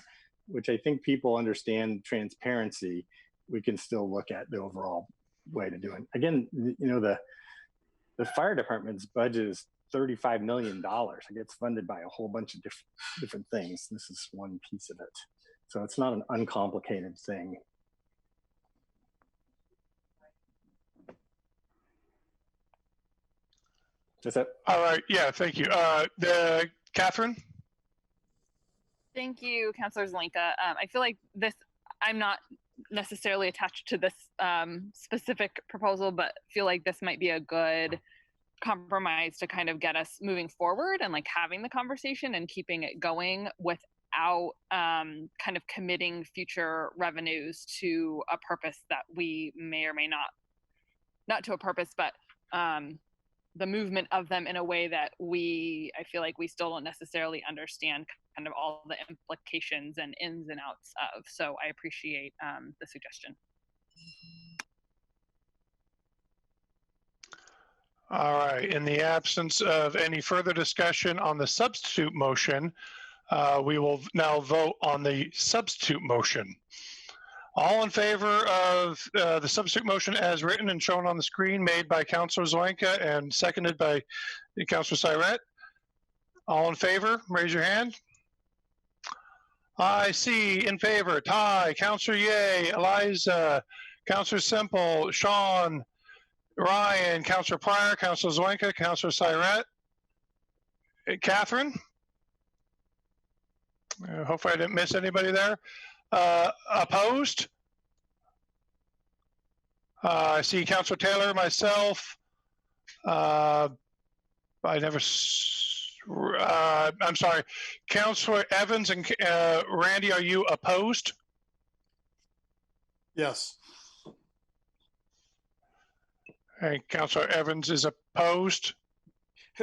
which I think people understand transparency, we can still look at the overall way to do it. Again, you know, the fire department's budget is $35 million. It gets funded by a whole bunch of different things. This is one piece of it. So it's not an uncomplicated thing. Is that all right? Yeah, thank you. Catherine? Thank you, Councilor Zelenka. I feel like I'm not necessarily attached to this specific proposal, but feel like this might be a good compromise to kind of get us moving forward and like having the conversation and keeping it going without kind of committing future revenues to a purpose that we may or may not to a purpose, but the movement of them in a way that I feel like we still don't necessarily understand kind of all the implications and ins and outs of. So I appreciate the suggestion. All right. In the absence of any further discussion on the substitute motion, we will now vote on the substitute motion. All in favor of the substitute motion as written and shown on the screen, made by Councilor Zelenka and seconded by Councilor Syrett? All in favor, raise your hand. I see in favor, Ty, Councilor Ye, Eliza, Councilor Semple, Sean, Ryan, Councilor Pryor, Councilor Zelenka, Councilor Syrett. Catherine? Hopefully I didn't miss anybody there. Opposed? I see Councilor Taylor, myself. I'm sorry, Councilor Evans and Randy, are you opposed? Yes. And Councilor Evans is opposed.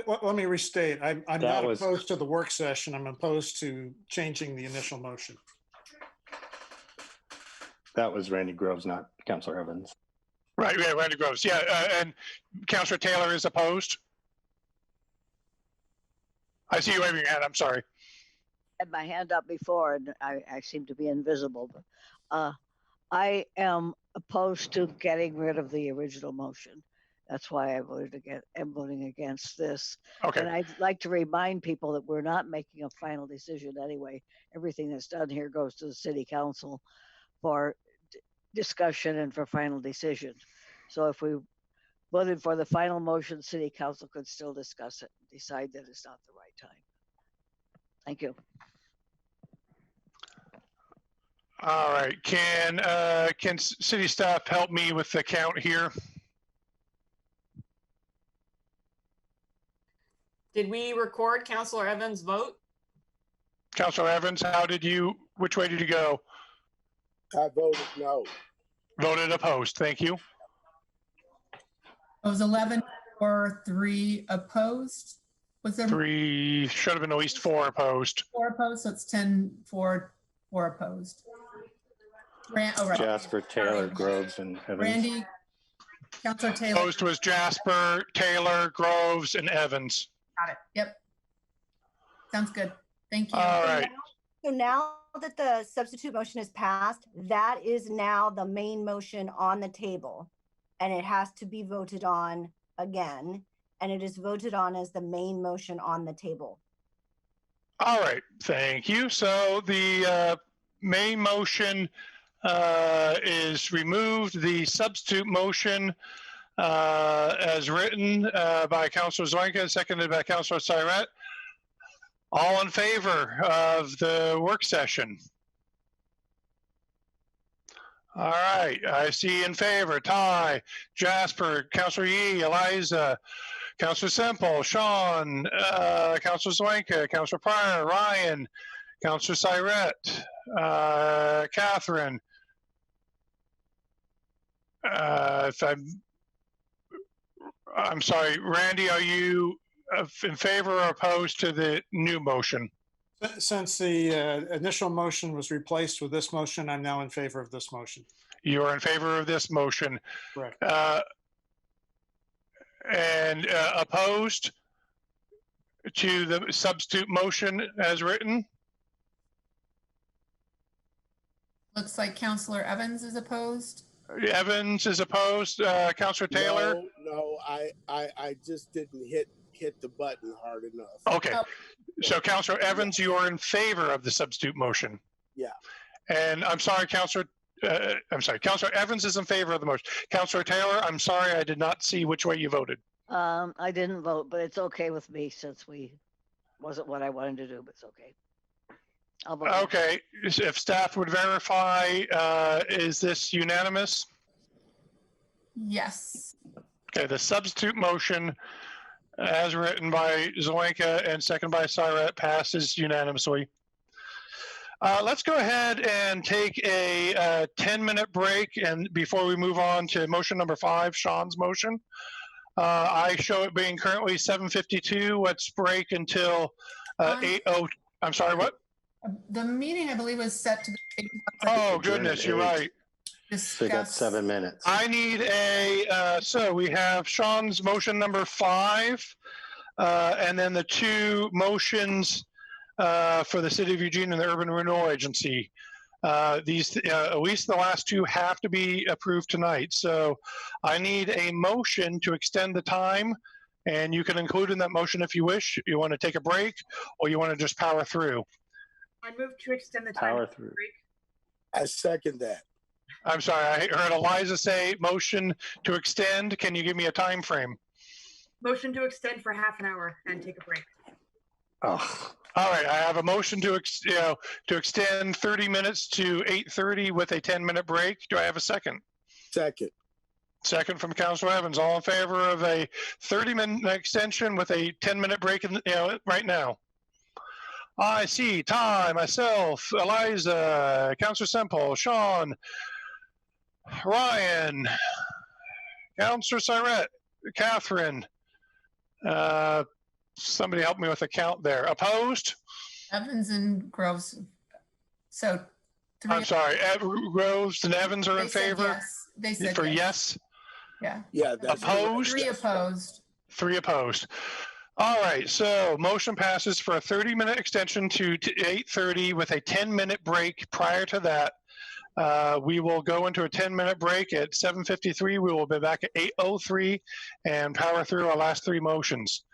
Let me restate. I'm not opposed to the work session. I'm opposed to changing the initial motion. That was Randy Groves, not Councilor Evans. Right, yeah, Randy Groves. Yeah, and Councilor Taylor is opposed. I see you waving your hand. I'm sorry. I had my hand up before and I seem to be invisible. But, I am opposed to getting rid of the original motion. That's why I'm voting against this. Okay. And I'd like to remind people that we're not making a final decision anyway. Everything that's done here goes to the city council for discussion and for final decision. So if we voted for the final motion, city council could still discuss it and decide that it's not the right time. Thank you. All right. Can city staff help me with the count here? Did we record Councilor Evans' vote? Councilor Evans, which way did you go? I voted no. Voted opposed. Thank you. It was 11 for 3 opposed. Was there 3? Should have been at least 4 opposed. 4 opposed, so it's 10 for 4 opposed. Right. Jasper, Taylor, Groves, and Evans. Randy, Councilor Taylor. Opposed was Jasper, Taylor, Groves, and Evans. Got it. Yep. Sounds good. Thank you. All right. So now that the substitute motion is passed, that is now the main motion on the table, and it has to be voted on again, and it is voted on as the main motion on the table. All right. Thank you. So the main motion is removed. The substitute motion as written by Councilor Zelenka, seconded by Councilor Syrett. All in favor of the work session? All right, I see in favor, Ty, Jasper, Councilor Yee, Eliza, Councilor Semple, Sean, Councilor Zwanka, Councilor Pryor, Ryan, Councilor Syrette, Catherine. If I'm sorry, Randy, are you in favor or opposed to the new motion? Since the initial motion was replaced with this motion, I'm now in favor of this motion. You are in favor of this motion. Correct. And opposed to the substitute motion as written? Looks like Councilor Evans is opposed. Evans is opposed. Councilor Taylor? No, I just didn't hit the button hard enough. Okay. So Councilor Evans, you are in favor of the substitute motion. Yeah. And I'm sorry, Councilor Evans is in favor of the motion. Councilor Taylor, I'm sorry, I did not see which way you voted. I didn't vote, but it's okay with me since we wasn't what I wanted to do, but it's okay. I'll vote. Okay, if staff would verify, is this unanimous? Yes. Okay, the substitute motion as written by Zwanka and second by Syrette passes unanimously. Let's go ahead and take a 10-minute break, and before we move on to motion number 5, Sean's motion. I show it being currently 7:52. Let's break until 8:00. I'm sorry, what? The meeting, I believe, was set to the. Oh, goodness, you're right. So we got 7 minutes. I need a, so we have Sean's motion number 5, and then the 2 motions for the City of Eugene and the Urban Renewal Agency. These, at least the last 2 have to be approved tonight. So I need a motion to extend the time, and you can include in that motion if you wish. You want to take a break, or you want to just power through. I move to extend the time. Power through. I second that. I'm sorry, I heard Eliza say motion to extend. Can you give me a time frame? Motion to extend for half an hour and take a break. Oh, All right, I have a motion to extend 30 minutes to 8:30 with a 10-minute break. Do I have a second? Second. Second from Councilor Evans. All in favor of a 30-minute extension with a 10-minute break right now? I see Ty, myself, Eliza, Councilor Semple, Sean, Ryan, Councilor Syrette, Catherine. Somebody help me with the count there. Opposed? Evans and Groves. So 3. I'm sorry, Groves and Evans are in favor? Yes. They said for yes. Yes? Yeah. That's opposed? 3 opposed. 3 opposed. All right, so motion passes for a 30-minute extension to 8:30 with a 10-minute break prior to that. We will go into a 10-minute break at 7:53. We will be back at 8:03 and power through our last 3 motions.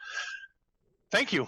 Thank you.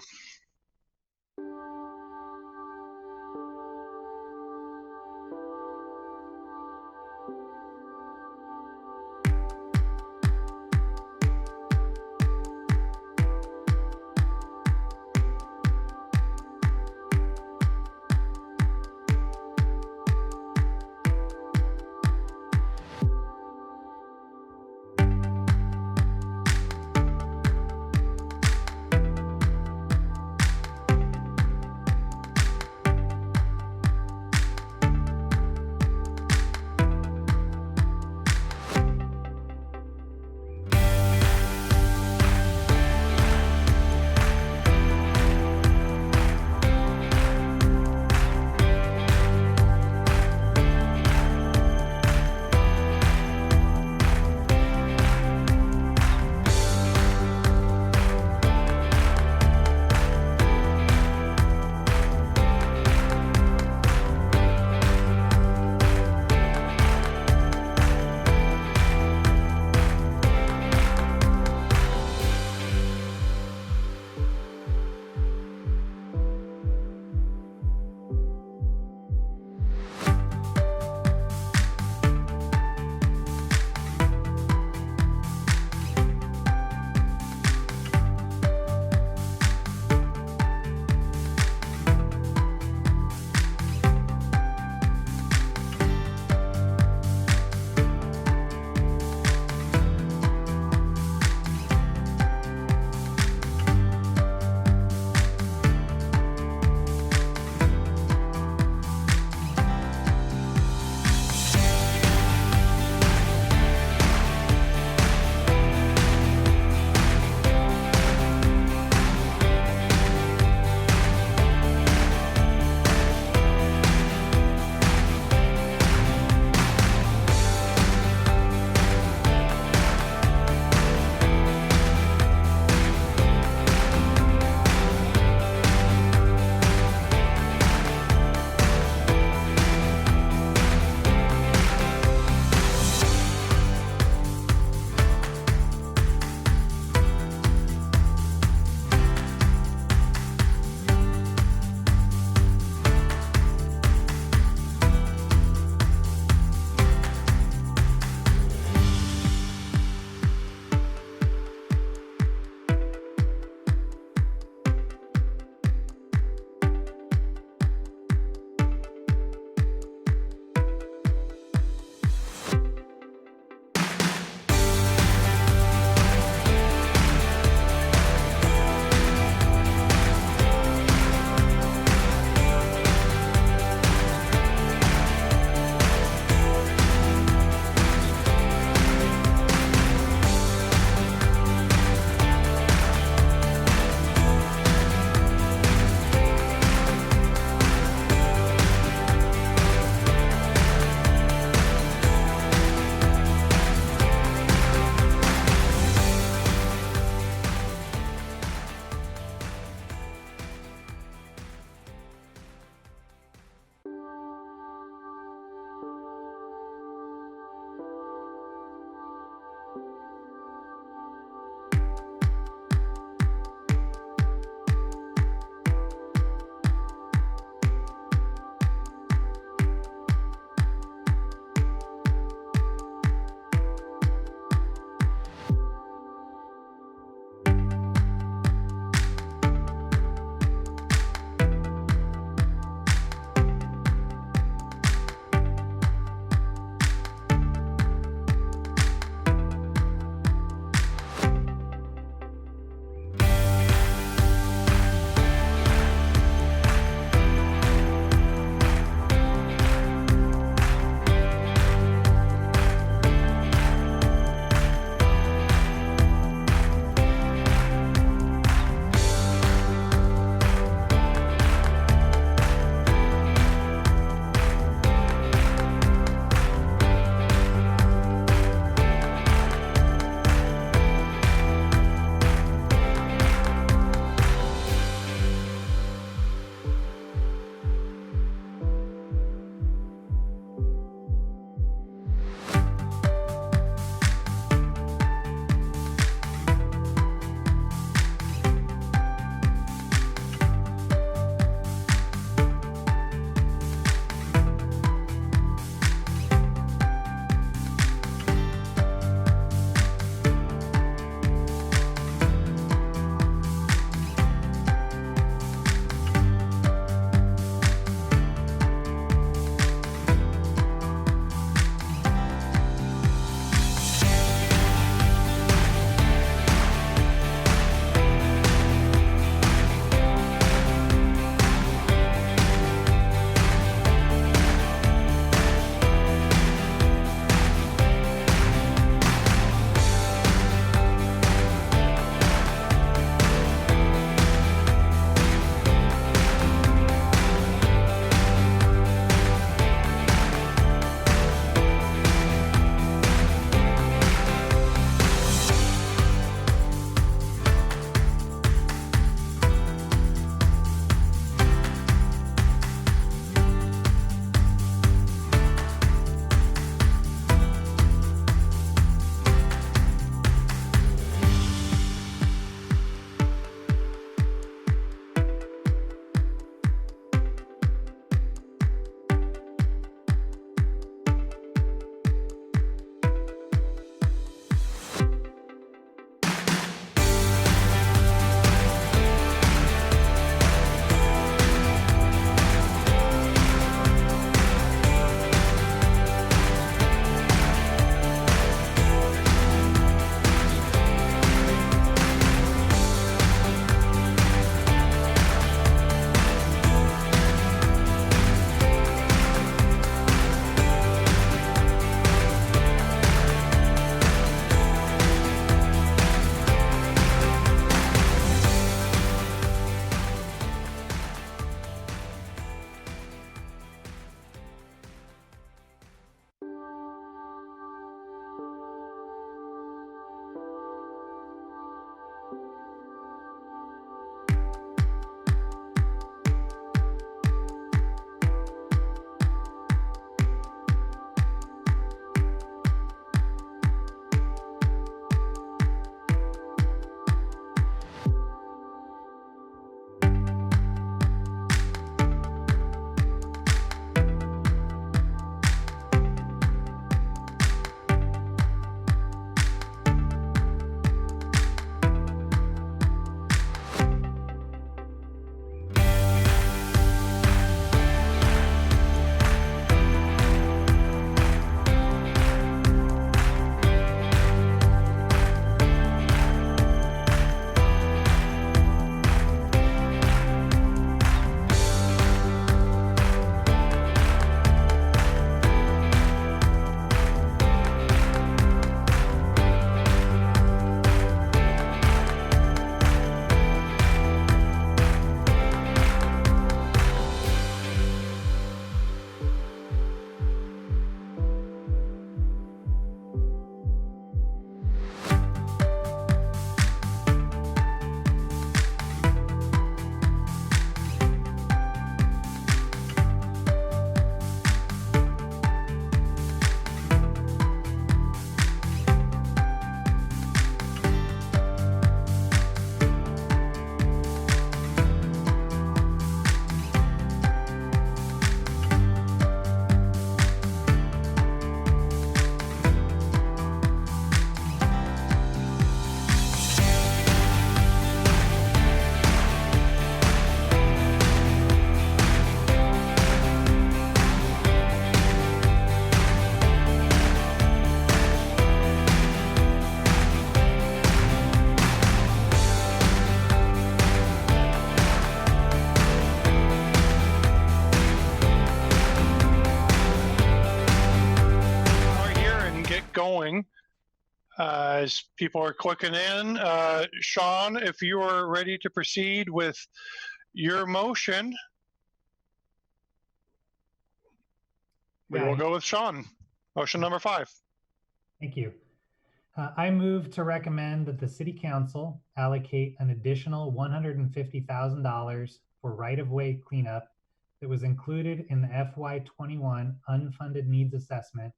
As people are clicking in, Sean, if you are ready to proceed with your motion, we will go with Sean. Motion number 5. Thank you. I move to recommend that the City Council allocate an additional $150,000 for right-of-way cleanup that was included in the FY21 unfunded needs assessment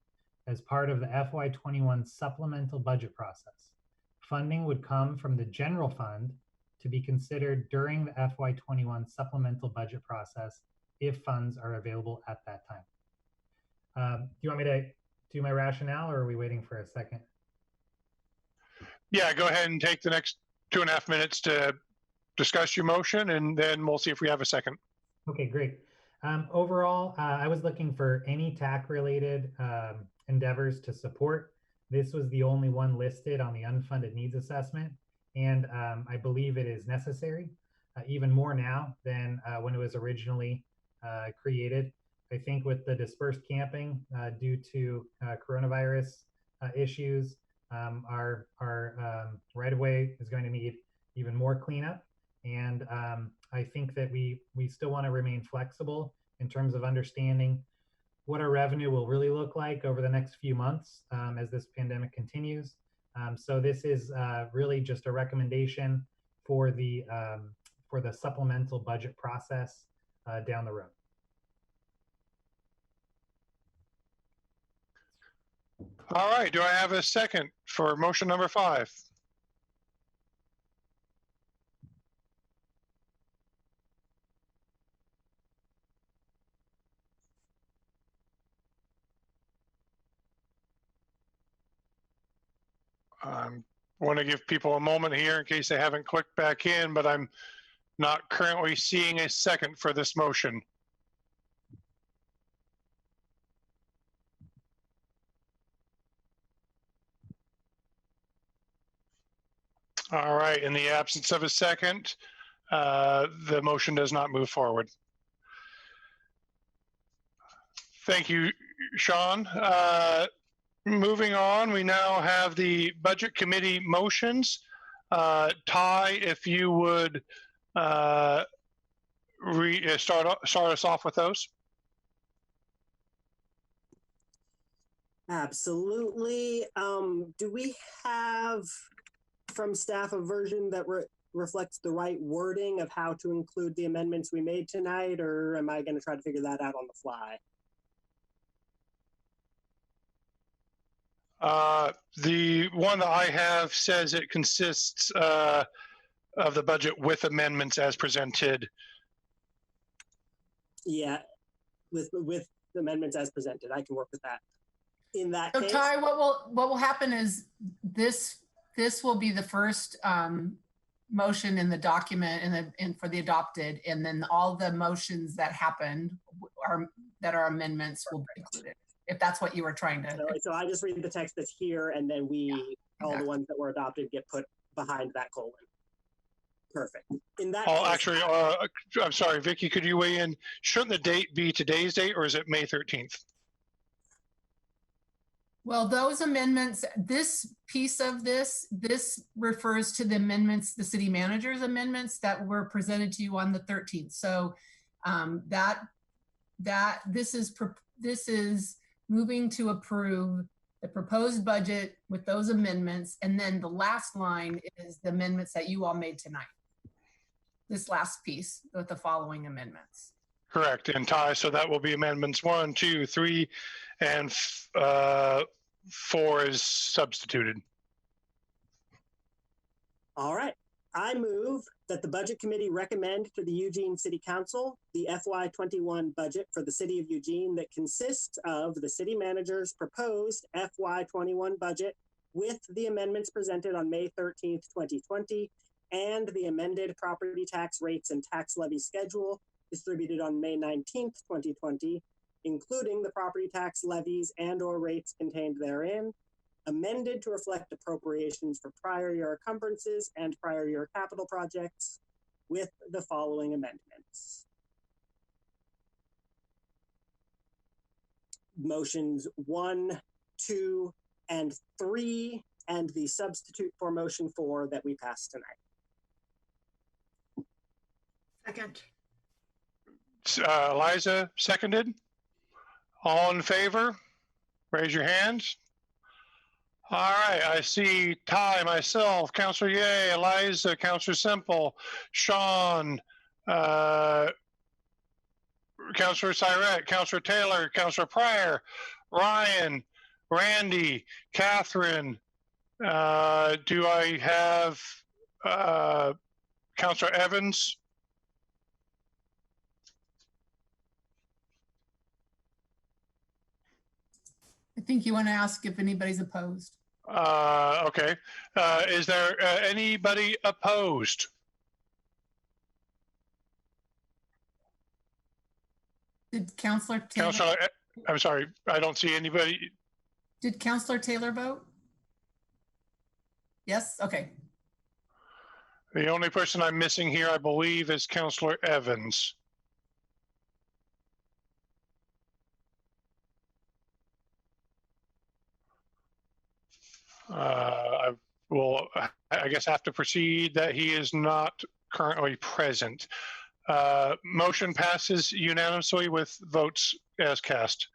as part of the FY21 supplemental budget process. Funding would come from the general fund to be considered during the FY21 supplemental budget process if funds are available at that time. Do you want me to do my rationale, or are we waiting for a second? Yeah, go ahead and take the next 2.5 minutes to discuss your motion, and then we'll see if we have a second. Okay, great. Overall, I was looking for any TAC-related endeavors to support. This was the only one listed on the unfunded needs assessment, and I believe it is necessary, even more now than when it was originally created. I think with the dispersed camping due to coronavirus issues, our right-of-way is going to need even more cleanup. And I think that we still want to remain flexible in terms of understanding what our revenue will really look like over the next few months as this pandemic continues. So this is really just a recommendation for the supplemental budget process down the road. All right, do I have a second for motion number 5? I want to give people a moment here in case they haven't clicked back in, but I'm not currently seeing a second for this motion. All right, in the absence of a second, the motion does not move forward. Thank you, Sean. Moving on, we now have the Budget Committee motions. Ty, if you would start us off with those. Absolutely. Do we have from staff a version that reflects the right wording of how to include the amendments we made tonight, or am I going to try to figure that out on the fly? The one that I have says it consists of the budget with amendments as presented. Yeah, with the amendments as presented, I can work with that. In that case, Ty, what will happen is this will be the first motion in the document and for the adopted, and then all the motions that happened that are amendments will be included, if that's what you were trying to. So I just read the text that's here, and then all the ones that were adopted get put behind that colon. Perfect. In that case, actually, I'm sorry, Vicky, could you weigh in? Shouldn't the date be today's date, or is it May 13th? Well, those amendments, this piece of this refers to the amendments, the city manager's amendments that were presented to you on the 13th. So this is moving to approve the proposed budget with those amendments. And then the last line is the amendments that you all made tonight. This last piece with the following amendments. Correct. And Ty, so that will be amendments 1, 2, 3, and 4 is substituted. All right. I move that the Budget Committee recommend to the Eugene City Council the FY21 budget for the City of Eugene that consists of the City Manager's proposed FY21 budget with the amendments presented on May 13th, 2020, and the amended property tax rates and tax levy schedule distributed on May 19th, 2020, including the property tax levies and/or rates contained therein, amended to reflect appropriations for prior year encumbrances and prior year capital projects with the following amendments. Motions 1, 2, and 3 and the substitute for motion 4 that we passed tonight. Second. Eliza, seconded. All in favor? Raise your hands. All right, I see Ty, myself, Councilor Ye, Eliza, Councilor Semple, Sean, Councilor Siret, Councilor Taylor, Councilor Pryor, Ryan, Randy, Catherine. Do I have Councilor Evans? I think you want to ask if anybody's opposed. Okay. Is there anybody opposed? Did Councilor Taylor? I'm sorry, I don't see anybody. Did Councilor Taylor vote? Yes, okay. The only person I'm missing here, I believe, is Councilor Evans. I guess have to proceed that he is not currently present. Motion passes unanimously with votes as cast.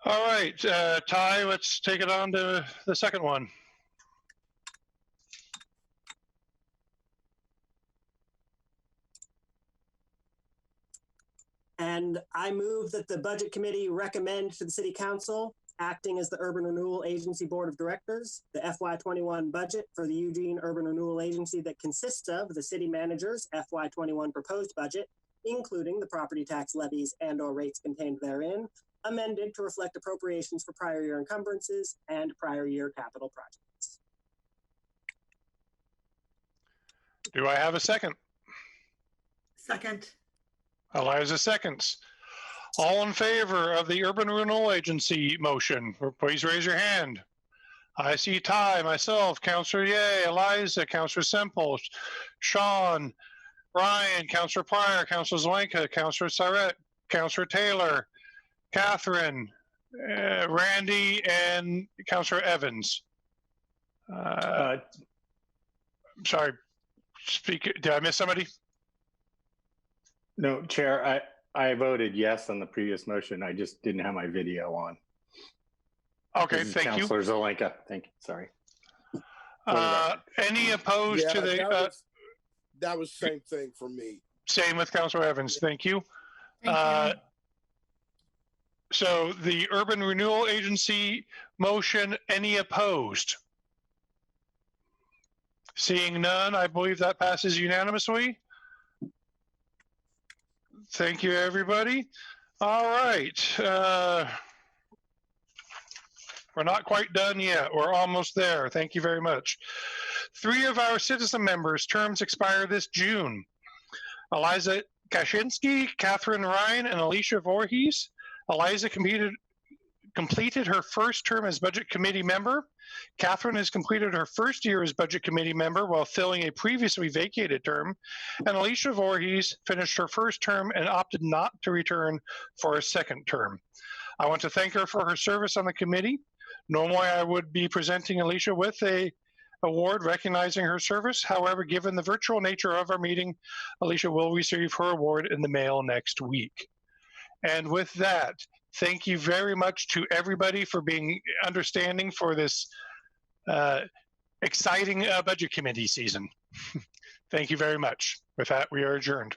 All right, Ty, let's take it on to the second one. And I move that the Budget Committee recommend to the City Council, acting as the Urban Renewal Agency Board of Directors, the FY21 budget for the Eugene Urban Renewal Agency that consists of the City Manager's FY21 proposed budget, including the property tax levies and/or rates contained therein, amended to reflect appropriations for prior year encumbrances and prior year capital projects. Do I have a second? Second. Eliza seconds. All in favor of the Urban Renewal Agency motion, please raise your hand. I see Ty, myself, Councilor Ye, Eliza, Councilor Semple, Sean, Ryan, Councilor Pryor, Councilor Zelenka, Councilor Siret, Councilor Taylor, Catherine, Randy, and Councilor Evans. Sorry, did I miss somebody? No, Chair, I voted yes on the previous motion. I just didn't have my video on. Okay, thank you. Councilor Zelenka, thank you, sorry. Any opposed to the? That was same thing for me. Same with Councilor Evans, thank you. So the Urban Renewal Agency motion, any opposed? Seeing none, I believe that passes unanimously. Thank you, everybody. All right. We're not quite done yet. We're almost there. Thank you very much. 3 of our citizen members' terms expire this June. Eliza Kaczynski, Catherine Ryan, and Alicia Voorhees. Eliza completed her first term as Budget Committee member. Catherine has completed her first year as Budget Committee member while filling a previously vacated term. And Alicia Voorhees finished her first term and opted not to return for a second term. I want to thank her for her service on the committee. Normally, I would be presenting Alicia with a award recognizing her service. However, given the virtual nature of our meeting, Alicia will receive her award in the mail next week. And with that, thank you very much to everybody for being understanding for this exciting Budget Committee season. Thank you very much. With that, we are adjourned.